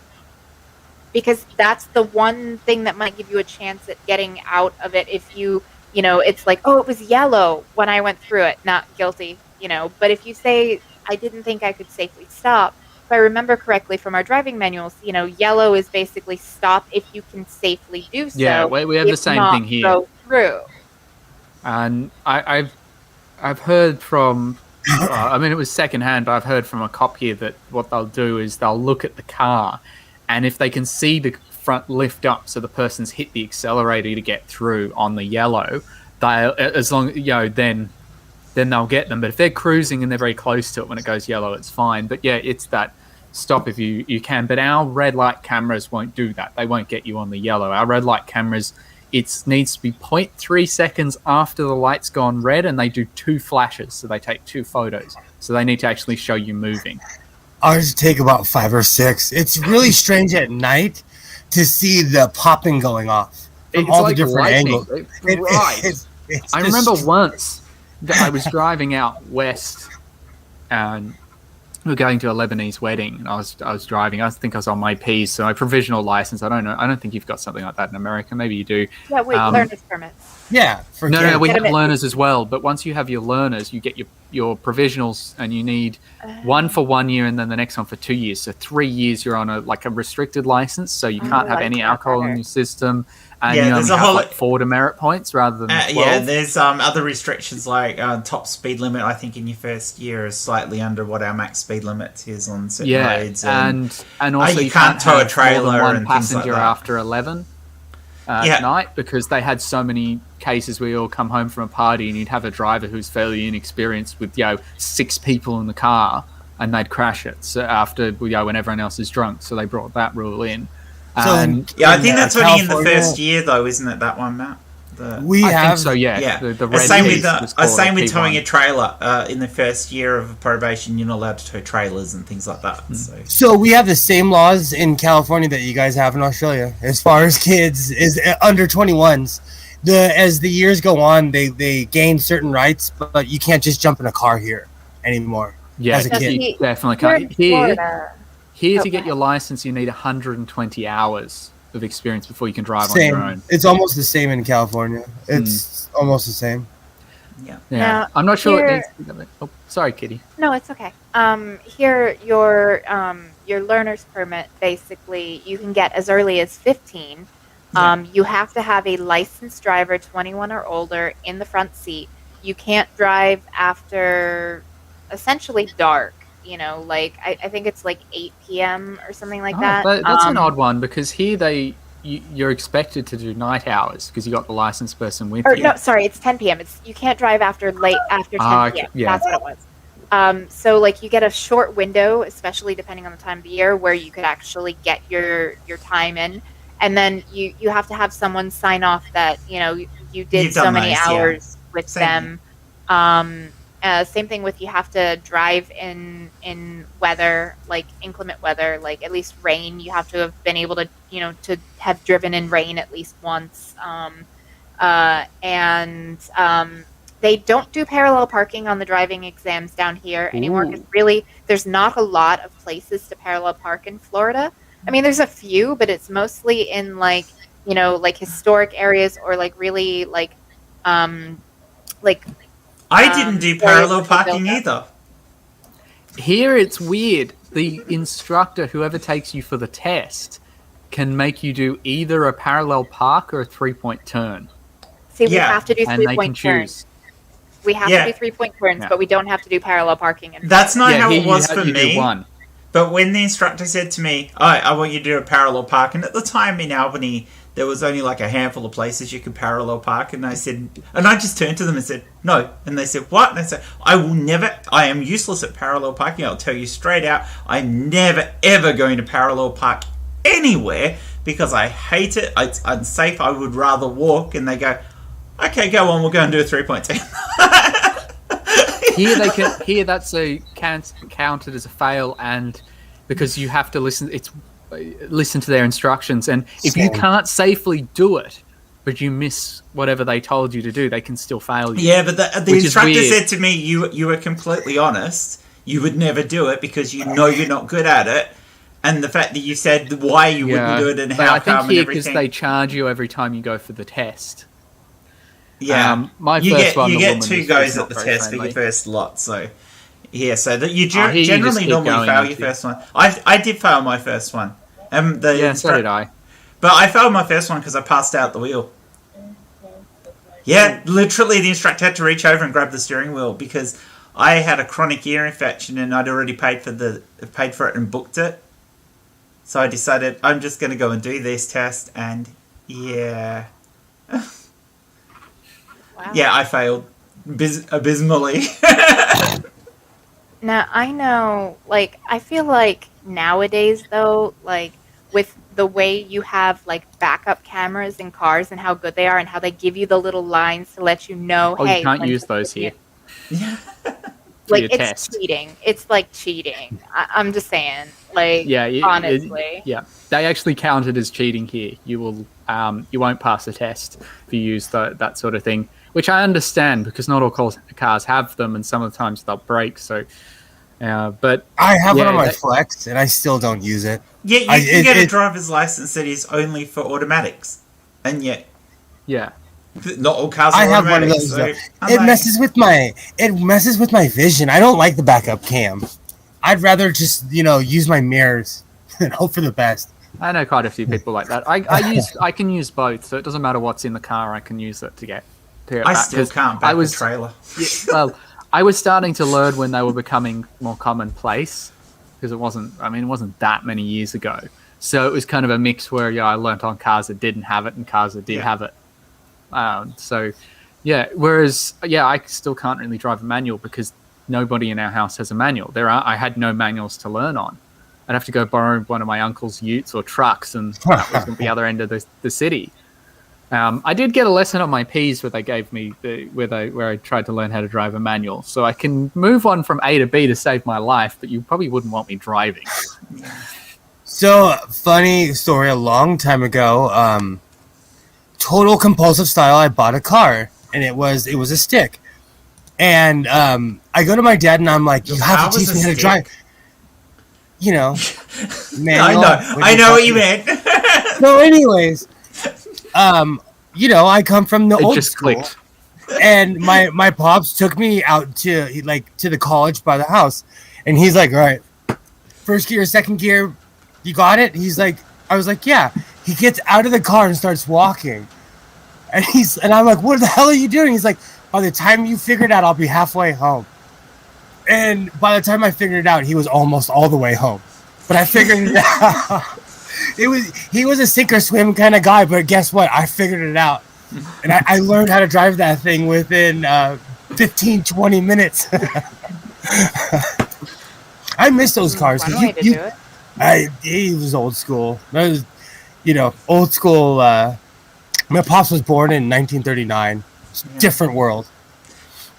Because that's the one thing that might give you a chance at getting out of it. If you, it's like, oh, it was yellow when I went through it, not guilty, But if you say, I didn't think I could safely stop, if I remember correctly from our driving manuals, yellow is basically stop if you can safely do so. Yeah, we have the same thing here. Go through. And I've heard from, it was secondhand, but I've heard from a cop here that what they'll do is they'll look at the car, and if they can see the front lift up so the person's hit the accelerator to get through on the yellow, then they'll get them. But if they're cruising and they're very close to it when it goes yellow, it's fine. But yeah, it's that stop if you can. But our red light cameras won't do that. They won't get you on the yellow. Our red light cameras, it needs to be 0.3 seconds after the light's gone red, and they do 2 flashes, so they take 2 photos. So they need to actually show you moving. Ours take about 5 or 6. It's really strange at night to see the popping going off from It's all like the different lightning. angles. Right. It's I remember once that I was driving out west, and we were going to a Lebanese wedding, and I was driving. I think I was on my P's, so my provisional license. I don't know. I don't think you've got something like that in America. Maybe you do. Yeah, wait, learner's permits. Yeah. No, we have Legitimate. learners as well. But once you have your learners, you get your provisionals, and you need one for 1 year, and then the next one for 2 years. So 3 years you're on a restricted license, so you can't have any alcohol in your system, and you only have 4 demerit points rather than 12. Yeah, there's other restrictions like top speed limit. I think in your first year is slightly under what our max speed limit is on certain roads. And also you can't tow a have more than trailer one and things like passenger that. after 11 at night, because they had so many cases where you all come home from a party and you'd have a driver who's fairly inexperienced with 6 people in the car, and they'd crash it after when everyone else is drunk. So they brought that rule in. So I think that's only in the California- first year, though, isn't it? That one, Matt. think so. Yeah. The red same piece with was called same a with towing P1. a trailer. In the first year of probation, you're not allowed to tow trailers and things like that. So we have the same laws in California that you guys have in Australia as far as kids is under 21s. As the years go on, they gain certain rights, but you can't just jump in a car here anymore. Yeah, as a kid. you definitely can't. Here to get your license, you need 120 hours of experience before you can drive on your own. It's almost the same in California. It's almost the same. Yeah. Now, I'm not sure here- it needs to be. Oh, sorry, Kitty. No, it's okay. Here, your learner's permit, basically, you can get as early as 15. You have to have a licensed driver, 21 or older, in the front seat. You can't drive after essentially dark. I think it's 8 p.m. or something like that. That's an odd one, because here you're expected to do night hours because you got the licensed person with you. No, sorry, it's 10 p.m. You can't drive after 10 p.m. Yeah. That's what it was. So you get a short window, especially depending on the time of the year, where you could actually get your time in, and then you have to have someone sign off that you did You've so done many those, hours with Same. them. Same thing with, you have to drive in weather, inclement weather, at least rain. You have to have been able to to have driven in rain at least once. They don't do parallel parking on the driving exams down here anymore, because really there's not a lot of places to parallel park in Florida. I mean, there's a few, but it's mostly in historic areas, or really I didn't do parallel areas that parking built either. Here it's weird. The instructor, whoever takes you for the test, can make you do either a parallel park or a 3-point turn. See, we Yeah. have to do And they can 3-point turns. choose. We have Yeah. to do 3-point turns, Yeah. but we don't have to do parallel parking. That's not how here it was you for do me. one. But when the instructor said to me, I want you to do a parallel park, and at the time in Albany, there was only a handful of places you could parallel park, and I just turned to them and said, no. And they said, what? And I said, I am useless at parallel parking. I'll tell you straight out, I'm never, ever going to parallel park anywhere because I hate it. It's unsafe. I would rather walk. And they go, okay, go on. We'll go and do a 3.10. Here that's counted as a fail, and because you have to listen to their instructions, and if you can't safely do it, but you miss whatever they told you to do, they can still fail you. Yeah, but the instructor said to me, you were completely honest. You would never do it because you know you're not good at it. And the fact that you said why you wouldn't do it and how come and everything. I think here, because they charge you every time you go for the test. Yeah, you get 2 goes at the test for your first lot. So, yeah, so that you generally normally fail your first one. I did fail my first one. So did I. But I failed my first one because I passed out the wheel. Yeah, literally the instructor had to reach over and grab the steering wheel because I had a chronic ear infection and I'd already paid for it and booked it. So I decided I'm just going to go and do this test, and yeah. Wow. Yeah, I failed abysmally. Now, I know, like, I feel like nowadays, though, like, with the way you have, like, backup cameras in cars and how good they are and how they give you the little lines to let you know, hey... you can't use those here. Yeah. Like, it's cheating. It's, like, cheating. I'm just saying. Like, honestly. They actually count it as cheating here. You will, you won't pass a test if you use that sort of thing, which I understand because not all cars have them, and some of the times they'll break. So, but I have one on my Flex, and I still don't use it. Yeah, you get a driver's license that is only for automatics, and yet, not all cars are have automatic. One of those, it messes with my vision. I don't like the backup cam. I'd rather just use my mirrors and hope for the best. I know quite a few people like that. I can use both, so it doesn't matter what's in the car. I can use it to get I still can't back the trailer. I was starting to learn when they were becoming more commonplace because it wasn't that many years ago. So it was kind of a mix where I learnt on cars that didn't have it and cars that did have it. Whereas I still can't really drive a manual because nobody in our house has a manual. I had no manuals to learn on. I'd have to go borrow one of my uncle's utes or trucks, and that was at the other end of the city. I did get a lesson on my P's where they gave me where I tried to learn how to drive a manual, so I can move on from A to B to save my life. But you probably wouldn't want me driving. So funny story. A long time ago, total compulsive style. I bought a car, and it was a stick. And I go to my dad, and I'm like, "You have to teach me how to drive." Manual, I know what you meant. So, anyways. I come from the old school, clicked. And my pops took me out to the college by the house, and he's like, all right, first gear, second gear, you got it? I was like, yeah. He gets out of the car and starts walking, and I'm like, what the hell are you doing? He's like, by the time you figure it out, I'll be halfway home. And by the time I figured it out, he was almost all the way home, but I figured it out. He was a sink or swim kind of guy, but guess what? I figured it out. And I learned how to drive that thing within 15, 20 minutes. I miss those cars. He was old school. Old school. My pops was born in 1939. Different world.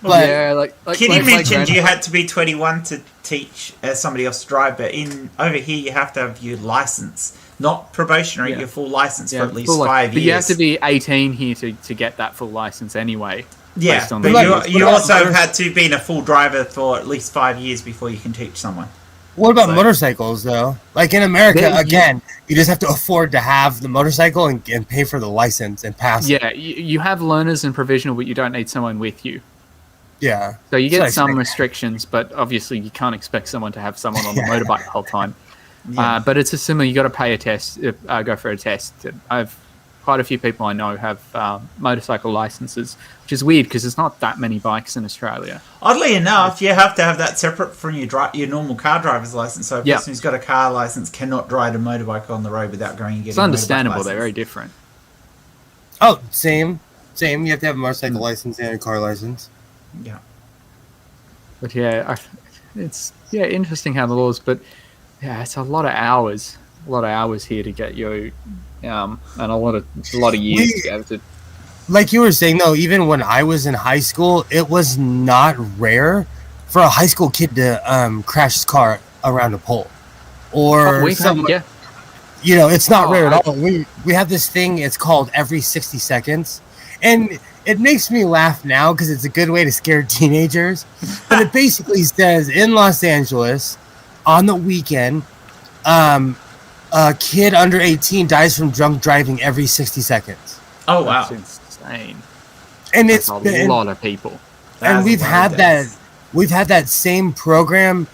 But Kitty mentioned you had to be 21 to teach somebody else to drive, but over here you have to have your license. Not probationary, your full license for at least 5 years. But you have to be 18 here to get that full license anyway. Yeah, but you also had to be a full driver for at least 5 years before you can teach someone. What about motorcycles, though? Like in America, you just have to afford to have the motorcycle and pay for the license and pass. Yeah, you have learners and provisional, but you don't need someone with you. Yeah. So you get some restrictions, but obviously you can't expect someone to have someone on the motorbike the whole time. Yeah. But it's a similar. You got to pay a test. Go for a test. I've quite a few people I know have motorcycle licenses, which is weird because there's not that many bikes in Australia. Oddly enough, you have to have that separate from your normal car driver's license. So a person who's got a car license cannot ride a motorbike on the road without going and getting. It's understandable. They're very different. Oh, same. You have to have a motorcycle license and a car license. Yeah. But it's interesting how the laws, but. Yeah, it's a lot of hours. lot of hours here to get you, and a lot of years to be able to. Like you were saying, though, even when I was in high school, it was not rare for a high school kid to crash his car around a pole, or something. Yeah. You know, it's not rare at all. We have this thing. It's called every 60 seconds, and it makes me laugh now because it's a good way to scare teenagers. But it basically says in Los Angeles, on the weekend, a kid under 18 dies from drunk driving every 60 seconds. Oh wow, that's insane! And that's a lot of people. And we've had that same program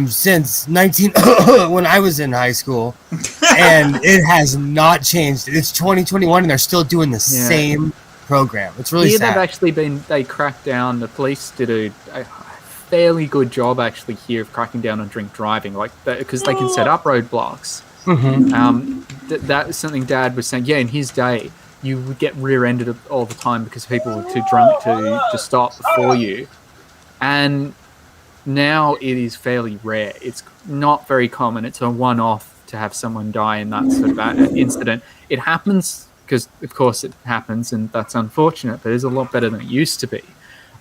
since when I was in high school, and it has not changed. It's 2021, and they're still doing the same program. It's really sad. They've actually they cracked down. The police did a fairly good job actually here of cracking down on drink driving, like because they can set up roadblocks. Mm-hmm. That was something Dad was saying. Yeah, in his day, you would get rear-ended all the time because people were too drunk to stop before you, and now it is fairly rare. It's not very common. It's a one-off to have someone die in that sort of incident. It happens because, of course, it happens, and that's unfortunate, but it's a lot better than it used to be.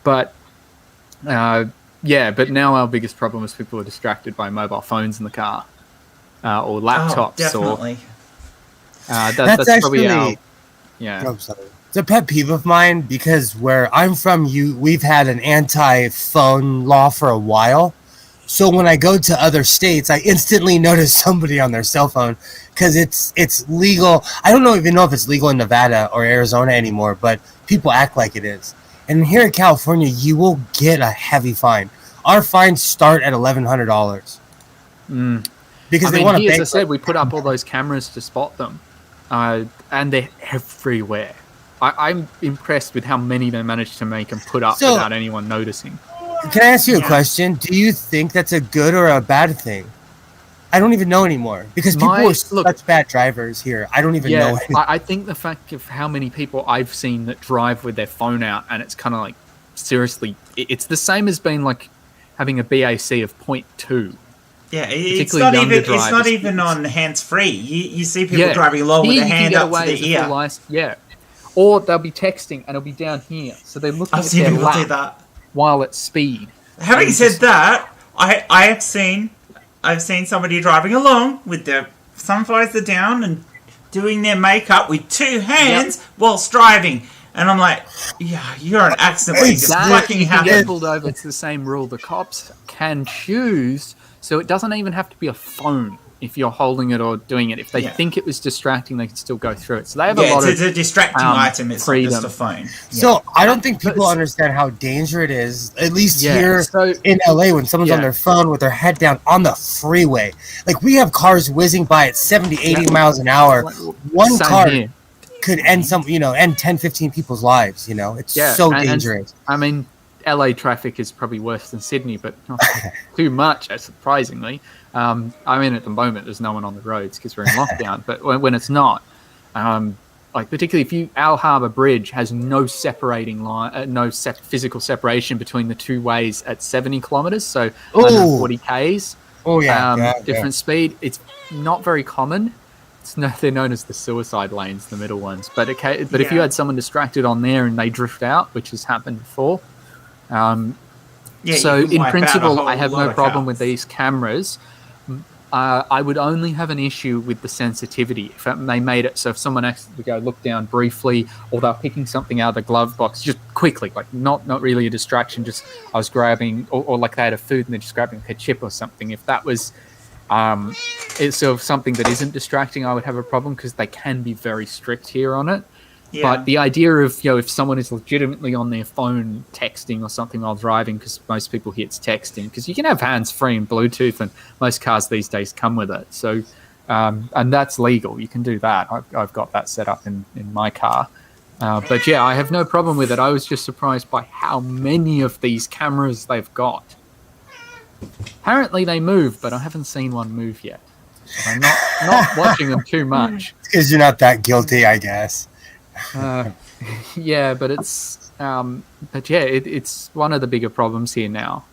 But, but now our biggest problem is people are distracted by mobile phones in the car or laptops. Definitely. That's probably actually... It's a pet peeve of mine because where I'm from, we've had an anti-phone law for a while. So when I go to other states, I instantly notice somebody on their cell phone because it's legal. I don't even know if it's legal in Nevada or Arizona anymore, but people act like it is. And here in California, you will get a heavy fine. Our fines start at $1,100 because they want to. As I said, we put up all those cameras to spot them, and they're everywhere. I'm impressed with how many they managed to make and put up without anyone noticing. Can I ask you a question? Do you think that's a good or a bad thing? I don't even know anymore because people are such bad drivers here. I don't even know. I think the fact of how many people I've seen that drive with their phone out, and it's kind of like, seriously, it's the same as being like having a BAC of 0.2. Yeah, it's not even on hands-free. You see people driving along with their hand up to the ear. Or they'll be texting and it'll be down here. So they're looking at their lap while at speed. Having said that, I've seen somebody driving along with their sun visor down and doing their makeup with two hands whilst driving. And I'm like, yeah, you're an accident waiting to fucking happen. Get pulled over. It's the same rule. The cops can choose, so it doesn't even have to be a phone if you're holding it or doing it. If they think it was distracting, they can still go through it. So they have a lot of it's a distracting item. It's not just a phone. So I don't think people understand how dangerous it is, at least here in LA, when someone's on their phone with their head down on the freeway. Like, we have cars whizzing by at 70, 80 miles an hour. One car could end 10, 15 people's lives, It's so dangerous. I mean, LA traffic is probably worse than Sydney, but not too much, surprisingly. I mean, at the moment, there's no one on the roads because we're in lockdown. But when it's not, like particularly Al Harbour Bridge has no separating line, physical separation between the two ways at 70 kilometers, so 140 k's. Different speed. It's not very common. They're known as the suicide lanes, the middle ones. But if you had someone distracted on there and they drift out, which has happened before. So in principle, I have no problem with these cameras. I would only have an issue with the sensitivity. If they made it so if someone accidentally go look down briefly, or they're picking something out of the glove box just quickly, like not really a distraction, just I was grabbing, or like they had a food and they're just grabbing a chip or something. If that was it's sort of something that isn't distracting, I would have a problem because they can be very strict here on it. Yeah. But the idea of, if someone is legitimately on their phone texting or something while driving, because most people here it's texting, because you can have hands-free and Bluetooth, and most cars these days come with it. So, and that's legal. You can do that. I've got that set up in my car. But yeah, I have no problem with it. I was just surprised by how many of these cameras they've got. Apparently they move, but I haven't seen one move yet. So I'm not watching them too much. Because you're not that guilty, I guess. Yeah, but it's it's one of the bigger problems here now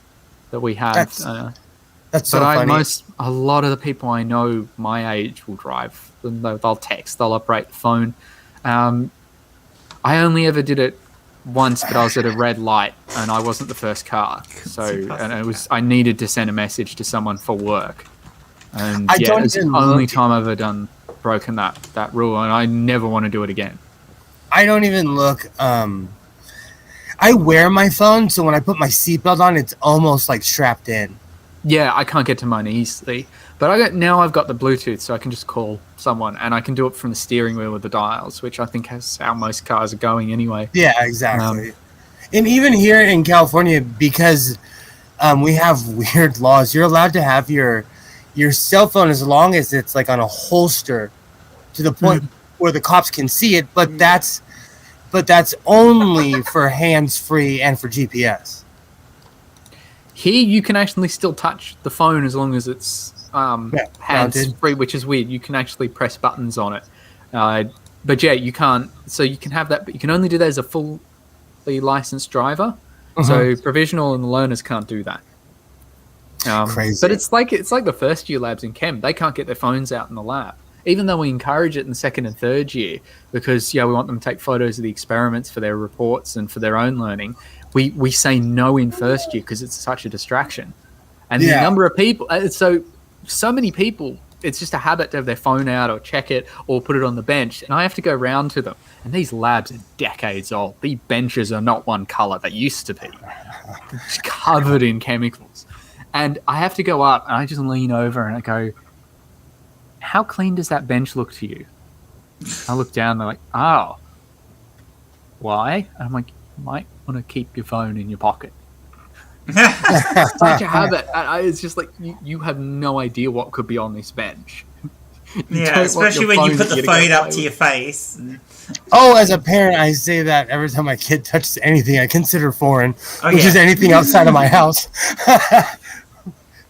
that we have. That's That's so But funny. a lot of the people I know my age will drive. They'll text, they'll operate the phone. I only ever did it once, but I was at a red light and I wasn't the first car. So, and I needed to send a message to someone for work. And it's the only time I've ever broken that rule, and I never want to do it again. I don't even look. I wear my phone, so when I put my seatbelt on, it's almost like strapped in. Yeah, I can't get to mine easily. But I've got the Bluetooth, so I can just call someone, and I can do it from the steering wheel with the dials, which I think is how most cars are going anyway. Yeah, exactly. And even here in California, because we have weird laws, you're allowed to have your cell phone as long as it's like on a holster to the point where the cops can see it, but that's only for hands-free and for GPS. Here, you can actually still touch the phone as long as it's hands-free, which is weird. You can actually press buttons on it. But yeah, you can't. So you can have that, but you can only do that as a fully licensed driver. So provisional and the learners can't do that. Crazy. But it's like the first year labs in chem. They can't get their phones out in the lab, even though we encourage it in the second and third year because we want them to take photos of the experiments for their reports and for their own learning. We say no in first year because it's such a distraction, and the number of people. So many people. It's just a habit to have their phone out or check it or put it on the bench, and I have to go round to them. And these labs are decades old. These benches are not one color. They used to be covered in chemicals. And I have to go up, and I just lean over, and I go, how clean does that bench look to you? I look down, and they're like, oh. Why? And I'm like, you might want to keep your phone in your pocket. Such a habit. It's just like, you have no idea what could be on this bench. Yeah, especially when you put the phone up to your face. Oh, as a parent, I say that every time my kid touches anything I consider foreign, which is anything outside of my house.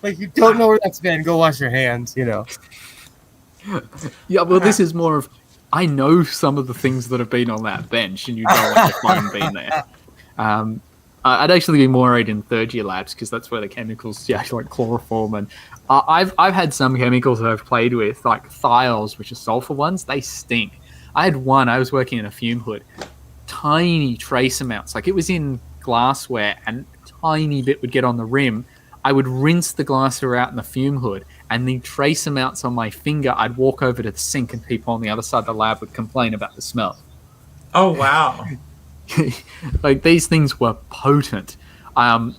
Like, you don't know where that's been, go wash your hands, Yeah, well, this is more of, I know some of the things that have been on that bench, and you don't want your phone being there. I'd actually be more worried in third year labs because that's where the chemicals, like chloroform, and I've had some chemicals that I've played with, like thiols, which are sulfur ones. They stink. I had one. I was working in a fume hood, tiny trace amounts, like it was in glassware, and a tiny bit would get on the rim. I would rinse the glassware out in the fume hood, and the trace amounts on my finger, I'd walk over to the sink, and people on the other side of the lab would complain about the smell. Oh wow! Like, these things were potent.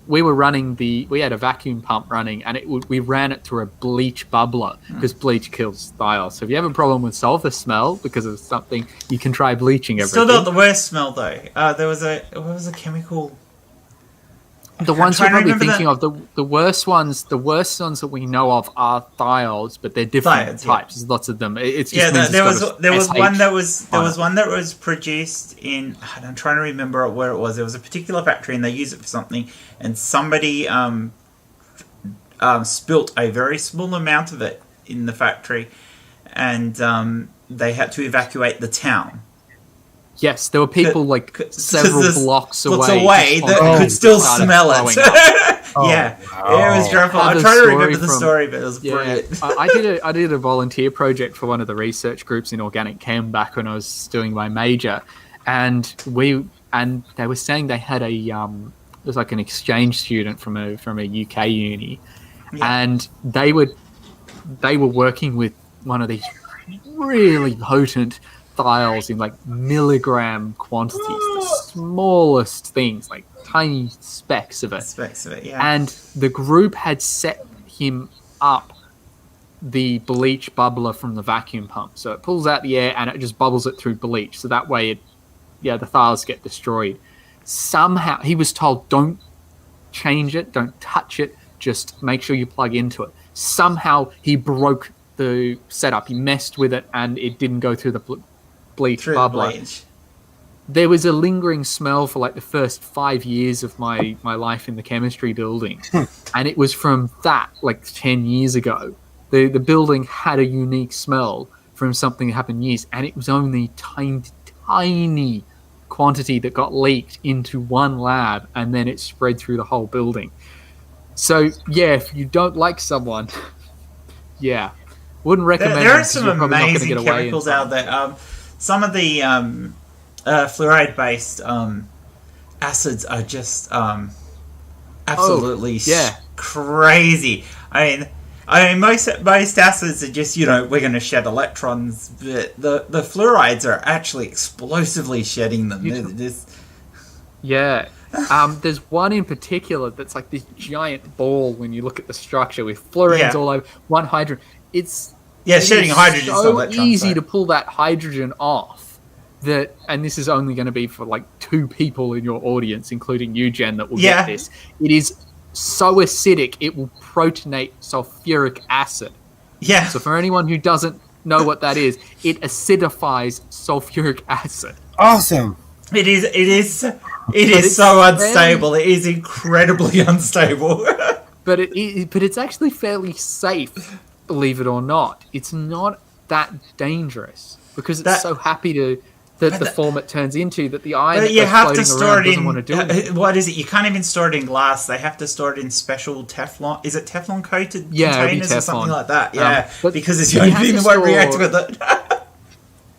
We were running we had a vacuum pump running, and we ran it through a bleach bubbler because bleach kills thiols. So if you have a problem with sulfur smell because of something, you can try bleaching everything. Still not the worst smell though. There was a chemical. The ones you're probably thinking of, the worst ones that we know of are thiols, but they're different types. There's lots of them. It's just there was one that was produced in. I'm trying to remember where it was. There was a particular factory, and they used it for something, and somebody spilt a very small amount of it in the factory, and they had to evacuate the town. Yes, there were people several blocks away that could still smell it. Yeah, wow. It was dreadful. I'm trying to remember the story, but it was brilliant. I did a volunteer project for one of the research groups in organic chem back when I was doing my major, and they were saying they had it was like an exchange student from a UK uni, and they were working with one of these really potent thiols in like milligram quantities, the smallest things, like tiny specks of it. And the group had set him up the bleach bubbler from the vacuum pump, so it pulls out the air and it just bubbles it through bleach, so that way the thiols get destroyed. Somehow he was told, don't change it, don't touch it, just make sure you plug into it. Somehow he broke the setup, he messed with it, and it didn't go through the bleach bubbler. There was a lingering smell for like the first 5 years of my life in the chemistry building, and it was from that, like 10 years ago. The building had a unique smell from something that happened years, and it was only tiny quantity that got leaked into one lab, and then it spread through the whole building. So yeah, if you don't like someone, yeah, wouldn't recommend. There are them 'cause some you're probably not gonna amazing get away in chemicals time. out there. Some of the fluoride-based acids are just absolutely crazy. I mean, most acids are just, we're going to shed electrons, but the fluorides are actually explosively shedding them. Yeah. There's one in particular that's like this giant ball when you look at the structure with fluorines all over, one hydrogen. Shedding hydrogen is so easy to pull that hydrogen off and this is only going to be for like 2 people in your audience, including you, Jen, that will get this. It is so acidic, it will protonate sulfuric acid. Yeah. So for anyone who doesn't know what that is, it acidifies sulfuric acid. Awesome. It is so unstable. It is incredibly unstable. but it's actually fairly safe, believe it or not. It's not that dangerous because it's so happy to the form it turns into that the iron that goes floating around doesn't want to do anything. What is it? You can't even store it in glass. They have to store it in special Teflon. Is it Teflon coated containers or something like that? Yeah, because it's the only thing that won't react with it.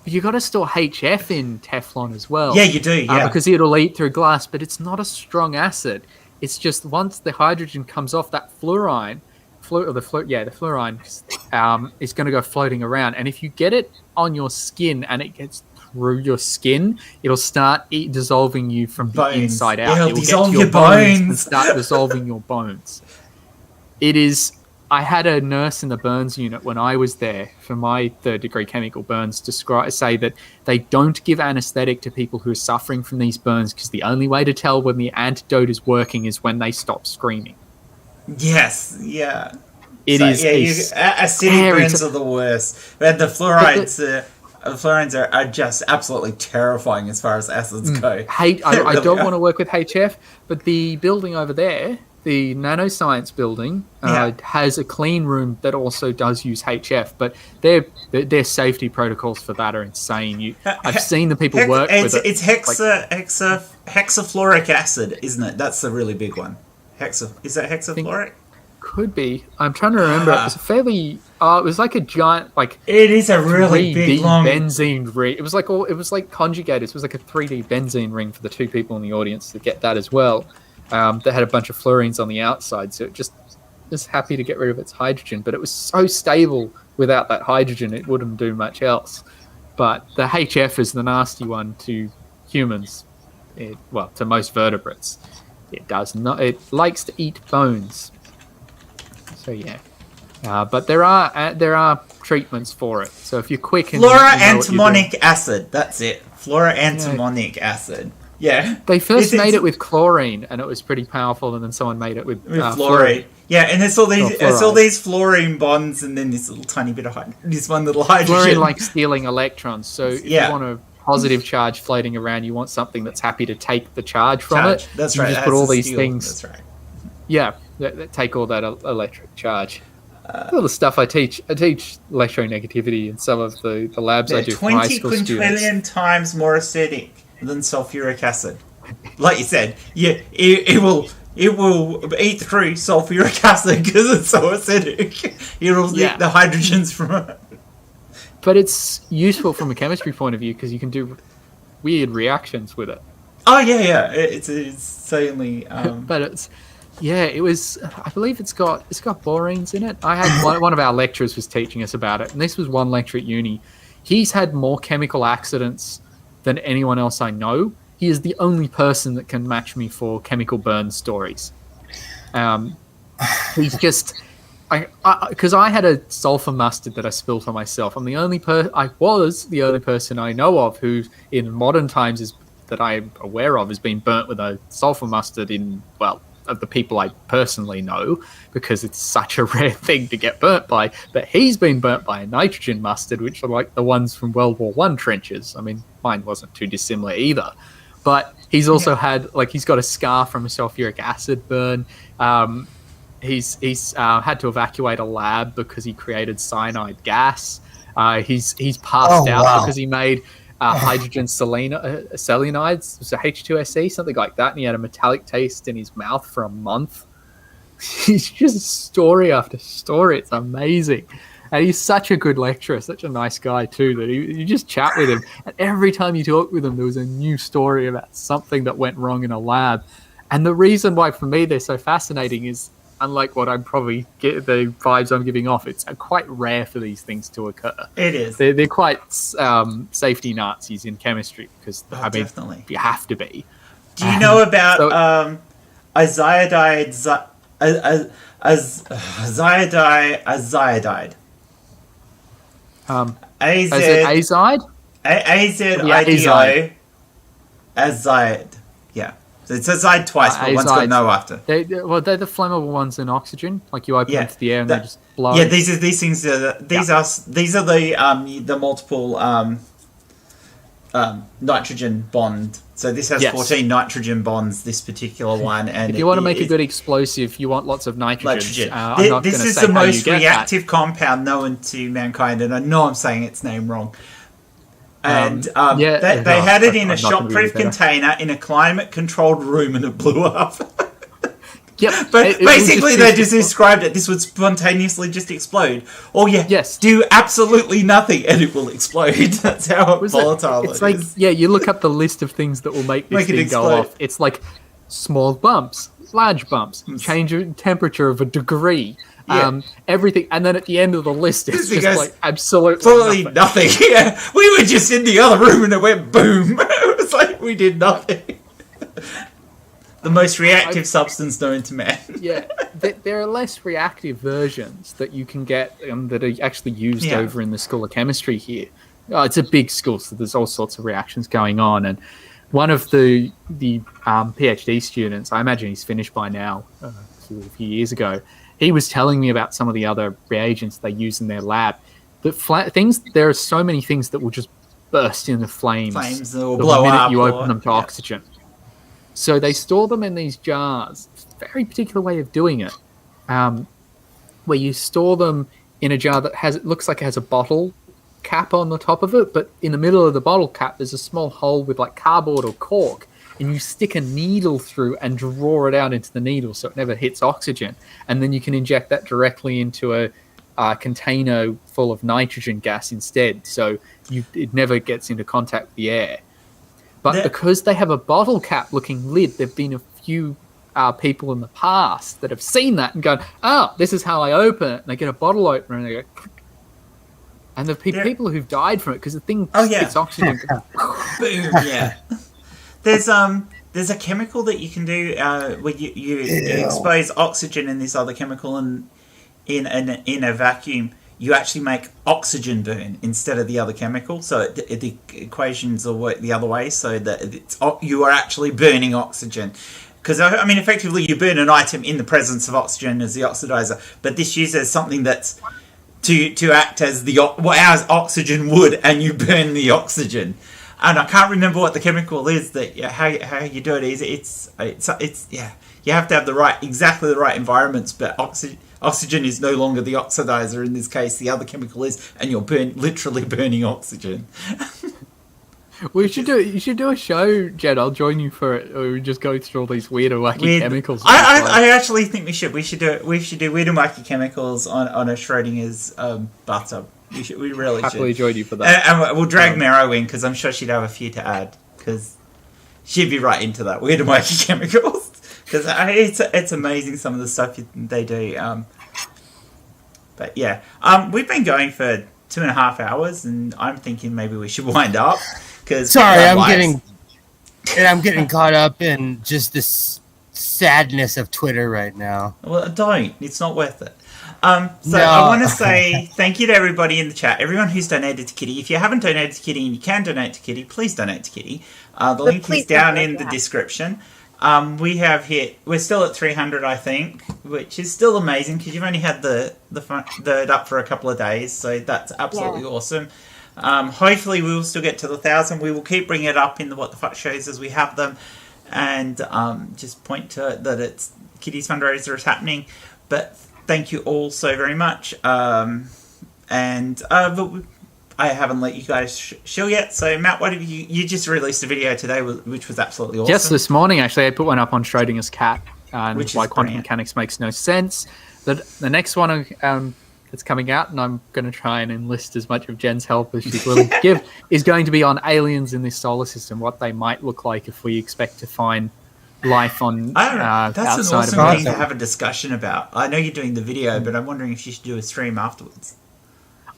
You got to store HF in Teflon as well. Yeah, you do. Yeah, because it'll eat through glass, but it's not a strong acid. It's just once the hydrogen comes off, that fluorine, the fluorine is going to go floating around. And if you get it on your skin and it gets through your skin, it'll start dissolving you from the inside out. It'll get dissolve to your bones and start dissolving your bones. It is. I had a nurse in the burns unit when I was there for my 3rd degree chemical burns say that they don't give anesthetic to people who are suffering from these burns because the only way to tell when the antidote is working is when they stop screaming. Yes, yeah. Acidic burns are the worst. And the fluorides, are just absolutely terrifying as far as acids go. I don't want to work with HF, but the building over there, the nanoscience building, has a clean room that also does use HF, but their safety protocols for that are insane. I've seen the people work with it. It's hexafluoric acid, isn't it? That's the really big one. Is that hexafluoric? Could be. I'm trying to remember. It was a fairly. It was like a giant, like. It is a really big long benzene ring. It was like conjugated. It was like a 3D benzene ring for the 2 people in the audience to get that as well. That had a bunch of fluorines on the outside, so it just happy to get rid of its hydrogen. But it was so stable without that hydrogen, it wouldn't do much else. But the HF is the nasty one to humans. To most vertebrates. It does not. It likes to eat bones. So yeah, but there are treatments for it. So if you're quick and fluoroantimonic acid, that's it. Fluoroantimonic acid. Yeah. They first made it with chlorine, and it was pretty powerful. And then someone made it with fluorine. Yeah, and it's all these fluorine bonds, and then this little tiny bit of this one little hydrogen. Fluorine like stealing electrons. So if you want a positive charge floating around, you want something that's happy to take the charge from it. That's right. You just put all these things. That's right. Yeah. That take all that electric charge. All the stuff I teach electronegativity in some of the labs I do for high school students. 20 quintillion times more acidic than sulfuric acid. Like you said, it will eat through sulfuric acid because it's so acidic. It'll eat the hydrogens from it. But it's useful from a chemistry point of view because you can do weird reactions with it. Oh yeah. It's certainly. But it's. Yeah, it was. I believe it's got borines in it. I had one of our lecturers was teaching us about it, and this was one lecturer at uni. He's had more chemical accidents than anyone else I know. He is the only person that can match me for chemical burn stories. He's just, because I had a sulfur mustard that I spilled on myself. I was the only person I know of who, in modern times, that I'm aware of, has been burnt with a sulfur mustard of the people I personally know, because it's such a rare thing to get burnt by. But he's been burnt by a nitrogen mustard, which are like the ones from World War I trenches. I mean, mine wasn't too dissimilar either. But he's also had, he's got a scar from a sulfuric acid burn. He's had to evacuate a lab because he created cyanide gas. He's passed out because he made hydrogen selenides, so H2SE, something like that, and he had a metallic taste in his mouth for a month. he's just story after story. It's amazing. And he's such a good lecturer, such a nice guy too, that you just chat with him. And every time you talk with him, there was a new story about something that went wrong in a lab. And the reason why, for me, they're so fascinating is, unlike what I'm probably the vibes I'm giving off, it's quite rare for these things to occur. It is. They're quite safety Nazis in chemistry because Definitely. you have to be. Do you know about azidide? Azidide. Azide? AZIDO. Azide. Yeah. So it's azide twice, but one's got no after. They're the flammable ones in oxygen. Like you open them to the air and they just blow. Yeah, these things are the multiple nitrogen bond. So this has 14 nitrogen bonds, this particular one. And if you want to make a good explosive, you want lots of nitrogen. This is the most reactive compound known to mankind, and I know I'm saying its name wrong. And they had it in a shockproof container in a climate-controlled room, and it blew up. Yep. But basically, they just described it. This would spontaneously just explode. Do absolutely nothing, and it will explode. That's how volatile it is. It's like, you look up the list of things that will make this thing go off. It's like small bumps, large bumps, change of temperature of a degree, everything. And then at the end of the list, it's just like absolutely nothing. Yeah, we were just in the other room, and it went boom. It was like we did nothing. The most reactive substance known to man. There are less reactive versions that you can get that are actually used over in the School of Chemistry here. It's a big school, so there's all sorts of reactions going on. And one of the PhD students, I imagine he's finished by now, a few years ago, he was telling me about some of the other reagents they use in their lab. There are so many things that will just burst into flames that will blow the minute up you open them to oxygen. So they store them in these jars. It's a very particular way of doing it, where you store them in a jar that looks like it has a bottle cap on the top of it, but in the middle of the bottle cap there's a small hole with like cardboard or cork, and you stick a needle through and draw it out into the needle so it never hits oxygen, and then you can inject that directly into a container full of nitrogen gas instead, so it never gets into contact with the air. But because they have a bottle cap looking lid, there have been a few people in the past that have seen that and gone, this is how I open it. And they get a bottle opener and they go, and there have been people who've died from it because the thing spits oxygen. Boom, yeah. There's a chemical that you can do where you expose oxygen and this other chemical in a vacuum. You actually make oxygen burn instead of the other chemical. So the equations will work the other way, so that you are actually burning oxygen. Because, I mean, effectively you burn an item in the presence of oxygen as the oxidizer, but this uses something that's to act as as oxygen would, and you burn the oxygen. And I can't remember what the chemical is that how you do it is. It's you have to have exactly the right environments, but oxygen is no longer the oxidizer in this case. The other chemical is, and you're literally burning oxygen. You should do a show, Jed. I'll join you for it. Or we just go through all these weird and wacky chemicals. I actually think we should. We should do weird and wacky chemicals on a Schrodinger's bathtub. We really happily should. join you for that. And we'll drag Mero in because I'm sure she'd have a few to add because she'd be right into that weird and wacky chemicals. Because it's amazing some of the stuff they do. But yeah, we've been going for 2.5 hours, and I'm thinking maybe we should wind up. Sorry, I'm getting caught up in just this sadness of Twitter right now. Well, don't. It's not worth it. I want to say thank you to everybody in the chat, everyone who's donated to Kitty. If you haven't donated to Kitty and you can donate to Kitty, please donate to Kitty. The link is down in the description. We're still at 300, I think, which is still amazing because you've only had the up for a couple of days, so that's absolutely awesome. Hopefully we will still get to the 1,000. We will keep bringing it up in the What the Fuck shows as we have them, and just point to that it's Kitty's fundraiser is happening. But thank you all so very much. I haven't let you guys shill yet. So, Matt, what have you just released a video today, which was absolutely awesome. Yes, this morning, actually. I put one up on Schrodinger's cat. and Which is why quantum brilliant. mechanics makes no sense. The next one that's coming out, and I'm going to try and enlist as much of Jen's help as she's willing to give, is going to be on aliens in this solar system, what they might look like if we expect to find life on I don't know. That's an outside awesome of thing Earth. to have a discussion about. I know you're doing the video, but I'm wondering if you should do a stream afterwards.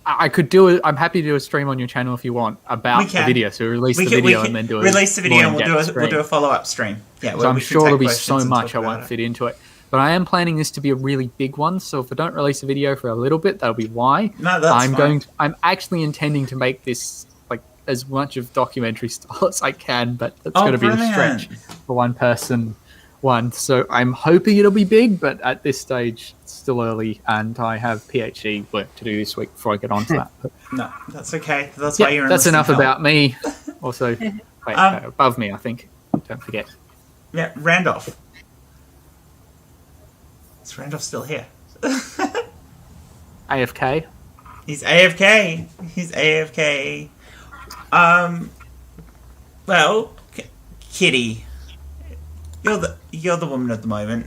I could do it. I'm happy to do a stream on your channel if you want We about the can. video. So release the video and then do a release the video more and we'll in-depth do a stream. follow-up stream. Yeah, So I'm we can sure take there'll be questions so and much talk I won't about it. fit into it. But I am planning this to be a really big one. So if I don't release a video for a little bit, that'll be why. No, that's fine. I'm actually intending to make this like as much of documentary style as I can, but it's going to be a brilliant. stretch for one person. So I'm hoping it'll be big, but at this stage it's still early, and I have PhD work to do this week before I get onto that. But, No, that's okay. That's why you're that's enlisting enough help. about me. Also, wait, above me, I think. Don't forget. Yeah, Randolph. Is Randolph still here? AFK. He's AFK. He's AFK. Well, Kitty, you're the woman at the moment.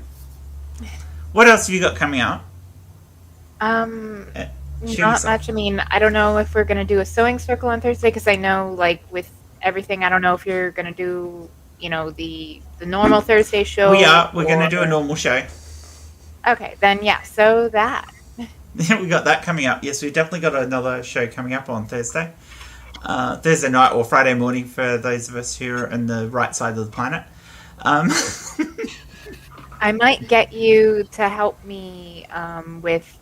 What else have you got coming out? Shoot Not yourself. much. I mean, I don't know if we're gonna do a sewing circle on Thursday because I know, like, with everything, I don't know if you're gonna do, the normal Thursday show. We are. We're going to or- do a normal show. Okay, then yeah. So that. We got that coming up. Yes, we definitely got another show coming up on Thursday. Thursday night or Friday morning for those of us who are on the right side of the planet. I might get you to help me with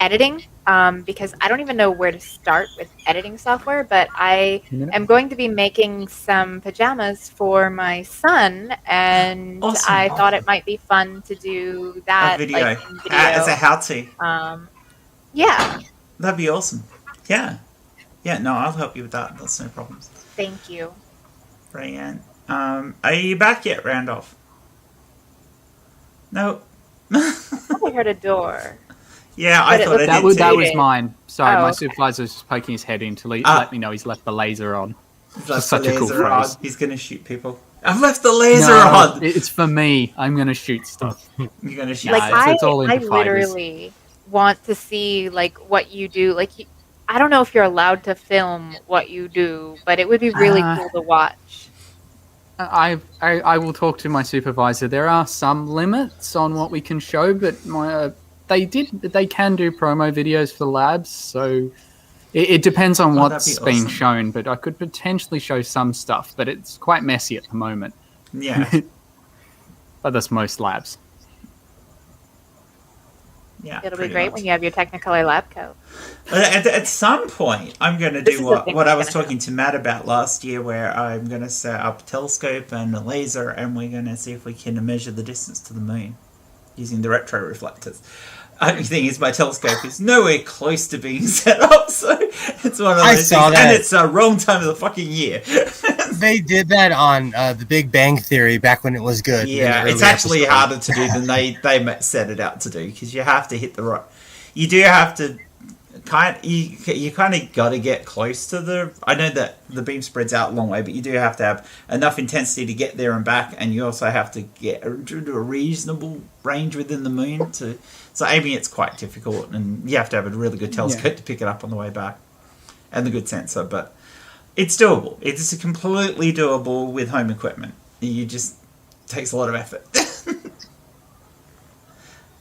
editing because I don't even know where to start with editing software, but I am going to be making some pajamas for my son, and Awesome. I thought it might be fun to do that A video. like, in video. As a how-to. Yeah, That'd be awesome. Yeah. Yeah, no, I'll help you with that. That's no problems. thank you. Brilliant. Are you back yet, Randolph? No. I thought I heard a door. Yeah, But I it thought I looked did like too. That was mine. Sorry, Oh, my okay. supervisor's just poking his head in to let me know he's left the laser on. He's left such the a cool laser on. phrase. He's going to shoot people. I've left the laser No, on! it's for me. I'm going to shoot stuff. You're going to shoot Like Nah, it's all I into fighters. literally want to see like what you do. Like I don't know if you're allowed to film what you do, but it would be really cool to watch. I will talk to my supervisor. There are some limits on what we can show, but they can do promo videos for labs, so it depends on what's that'd be being awesome. shown. But I could potentially show some stuff, but it's quite messy at the moment. Yeah. But that's most labs. Yeah. It'll be pretty great much. when you have your Technicolor lab coat. At some point, I'm going to This do is the thing what I that's was gonna talking to Matt about last year, where I'm going to set up a telescope and a laser, and we're going to see if we can measure the distance to the moon using the retro reflectors. Only thing is, my telescope is nowhere close to being set up, so it's one of those I things, saw that. and it's the wrong time of the fucking year. They did that on The Big Bang Theory back when it was good. Yeah, in the it's early actually episodes. harder to do than they set it out to do, because you have to hit the right. You do have to you kind of got to get close to the. I know that the beam spreads out a long way, but you do have to have enough intensity to get there and back, and you also have to get to a reasonable range within the moon to. So aiming it's quite difficult, and you have to have a really good telescope to pick it up on the way back, and the good sensor. But it's doable. It's completely doable with home equipment. You just takes a lot of effort.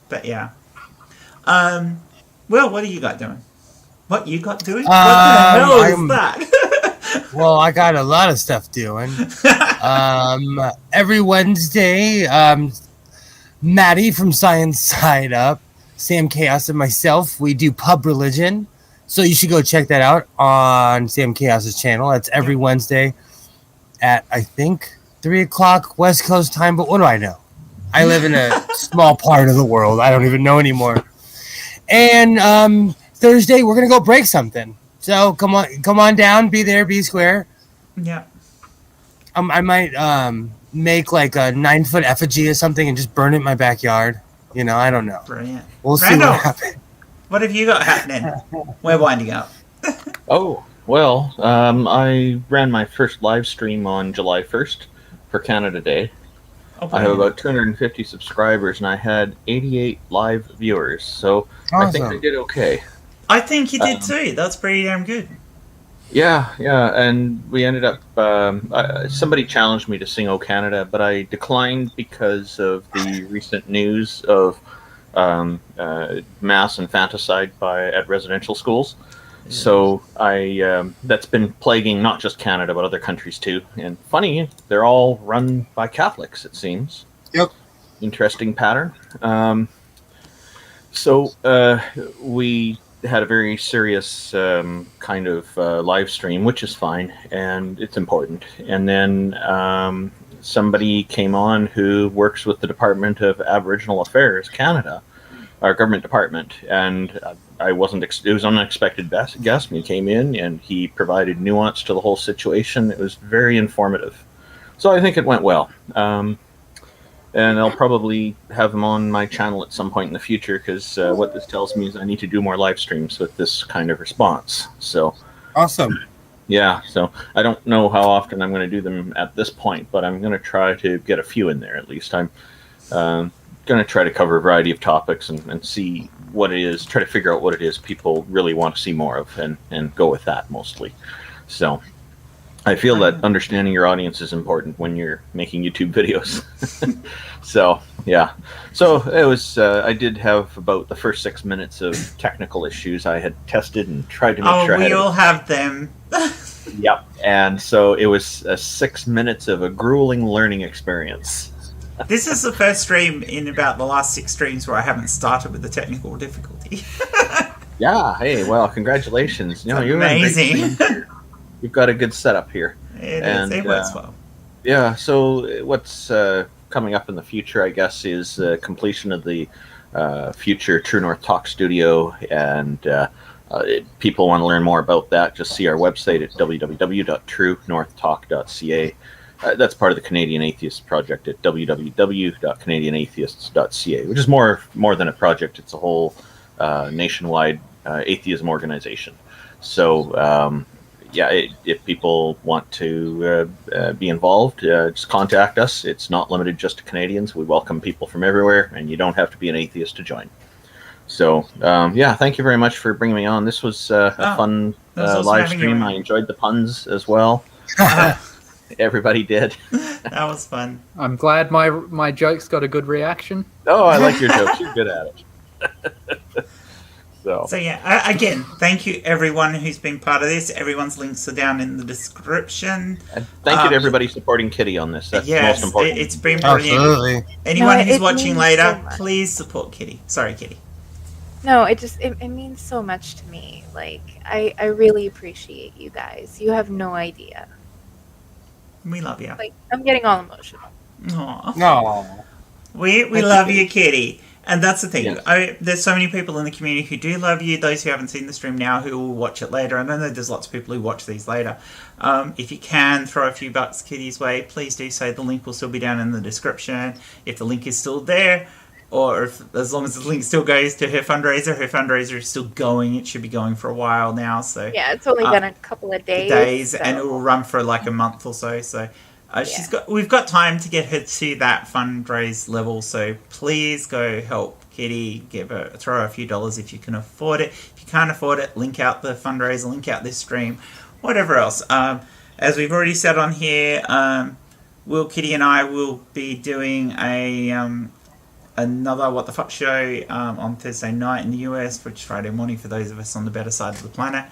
But yeah. Well, what are you got doing? What you got doing? What the hell is that? Well, I got a lot of stuff doing. Every Wednesday, Maddie from Science Side Up, Sam Chaos, and myself, we do Pub Religion. So you should go check that out on Sam Chaos's channel. It's every Wednesday at, I think, 3 o'clock West Coast time. But what do I know? I live in a small part of the world. I don't even know anymore. And Thursday, we're going to go break something. So come on down, be there, be square. Yeah. I might make like a 9-foot effigy or something and just burn it in my backyard. You know, I don't know. Brilliant. We'll see Randall, what happens. what have you got happening? We're winding up. Oh, well, I ran my first live stream on July 1st for Canada Day. I'll put I it have in. about 250 subscribers, and I had 88 live viewers. So I think I Awesome. did okay. I think you did too. That's pretty damn good. Yeah, and we ended up. Somebody challenged me to sing "O Canada," but I declined because of the recent news of mass infanticide at residential schools. So that's been plaguing not just Canada but other countries too. And funny, they're all run by Catholics, it seems. Yep. Interesting pattern. So we had a very serious kind of live stream, which is fine and it's important. And then somebody came on who works with the Department of Aboriginal Affairs Canada, our government department, and I wasn't. It was an unexpected guest. He came in and he provided nuance to the whole situation. It was very informative, so I think it went well. And I'll probably have him on my channel at some point in the future because what this tells me is I need to do more live streams with this kind of response. So Awesome. yeah, so I don't know how often I'm going to do them at this point, but I'm going to try to get a few in there at least. I'm going to try to cover a variety of topics and see what it is, try to figure out what it is people really want to see more of and go with that mostly. So I feel that understanding your audience is important when you're making YouTube videos. So, yeah. So it was, I did have about the first 6 minutes of technical issues I had tested and tried to make sure I had. We all have them. Yep. And so it was 6 minutes of a grueling learning experience. This is the first stream in about the last 6 streams where I haven't started with the technical difficulty. Yeah. Hey, well, congratulations. You know, you're amazing. You've got a good setup here. It works well. Yeah, so what's coming up in the future, I guess, is completion of the future True North Talk studio. And people want to learn more about that, just see our website at www.truenorthtalk.ca. That's part of the Canadian Atheists Project at www.canadianatheists.ca, which is more than a project. It's a whole nationwide atheism organization. So, if people want to be involved, just contact us. It's not limited just to Canadians. We welcome people from everywhere, and you don't have to be an atheist to join. So, thank you very much for bringing me on. This was a fun live stream. I enjoyed the puns as well. Everybody did. That was fun. I'm glad my jokes got a good reaction. Oh, I like your jokes. You're good at it. So yeah, again, thank you everyone who's been part of this. Everyone's links are down in the description. And thank you to everybody supporting Kitty on this. That's most important. It's been brilliant. Absolutely. Anyone who's watching later, please support Kitty. Sorry, Kitty. No, it means so much to me. Like, I really appreciate you guys. You have no idea. We love you. Like, I'm getting all emotional. Aww. No. We love you, Kitty. And that's the thing. Yes. There's so many people in the community who do love you. Those who haven't seen the stream now who will watch it later. And I know there's lots of people who watch these later. If you can throw a few bucks Kitty's way, please do so. The link will still be down in the description. If the link is still there, or as long as the link still goes to her fundraiser is still going. It should be going for a while now. So yeah, it's only been a couple of days. And it will run for like a month or so. So we've got time to get her to that fundraise level. So please go help Kitty. Throw a few dollars if you can afford it. If you can't afford it, link out the fundraiser, link out this stream, whatever else. As we've already said on here, Kitty and I will be doing another What the Fuck show on Thursday night in the US, which is Friday morning for those of us on the better side of the planet.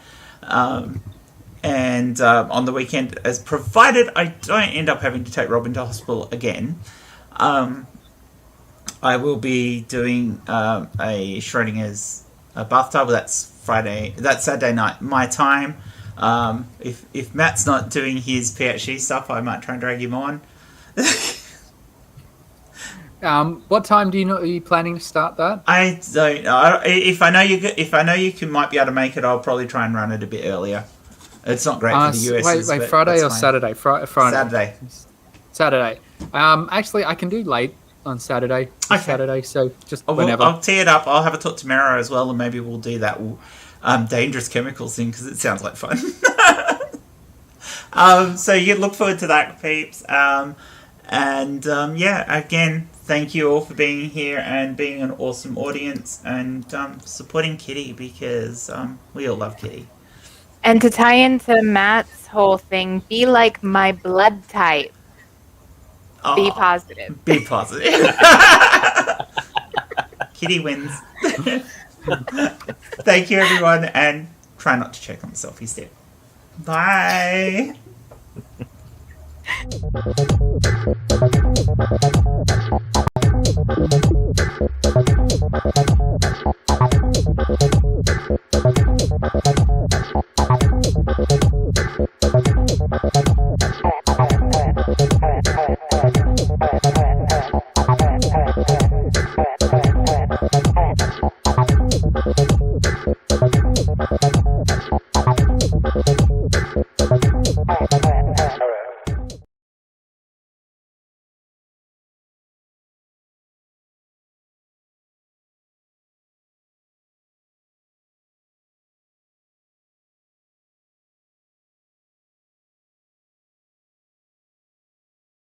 And on the weekend, as provided I don't end up having to take Robin to hospital again, I will be doing a Schrodinger's bathtub. That's Saturday night, my time. If Matt's not doing his PhD stuff, I might try and drag him on. What time are you planning to start that? I don't know. If I know you might be able to make it, I'll probably try and run it a bit earlier. It's not great for the US. Wait, Friday or Saturday? Friday. Saturday. Actually, I can do late on Saturday. Okay. Saturday, so just whenever. I'll tee it up. I'll have a talk to Mara as well, and maybe we'll do that dangerous chemicals thing because it sounds like fun. So you look forward to that, peeps. And again, thank you all for being here and being an awesome audience and supporting Kitty, because we all love Kitty. And to tie into Matt's whole thing, be like my blood type. Be positive. Be positive. Kitty wins. Thank you, everyone, and try not to choke on the selfie stick. Bye.